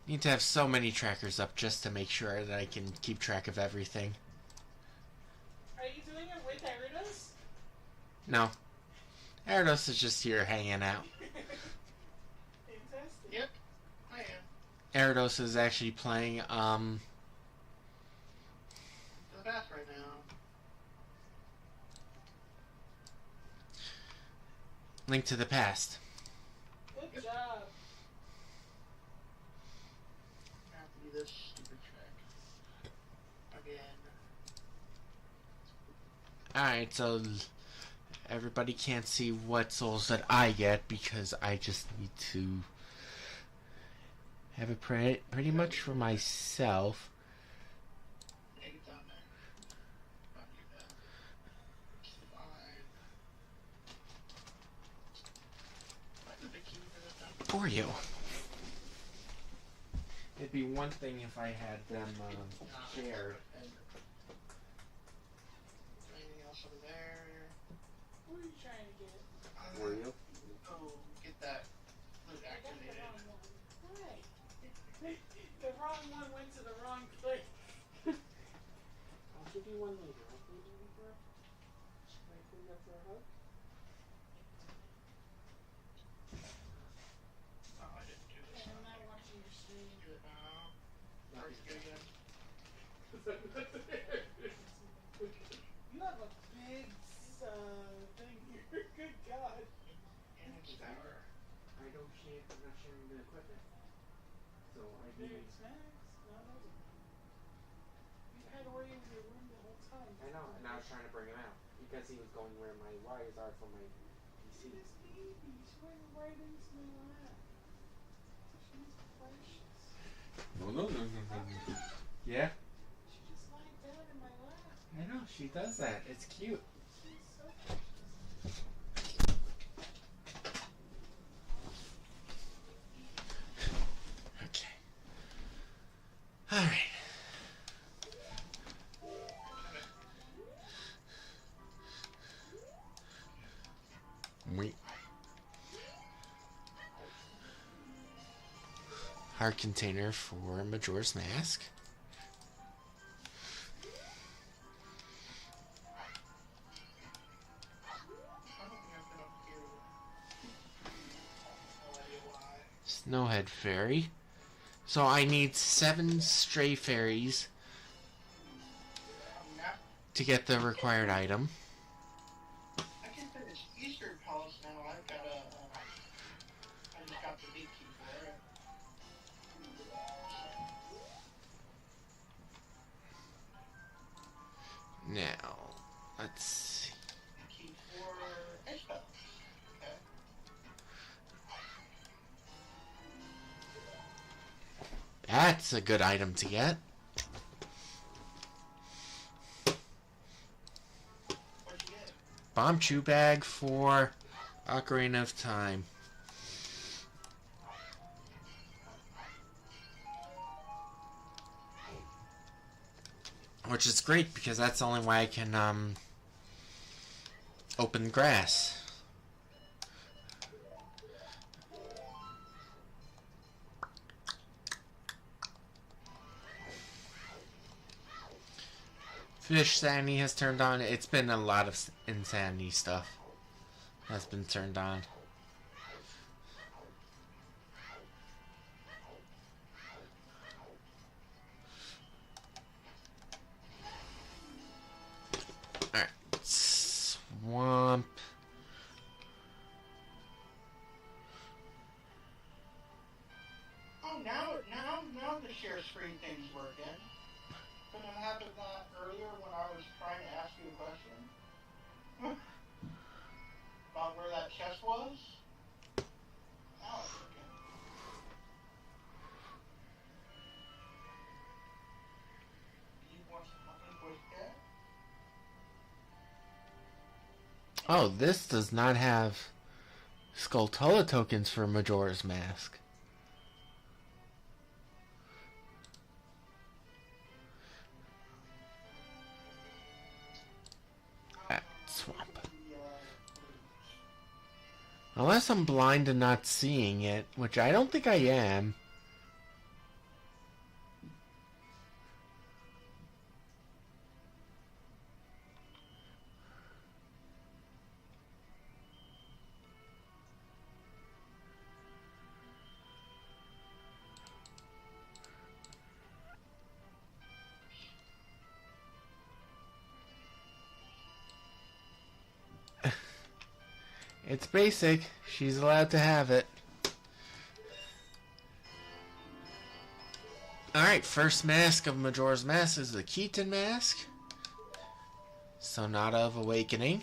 need to have so many trackers up just to make sure that I can keep track of everything. Are you doing it with Eridas? No. Erdos is just here hanging out. Fantastic. Yep, I am. Erdos is actually playing, To the bath right now. Link to the Past. Good job. I have to do this stupid track. Again. Alright, so Everybody can't see what souls that I get because I just need to have it pretty much for myself. Take it down there. Not too bad. It's fine. Find the big key for this time. For you. It'd be one thing if I had them shared. Anything else over there? What are you trying to get? Were you? Oh, get that loot I got the activated. wrong one. Right. The wrong one went to the wrong place. I'll give you one later. I'll give you one for a... Should I bring up for a hug? Oh, I didn't do this. And I'm not watching your stream. Do it now. First, go again. You have a big thing here. Good God. Image tower. I don't share, I'm not sharing the equipment. So I Big need... snacks? No. You had away with your room the whole time. I know, and I was trying to bring him out. Because he was going where my wires are for my PC. This baby, she went right into my lap. She's precious. No. Yeah, She just lied down in my lap. I know, she does that. It's cute. She's so precious. Okay. Alright. Heart container for Majora's Mask. I don't think I've been up here. No idea why. Snowhead Fairy. So I need 7 stray fairies Map. to get the required item. I can finish Eastern Palace now. I've got a. I just got the big key for it. Now, let's see. Key for Expo. Okay. That's a good item to get. What'd you get? Bomb chew bag for Ocarina of Time. Which is great because that's the only way I can open grass. Fish Sandy has turned on. It's been a lot of insanity stuff has been turned on. Alright. Swamp. Oh, now the share screen thing's working. Couldn't have happened that earlier when I was trying to ask you a question? About where that chest was? Now it's working. You want something with that? Oh, this does not have Skulltula tokens for Majora's Mask. Swamp. Unless I'm blind and not seeing it, which I don't think I am. It's basic. She's allowed to have it. Alright, first mask of Majora's Mask is the Keaton mask. Sonata of Awakening.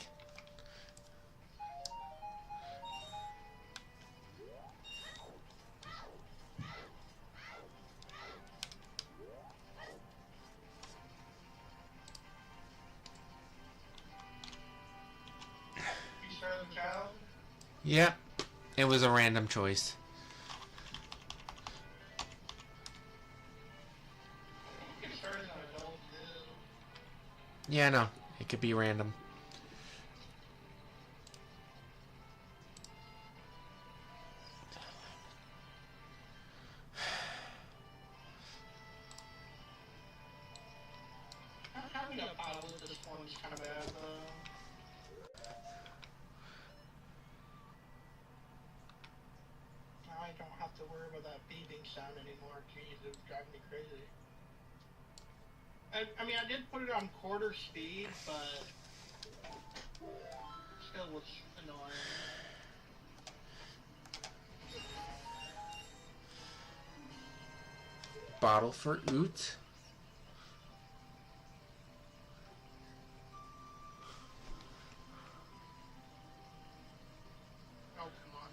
child? Yep. It was a random choice. You can start as an adult too. Yeah, no. It could be random. Having a pilot at this point is kind of bad, though. Now I don't have to worry about that beeping sound anymore. Jeez, it was driving me crazy. I mean, I did put it on quarter speed, but still was annoying. Bottle for Oot. Oh, come on.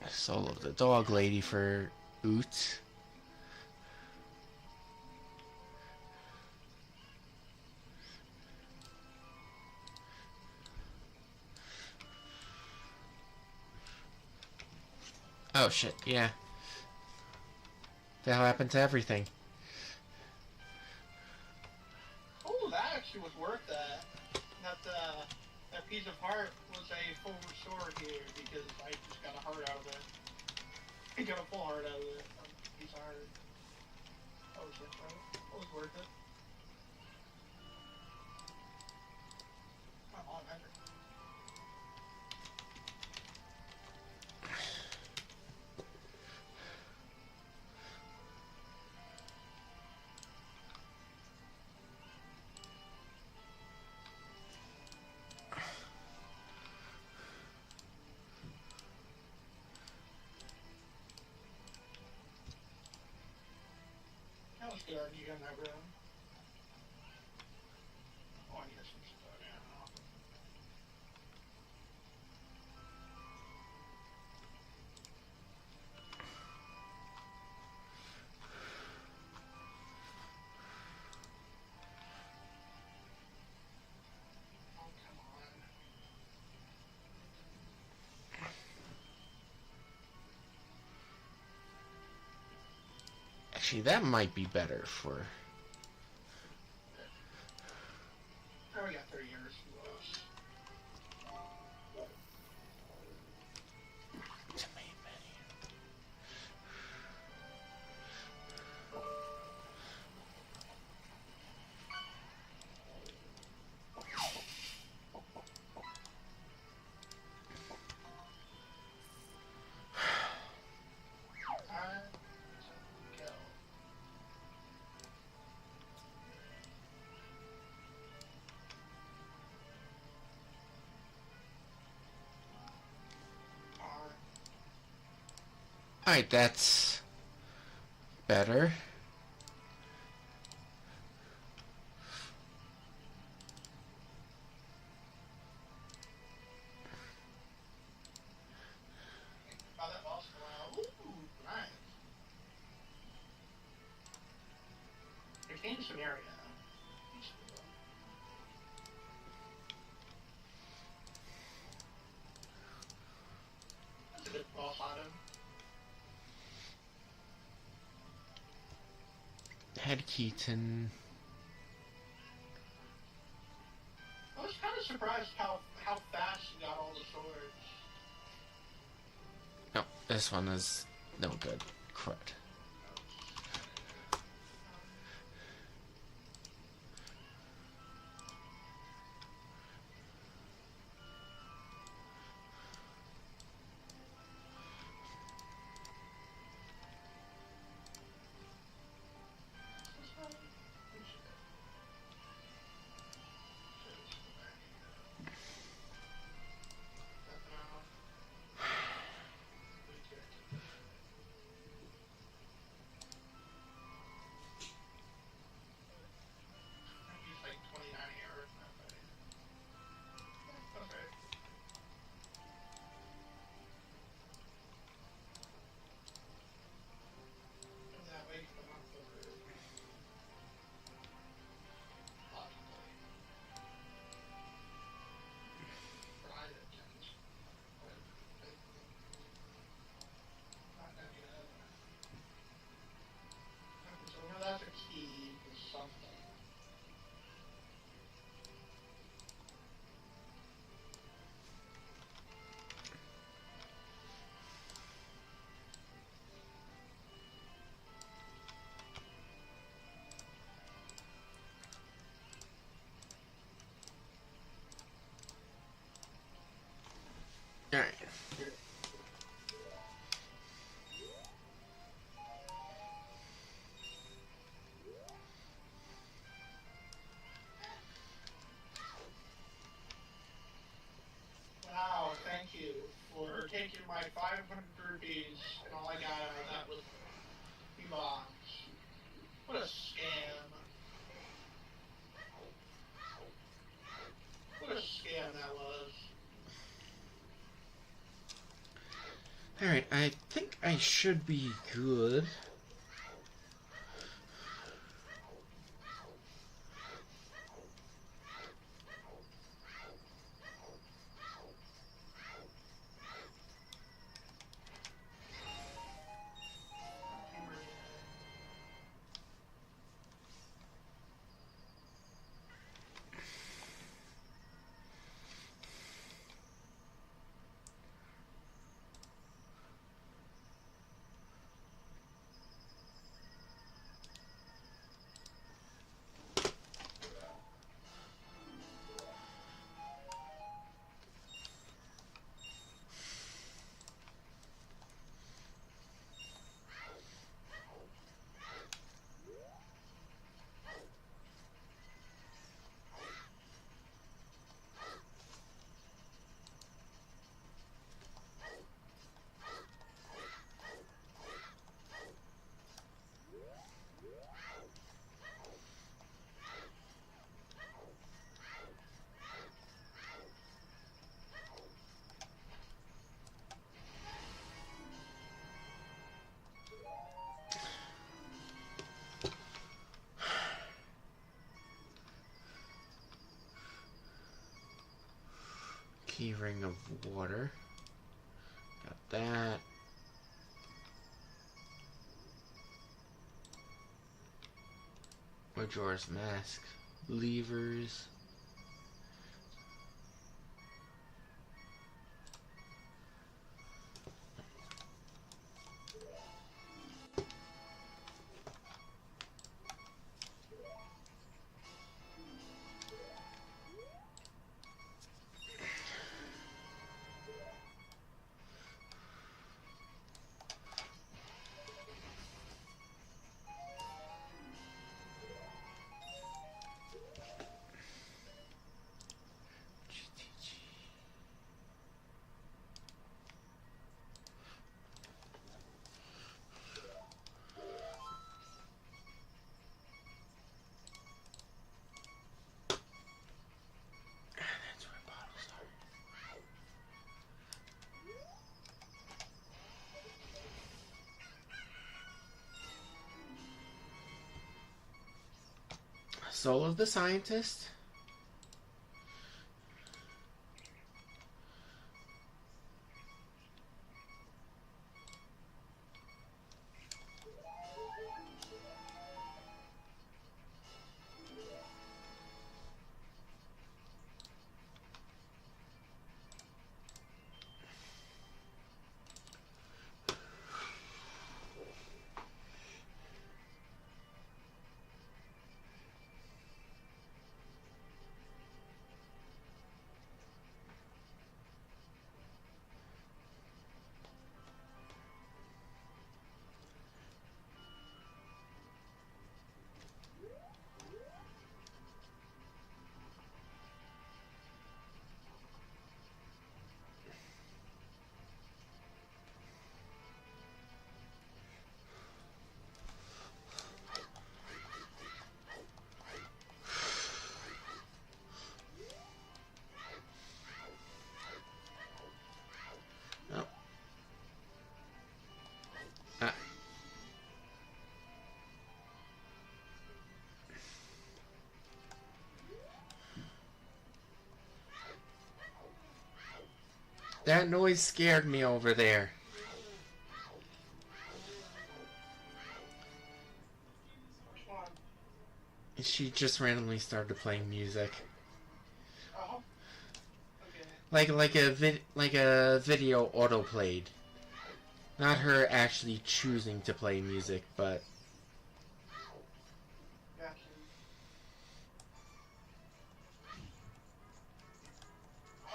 Solo the dog lady for Oot. Oh shit, yeah. The hell happened to everything? Oh, that actually was worth that. That piece of heart was a full restore here because I just got a heart out of it. I got a full heart out of it. A piece of heart. That was worth it. That was worth it. Come on, man. That was good RNG on that room. Oh, I need some stuff now. Oh, come on. Actually, that might be better for... I already got 30 years. Alright, that's... better. Oh, that boss wow. Ooh, nice. They changed some area. That's a good boss item. Head Keaton. I was kind of surprised how fast you got all the swords. No, this one is no good. Crud. rupees, and all I got out of that was a few bombs. What a scam. What a scam that was. Alright, I think I should be good. Key ring of water. Got that. Majora's Mask. Levers. Soul of the Scientist. That noise scared me over there. Which one? She just randomly started playing music. Oh. Okay. Like a video auto played. Not her actually choosing to play music, but Gotcha.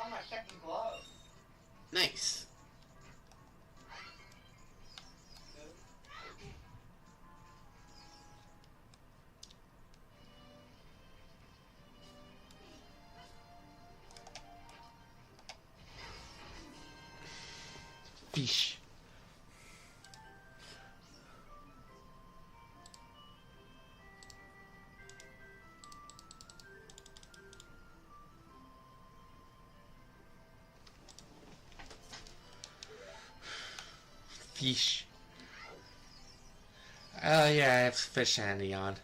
Oh, my second glove. nice. Fish. Fish. Oh yeah, I have fish handy on.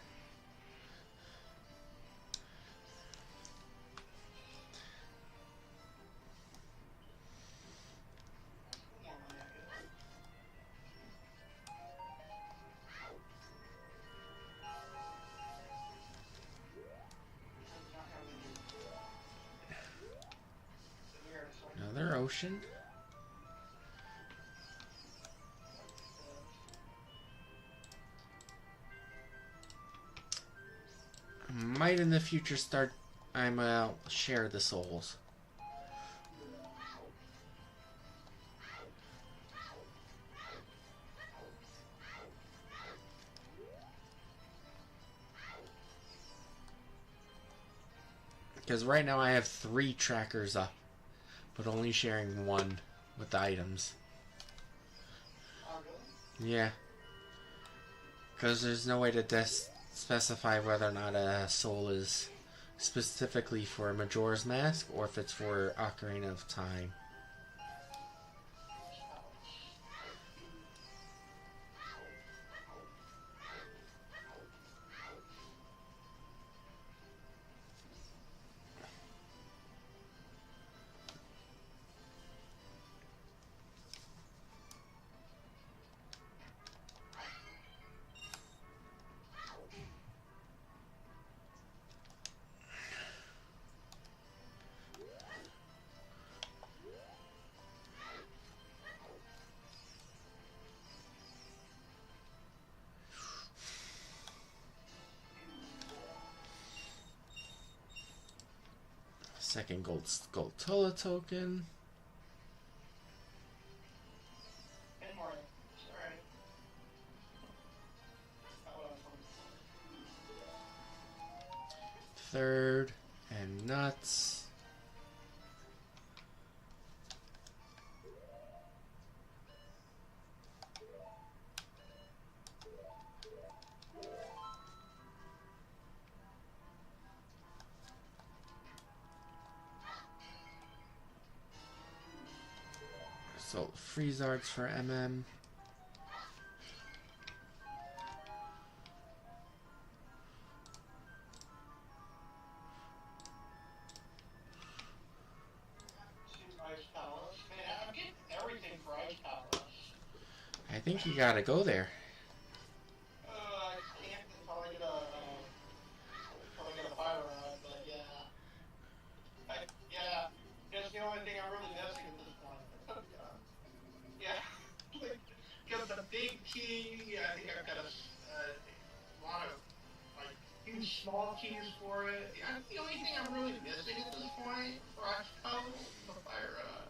Another ocean. Might in the future start. I'm share the souls. Because right now I have 3 trackers up, but only sharing 1 with the items. Oh, really? Yeah. Because there's no way to specify whether or not a soul is specifically for Majora's Mask or if it's for Ocarina of Time. Second gold Skulltula token. And more. Alright. Not what I'm from. Third and nuts. So freeze arts for MM. Ice Palace. Man, I'm getting everything for Ice Palace. I think you gotta go there. I can't until I get a fire rod, but yeah. Yeah, it's the only thing I'm really missing at this point. Yeah, like, got the big key, I think I've got a lot of, like, huge small keys for it. Yeah, the only thing I'm really missing at this point for Ice Palace is the fire rod.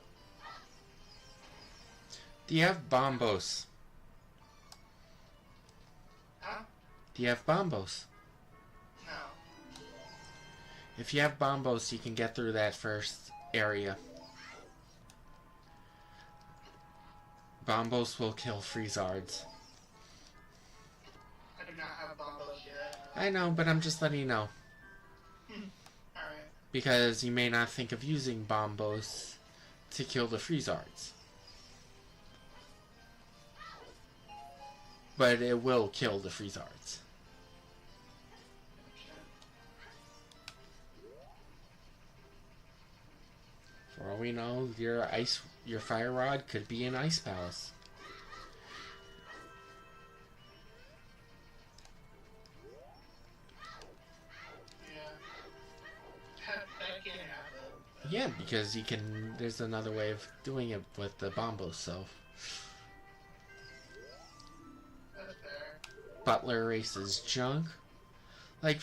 Do you have bombos? Huh? Do you have bombos? No. If you have bombos, you can get through that first area. Bombos will kill Freezards. I do not have bombos yet. I know, but I'm just letting you know. Alright. Because you may not think of using bombos to kill the Freezards. But it will kill the Freezards. For all we know, your fire rod could be an ice palace. Yeah. That can't happen. Yeah, because you can. There's another way of doing it with the bombos. So That's fair. Butler erases junk. Like,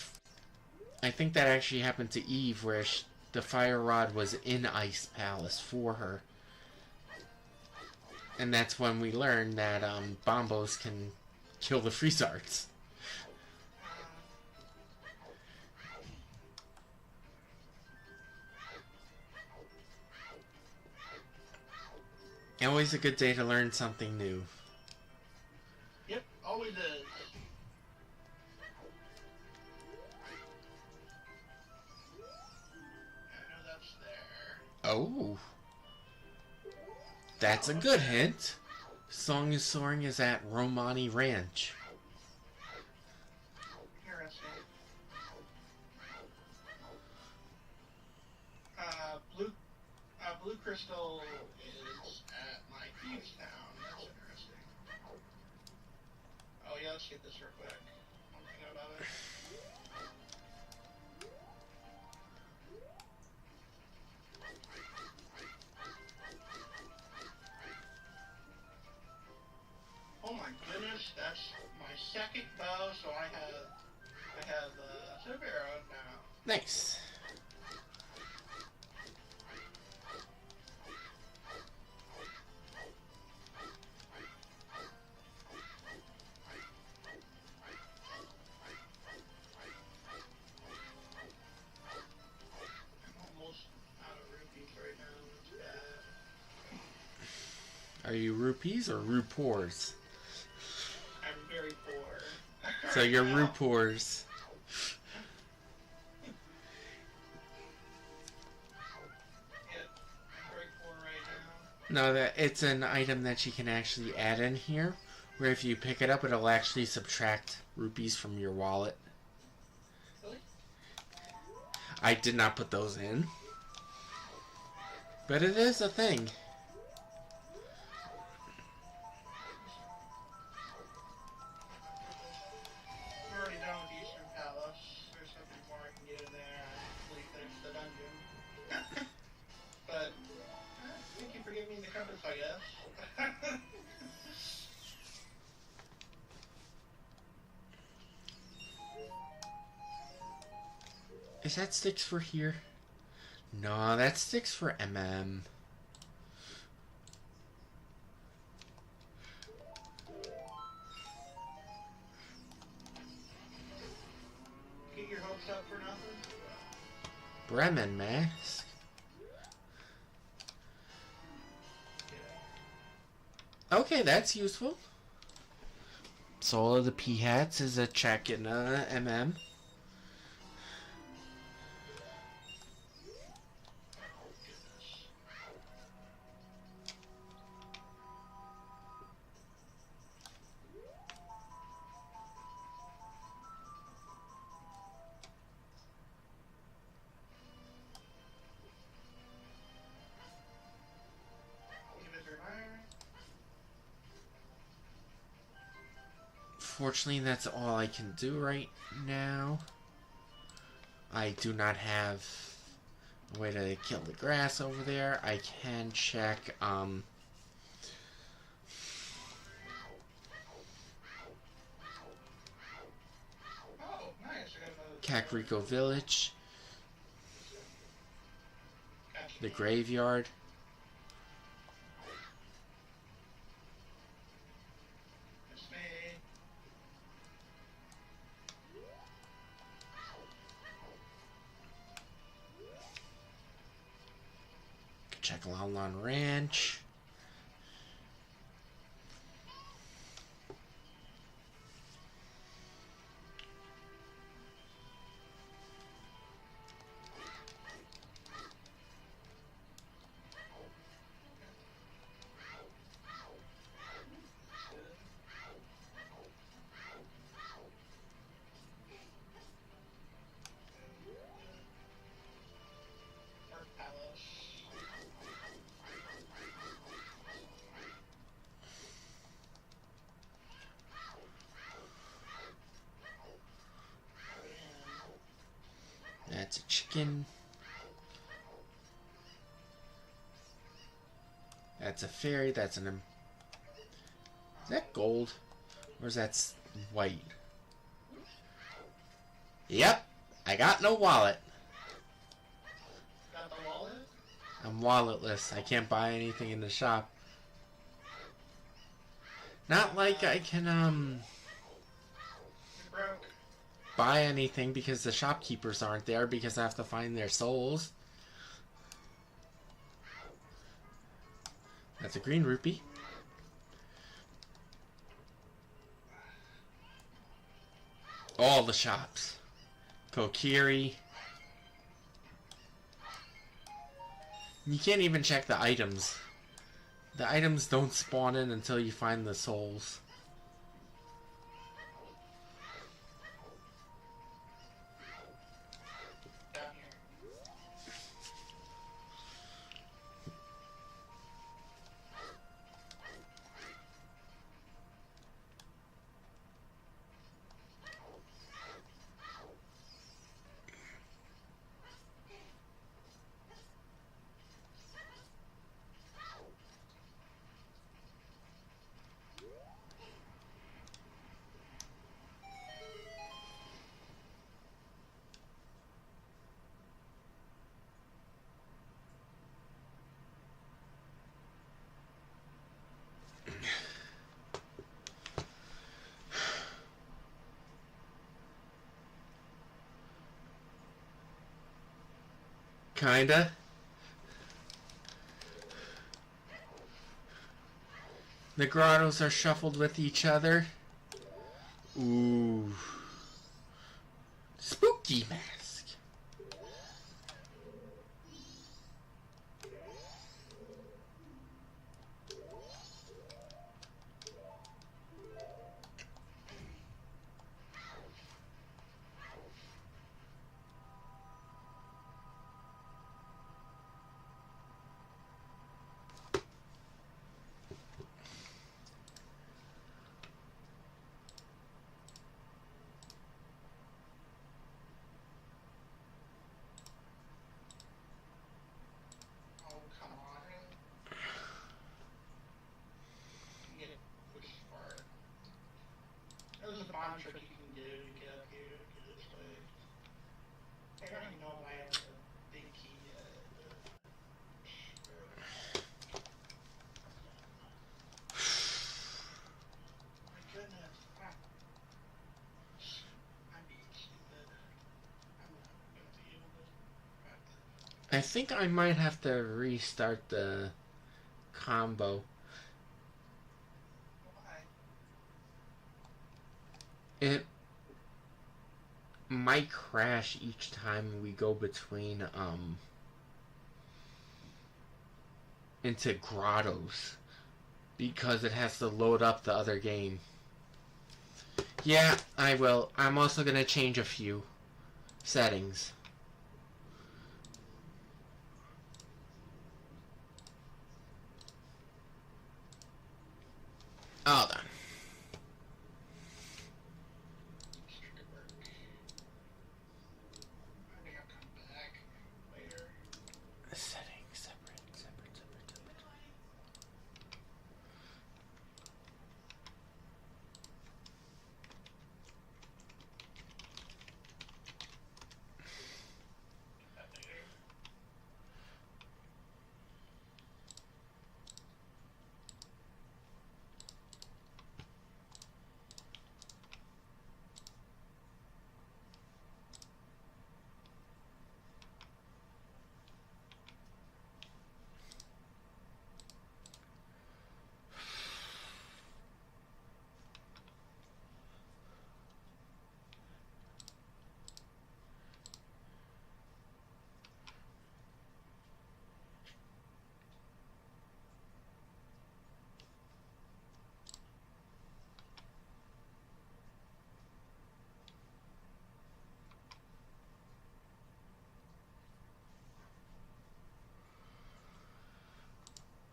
I think that actually happened to Eve, where the fire rod was in Ice Palace for her. And that's when we learned that bombos can kill the Freezards. Always a good day to learn something new. Yep, always is. I know that's there. Oh. That's a good hint. Song is Soaring is at Romani Ranch. Interesting. Blue Crystal is at my thieves town. That's interesting. Oh yeah, let's get this real quick. I'm thinking about it. Oh my goodness, that's my second bow, so I have Severo now. Nice. Are you rupees or rupoors? I'm very poor. So you're rupoors. Yeah, I'm very poor right now. No, that it's an item that you can actually add in here, where if you pick it up, it'll actually subtract rupees from your wallet. Really? I did not put those in, but it is a thing. I'm already done with Eastern Palace. There's something more I can get in there. I believe there's the dungeon. But thank you for giving me the compass, I guess. Is that sticks for here? No, that sticks for MM. Get your hopes up for nothing? Bremen mask. Okay, that's useful. Soul of the P-Hats is a check in MM. Fortunately, that's all I can do right now. I do not have a way to kill the grass over there. I can check, Oh, nice. Kakariko Village, the graveyard. It's me. Check Lon Lon Ranch. Park Palace. That's a chicken. That's a fairy. That's an... Is that gold? Or is that white? Yep. I got no wallet. Got the wallet? I'm walletless. I can't buy anything in the shop. Not like I can, You're broke. buy anything because the shopkeepers aren't there because I have to find their souls. That's a green rupee. All the shops. Kokiri. You can't even check the items. The items don't spawn in until you find the souls. Down here. Kinda. The grottos are shuffled with each other. Ooh. Spooky mask. Oh, come on. You get pushed far. There's a bomb trick you can do to get up here, get this way. I don't even know if I have the big key yet. My goodness. I'm being stupid. I'm not gonna be able to practice. I think I might have to restart the combo. Why? It might crash each time we go between into grottos because it has to load up the other game. Yeah, I will. I'm also gonna change a few settings. Hold on. Should work. I think I'll come back later. Settings, separate. That later.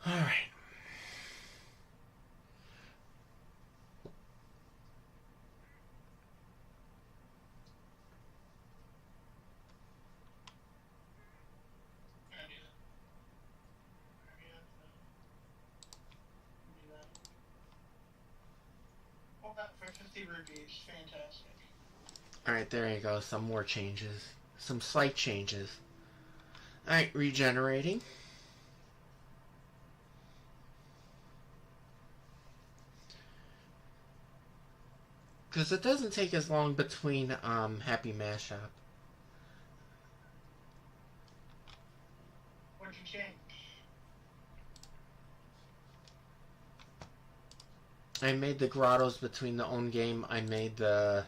All right. I do that. Do that. Oh, that for 50 rupees. Fantastic. Alright, there you go. Some more changes. Some slight changes. Alright, regenerating. Because it doesn't take as long between Happy Mashup. What'd you change? I made the grottos between the own game. I made the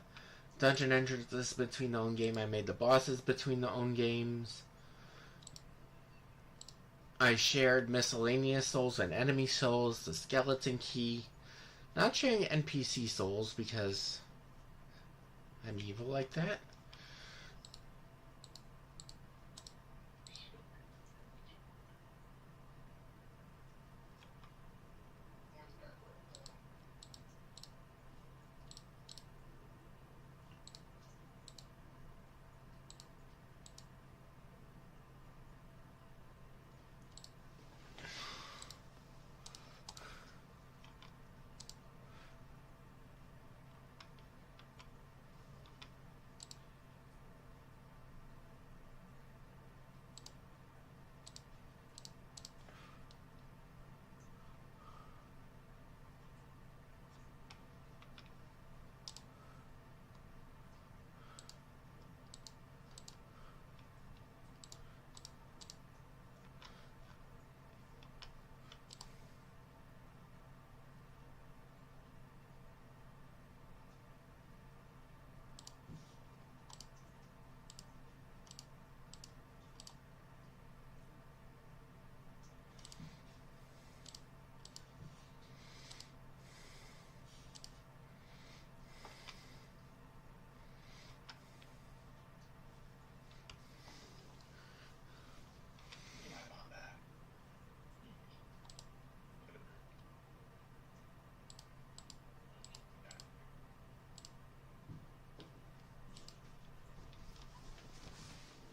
dungeon entrances between the own game. I made the bosses between the own games. I shared miscellaneous souls and enemy souls, the skeleton key. Not sharing NPC souls because I'm evil like that.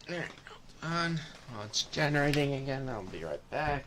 There you go. On. Well, it's generating again. I'll be right back.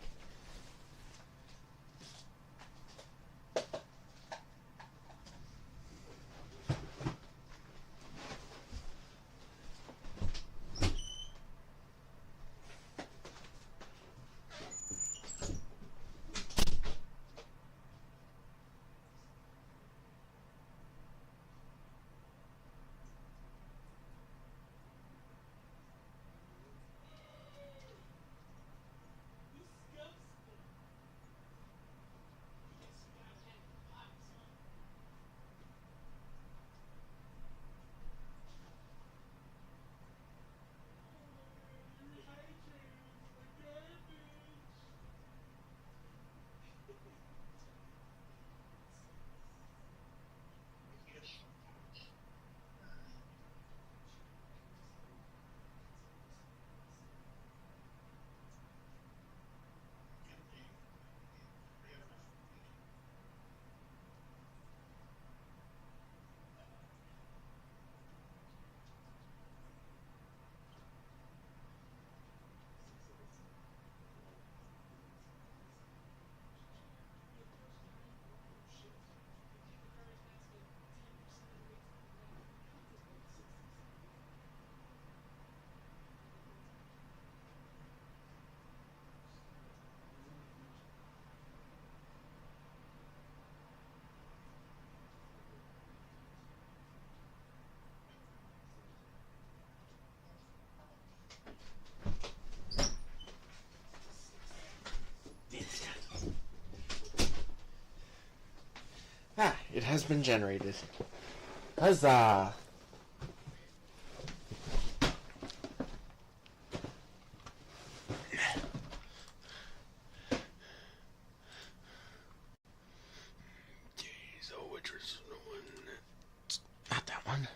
Ah, it has been generated. Huzzah! Jeez, oh, which was the one? Not that one.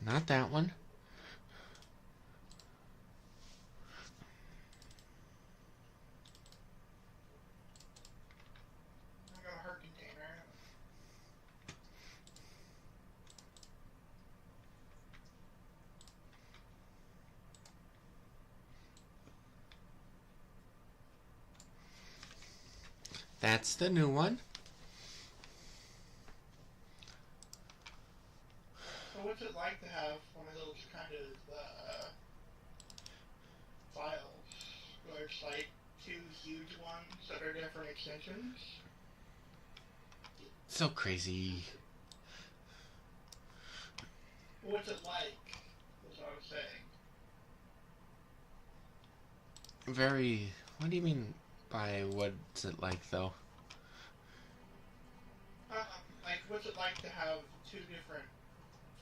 Not that one. I got a hurt container. That's the new one. So what's it like to have one of those kind of files where it's like two huge ones that are different extensions? So crazy. What's it like? That's what I was saying. Very. What do you mean by what's it like, though? Like, what's it like to have two different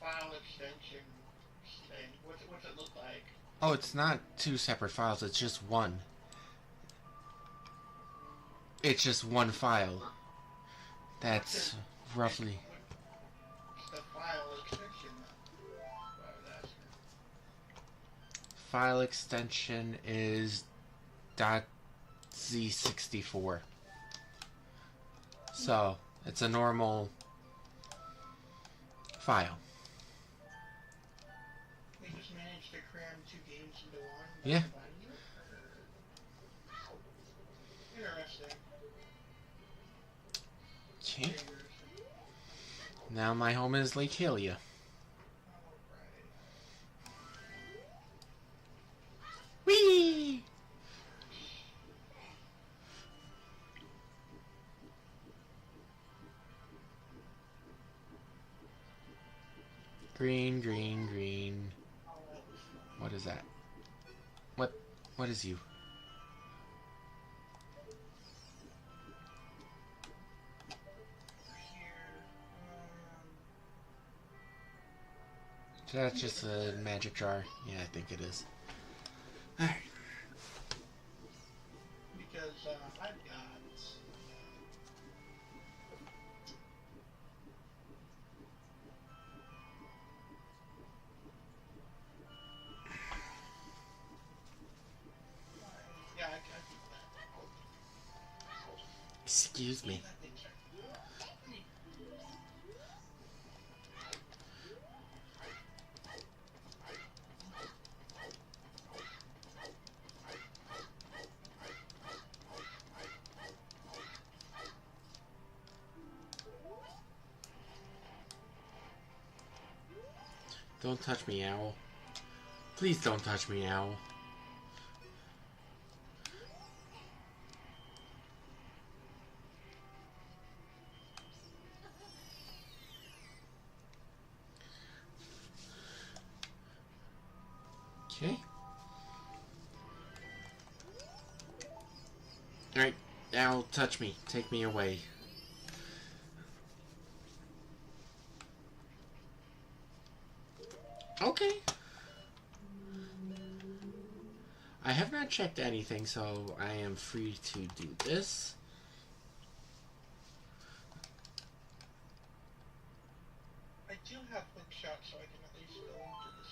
file extensions? And what's it look like? Oh, it's not two separate files, it's just one. It's just one file. That's roughly... What's the file extension? What I was asking. File extension is .z64. So, it's a normal file. We just managed to cram 2 games into one. Yeah. Interesting. Okay. Now my home is Lake Hylia. Whee! Green, green, green. What is that? What is you? That's just a magic jar. Yeah, I think it is. Alright. Because I've got yeah, I can do that. Excuse me. Don't touch me, owl. Please don't touch me, owl. Okay. Alright, owl, touch me. Take me away. Okay. I have not checked anything, so I am free to do this. I do have hook shots, so I can at least go into this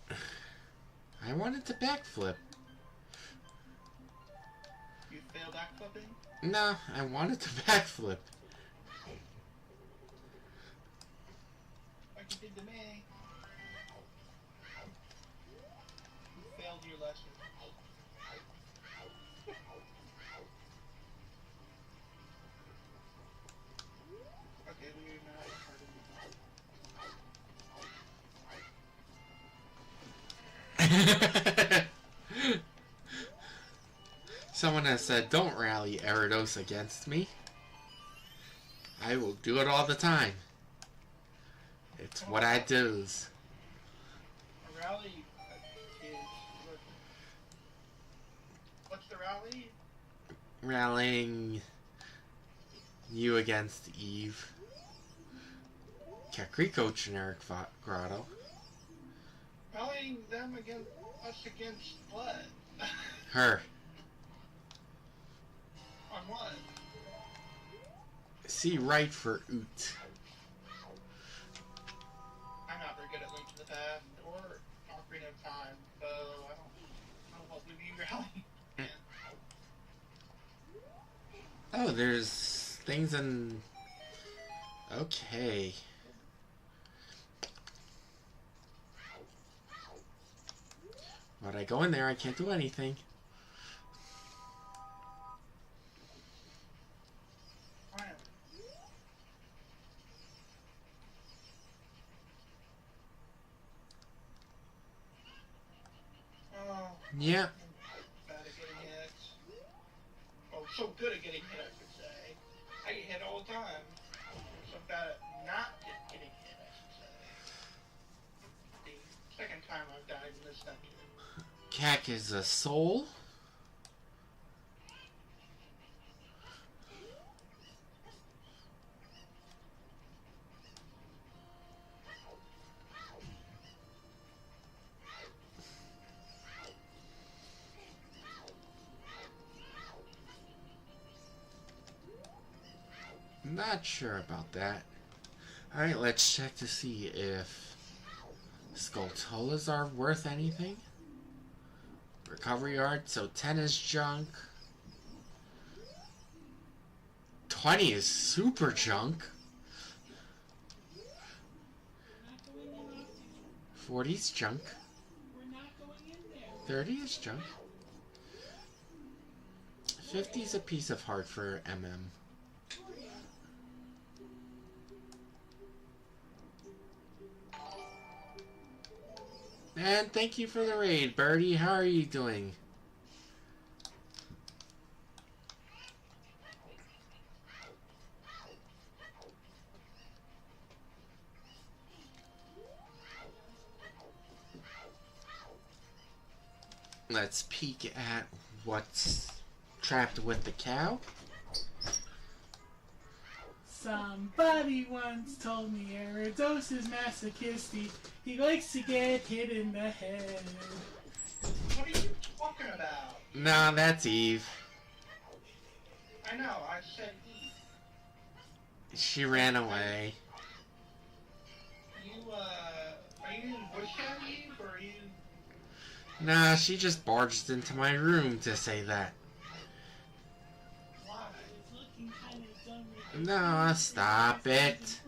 dungeon. I wanted to backflip. You fail backflipping? No, I wanted to backflip. Like you did to me. You failed your lesson. Okay, we're not Someone has said, don't rally Eridos against me. I will do it all the time. It's what I do. A rally is... What's the rally? Rallying you against Eve. Kakriko generic grotto. Rallying them against us against what? Her. On what? See right for Oot. I'm not very good at Link to the Past or Ocarina of Time, so I don't know what would be rallying. Oh, there's things in... Okay. When I go in there, I can't do anything. Oh, Yeah. bad at getting hit. Oh, so good at getting hit, I should say. I get hit all the time. So bad at not getting hit, I should say. The second time I've died in this dungeon. Cack is a soul. Not sure about that. Alright, let's check to see if Skulltulas are worth anything. Recovery art, so 10 is junk. 20 is super junk. 40 is junk. 30 is junk. 50 is a piece of heart for MM. And thank you for the raid, Birdie. How are you doing? Let's peek at what's trapped with the cow. Somebody once told me Gyarados is masochistic. He likes to get hit in the head. What are you talking about? Nah, that's Eve. I know, I said Eve. She ran away. Are you in Bush Eve, or are you... Nah, she just barged into my room to say that. Why? No, stop it.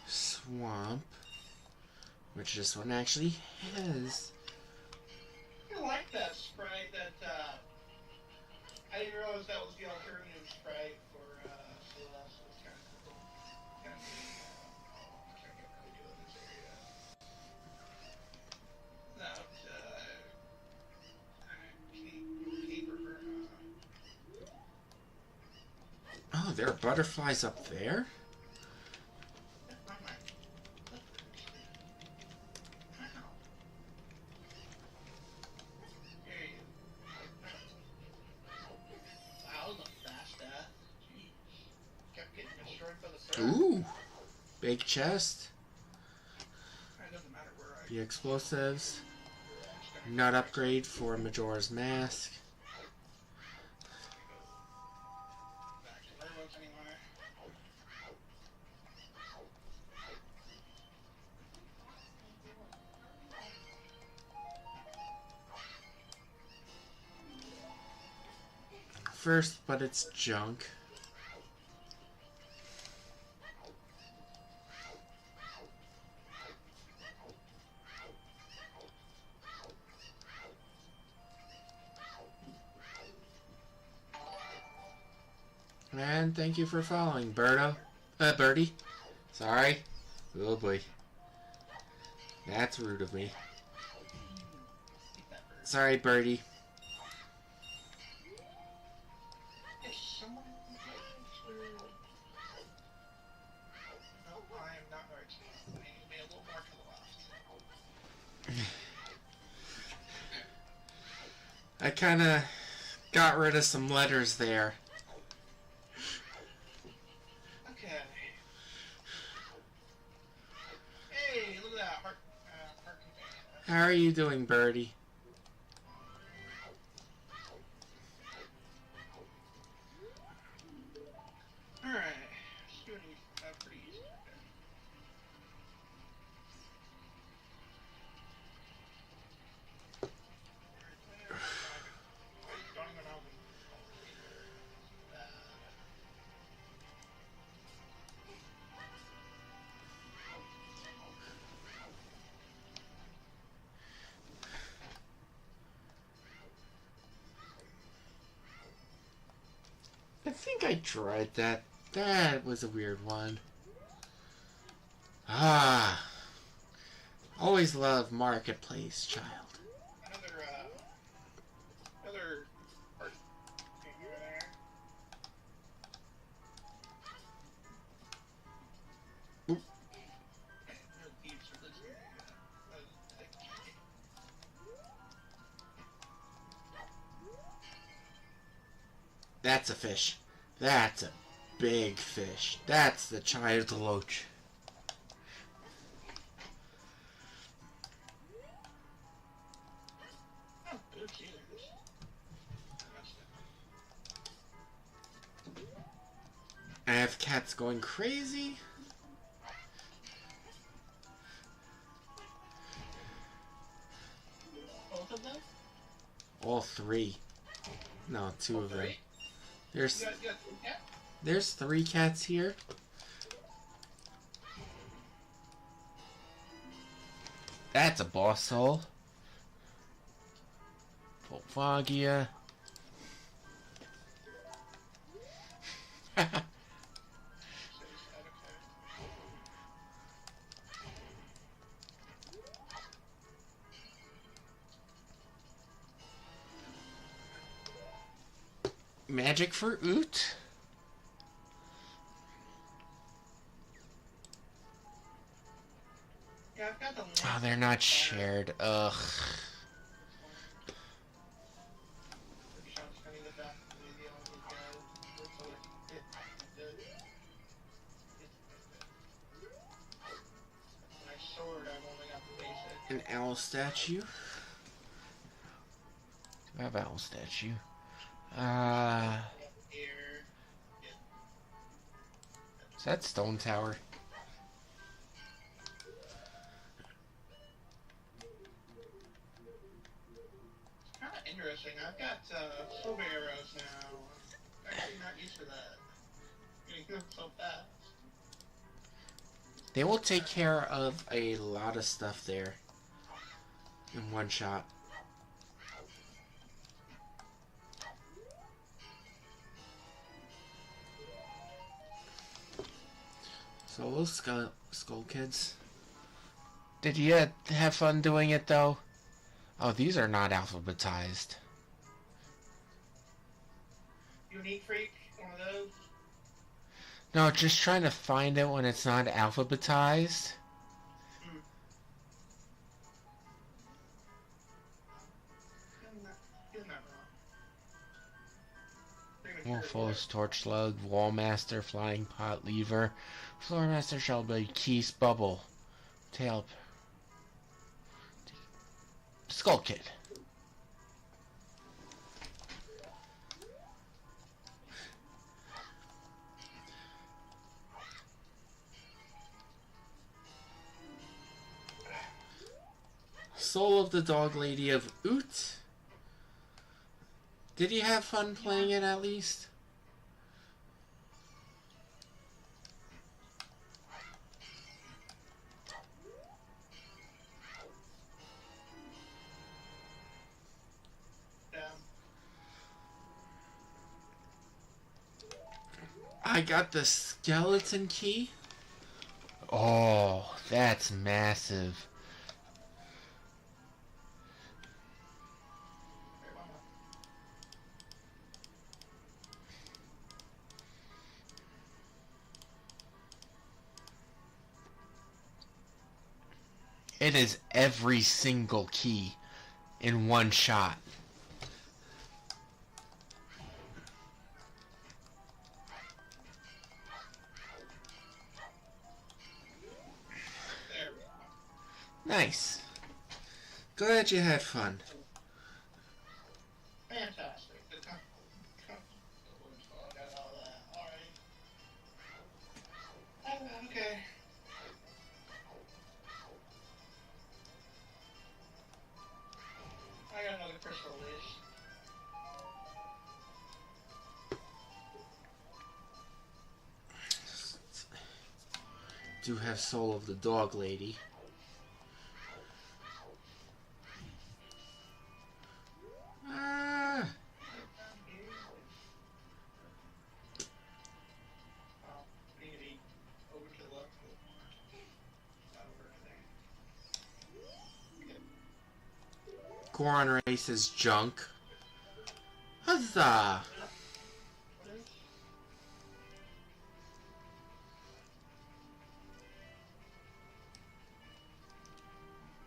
Swamp, which this one actually has. I like that sprite that, I didn't realize that was the alternative sprite for, Celeste. It's kind of cool. Kind of neat. I can't really do in this area. No, caper, Oh, there are butterflies up there? Ooh, big chest. The explosives. Nut upgrade for Majora's Mask. First, but it's junk. And thank you for following, Birdie. Sorry. Oh boy. That's rude of me. Sorry, Birdie. I kinda got rid of some letters there. Okay. Hey, look at that. Heart container. How are you doing, Birdie? Alright. Just doing pretty easy. Don't even know. I think I tried that. That was a weird one. Ah. Always love Marketplace, child. Another art figure there. Oop. No thieves for this area. That's a fish. That's a big fish. That's the child loach. Oh, good cheers. I have cats going crazy. Both of them? All three. No, two of them. Three? There's You got two cats? there's 3 cats here. That's a boss soul. Volvagia. Magic for Oot. Yeah, I've got the link. Oh, they're not shared. Ugh. Pretty sure I'm just gonna get back to the video on these guys. So my sword, I've only got the basic. An owl statue. Do I have owl statue? Here. Is that stone tower? Kind of interesting. I've got silver arrows now. I'm actually not used to that. Getting them so fast. They will take care of a lot of stuff there in one shot. So those skull kids. Did you have fun doing it though? Oh, these are not alphabetized. Unique freak, one of those. No, just trying to find it when it's not alphabetized. Getting that wrong. Wolfos, Torch Slug, Wallmaster, Flying Pot, Lever, Floormaster, Shellblade, Keys, Bubble, Tail, Skull Kid. Soul of the Dog Lady of Oot. Did you have fun playing it at least? Yeah. I got the skeleton key. Oh, that's massive. It is every single key in one shot. There we go. Nice. Glad you had fun. Fantastic. I got all that. Alright. Okay. I got another crystal release. Do have Soul of the Dog Lady. Ah. Need to be over to the left. Not over there. Goron race is junk. Huzzah! What is?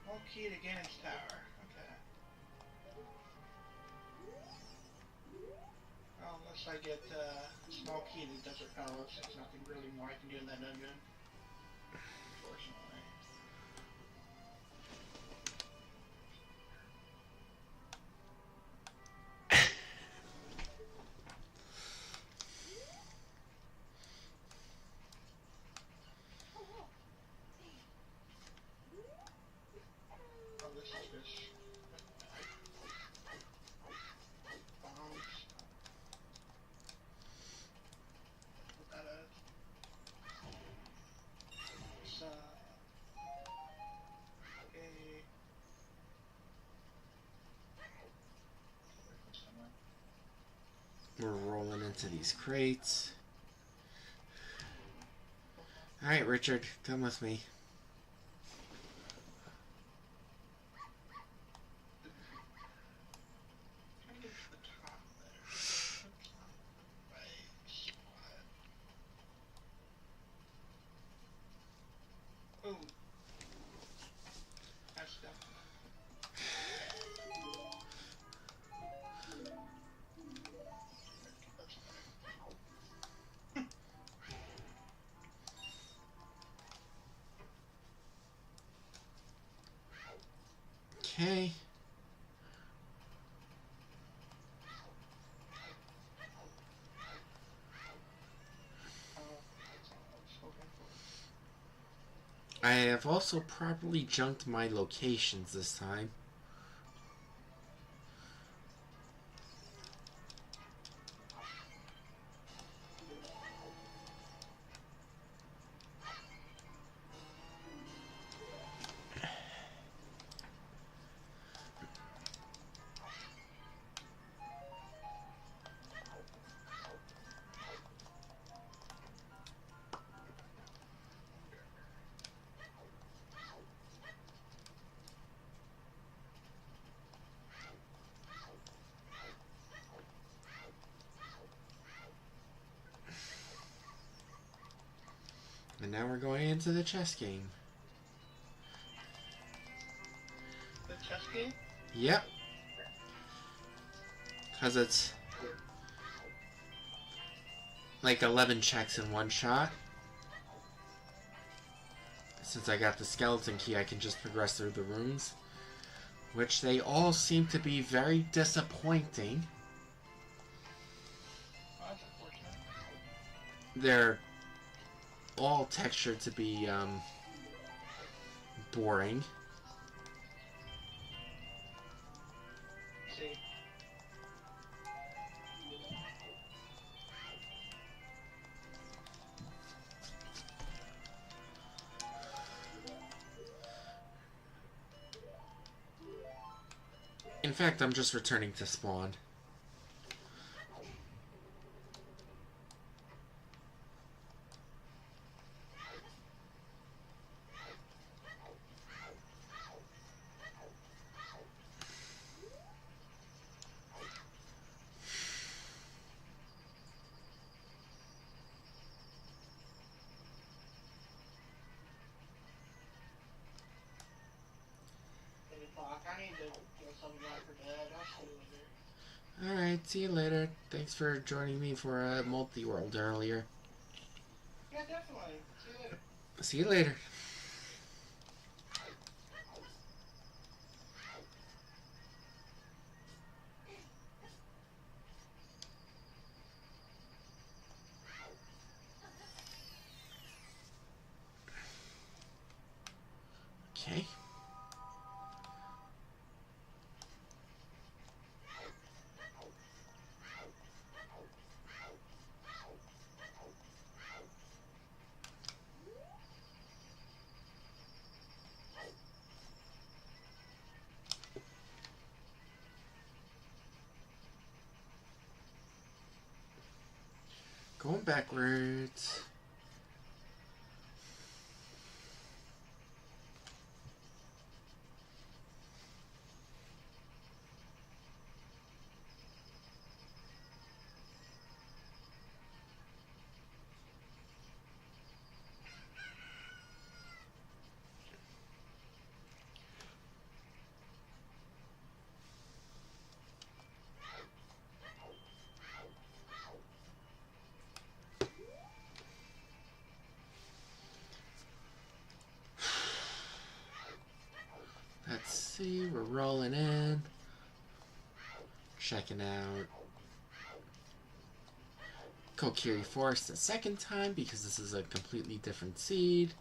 All key to Ganon's tower. Okay. Well, unless I get small key to Desert Palace, there's nothing really more I can do in that dungeon. Unfortunately. Oh, this is just bombs. Put that at. It's We're rolling into these crates. Alright, Richard, come with me. trying to get to the top there. Right spot. Ooh. That's definitely. Okay. That's all I was hoping for. I have also properly junked my locations this time. And now we're going into the chess game. The chess game? Yep. Because it's like 11 checks in one shot. Since I got the skeleton key, I can just progress through the rooms. Which they all seem to be very disappointing. Oh, that's unfortunate. They're all textured to be boring. See. In fact, I'm just returning to spawn. I need to get something out for Dad. I'll see you later. Alright, see you later. Thanks for joining me for a multi-world earlier. Yeah, definitely. See you later. See you later. Okay. Going backwards. see, we're rolling in. Checking out Kokiri Forest the second time because this is a completely different seed.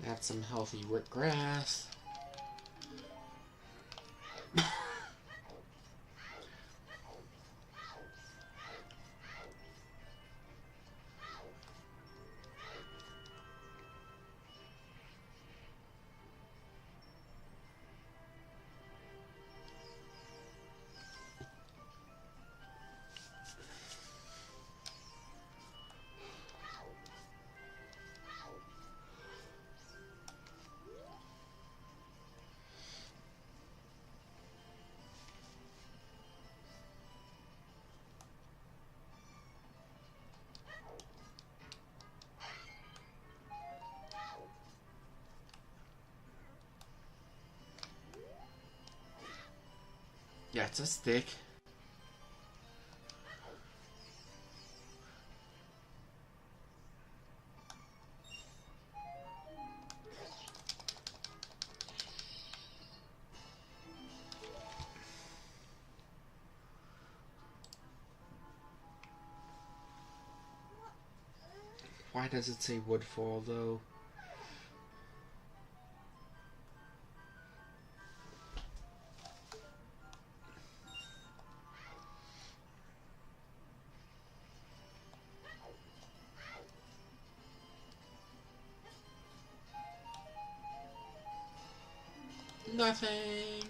Add some healthy wood grass. Yeah, it's a stick. Why does it say woodfall though? Nothing.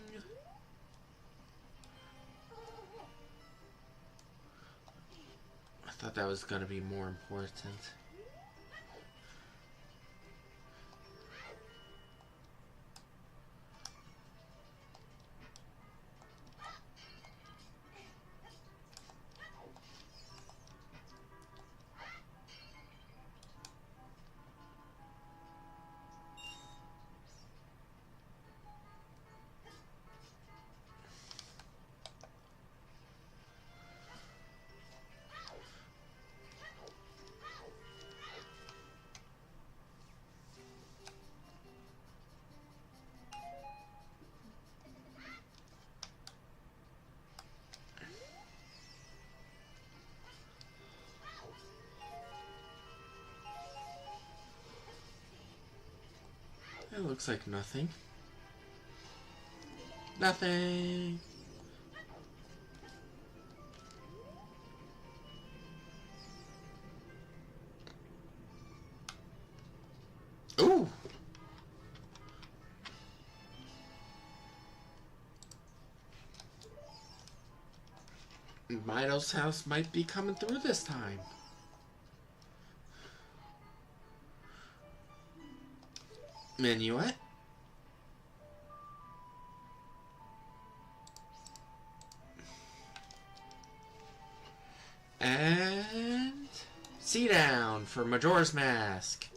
I thought that was gonna be more important. It looks like nothing. Nothing. Ooh. Mido's house might be coming through this time. Minuet. And see down for Majora's Mask.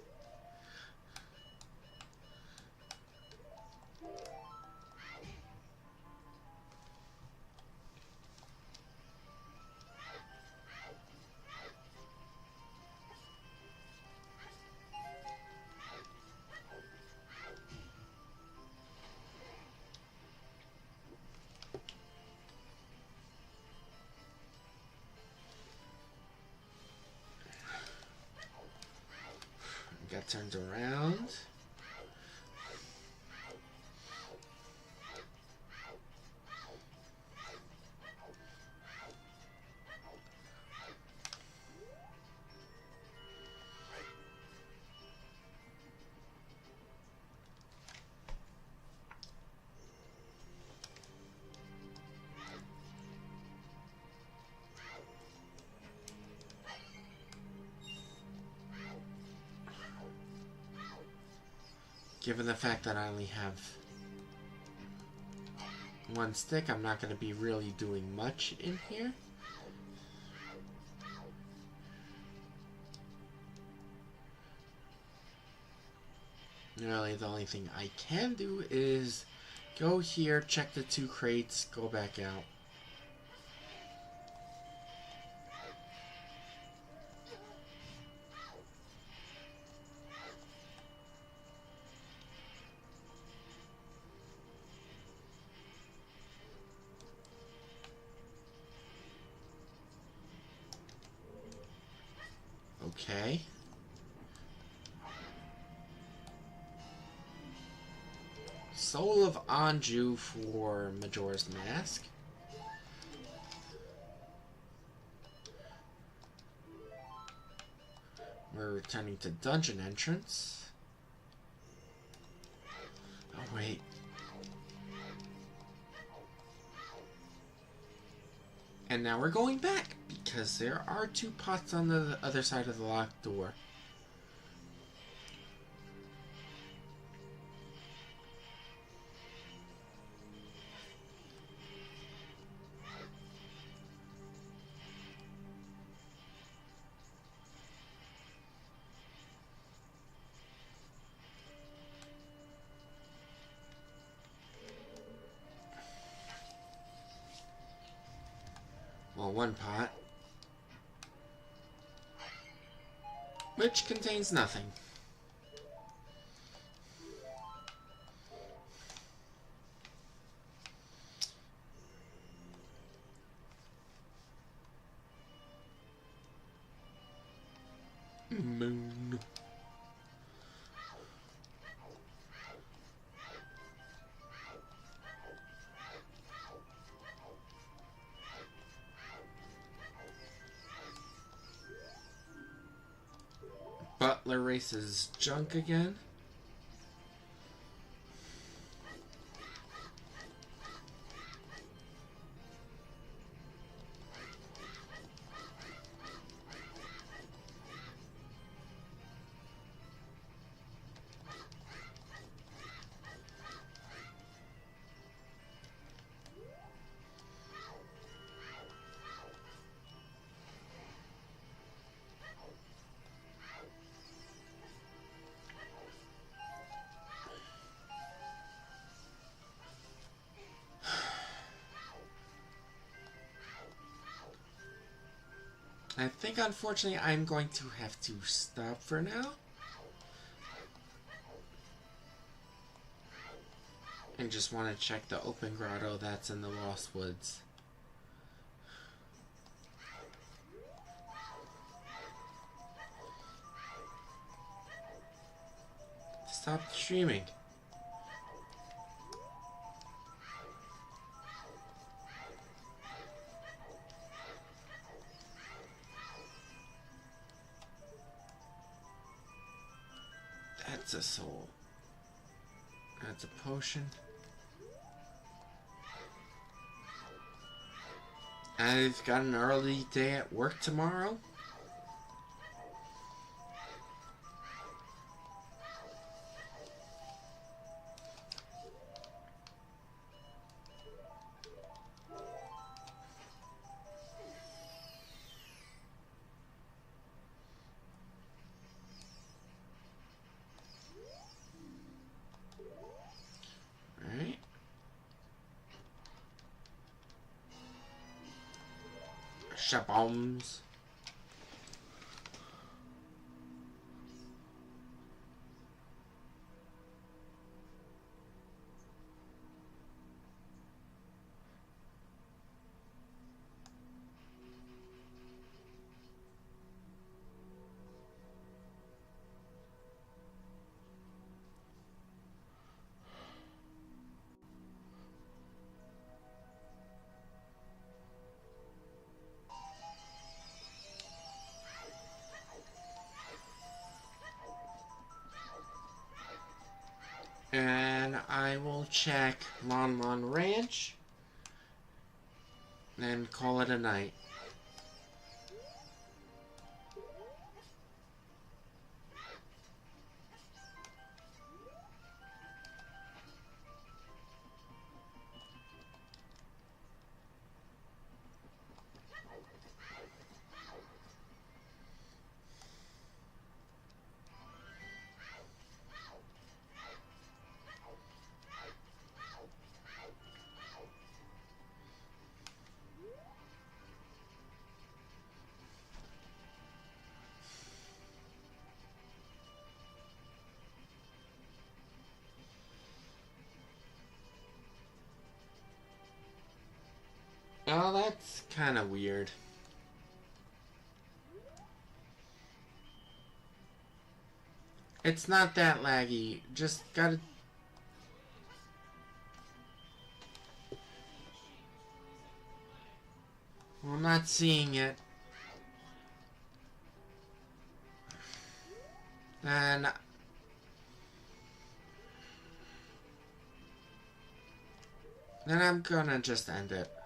Got turned around. given the fact that I only have one stick, I'm not going to be really doing much in here. Really, the only thing I can do is go here, check the 2 crates, go back out. Okay. Soul of Anju for Majora's Mask. We're returning to dungeon entrance. Oh, wait. And now we're going back, because there are 2 pots on the other side of the locked door. Well, 1 pot, which contains nothing. Moon. Butler races junk again. I think, unfortunately, I'm going to have to stop for now. And just want to check the open grotto that's in the Lost Woods. Stop streaming. That's a soul. That's a potion. I've got an early day at work tomorrow. Shaboms. And I will check Lon Lon Ranch and call it a night. Well, that's kind of weird. It's not that laggy. Just gotta... Well, I'm not seeing it. And... Then I'm gonna just end it.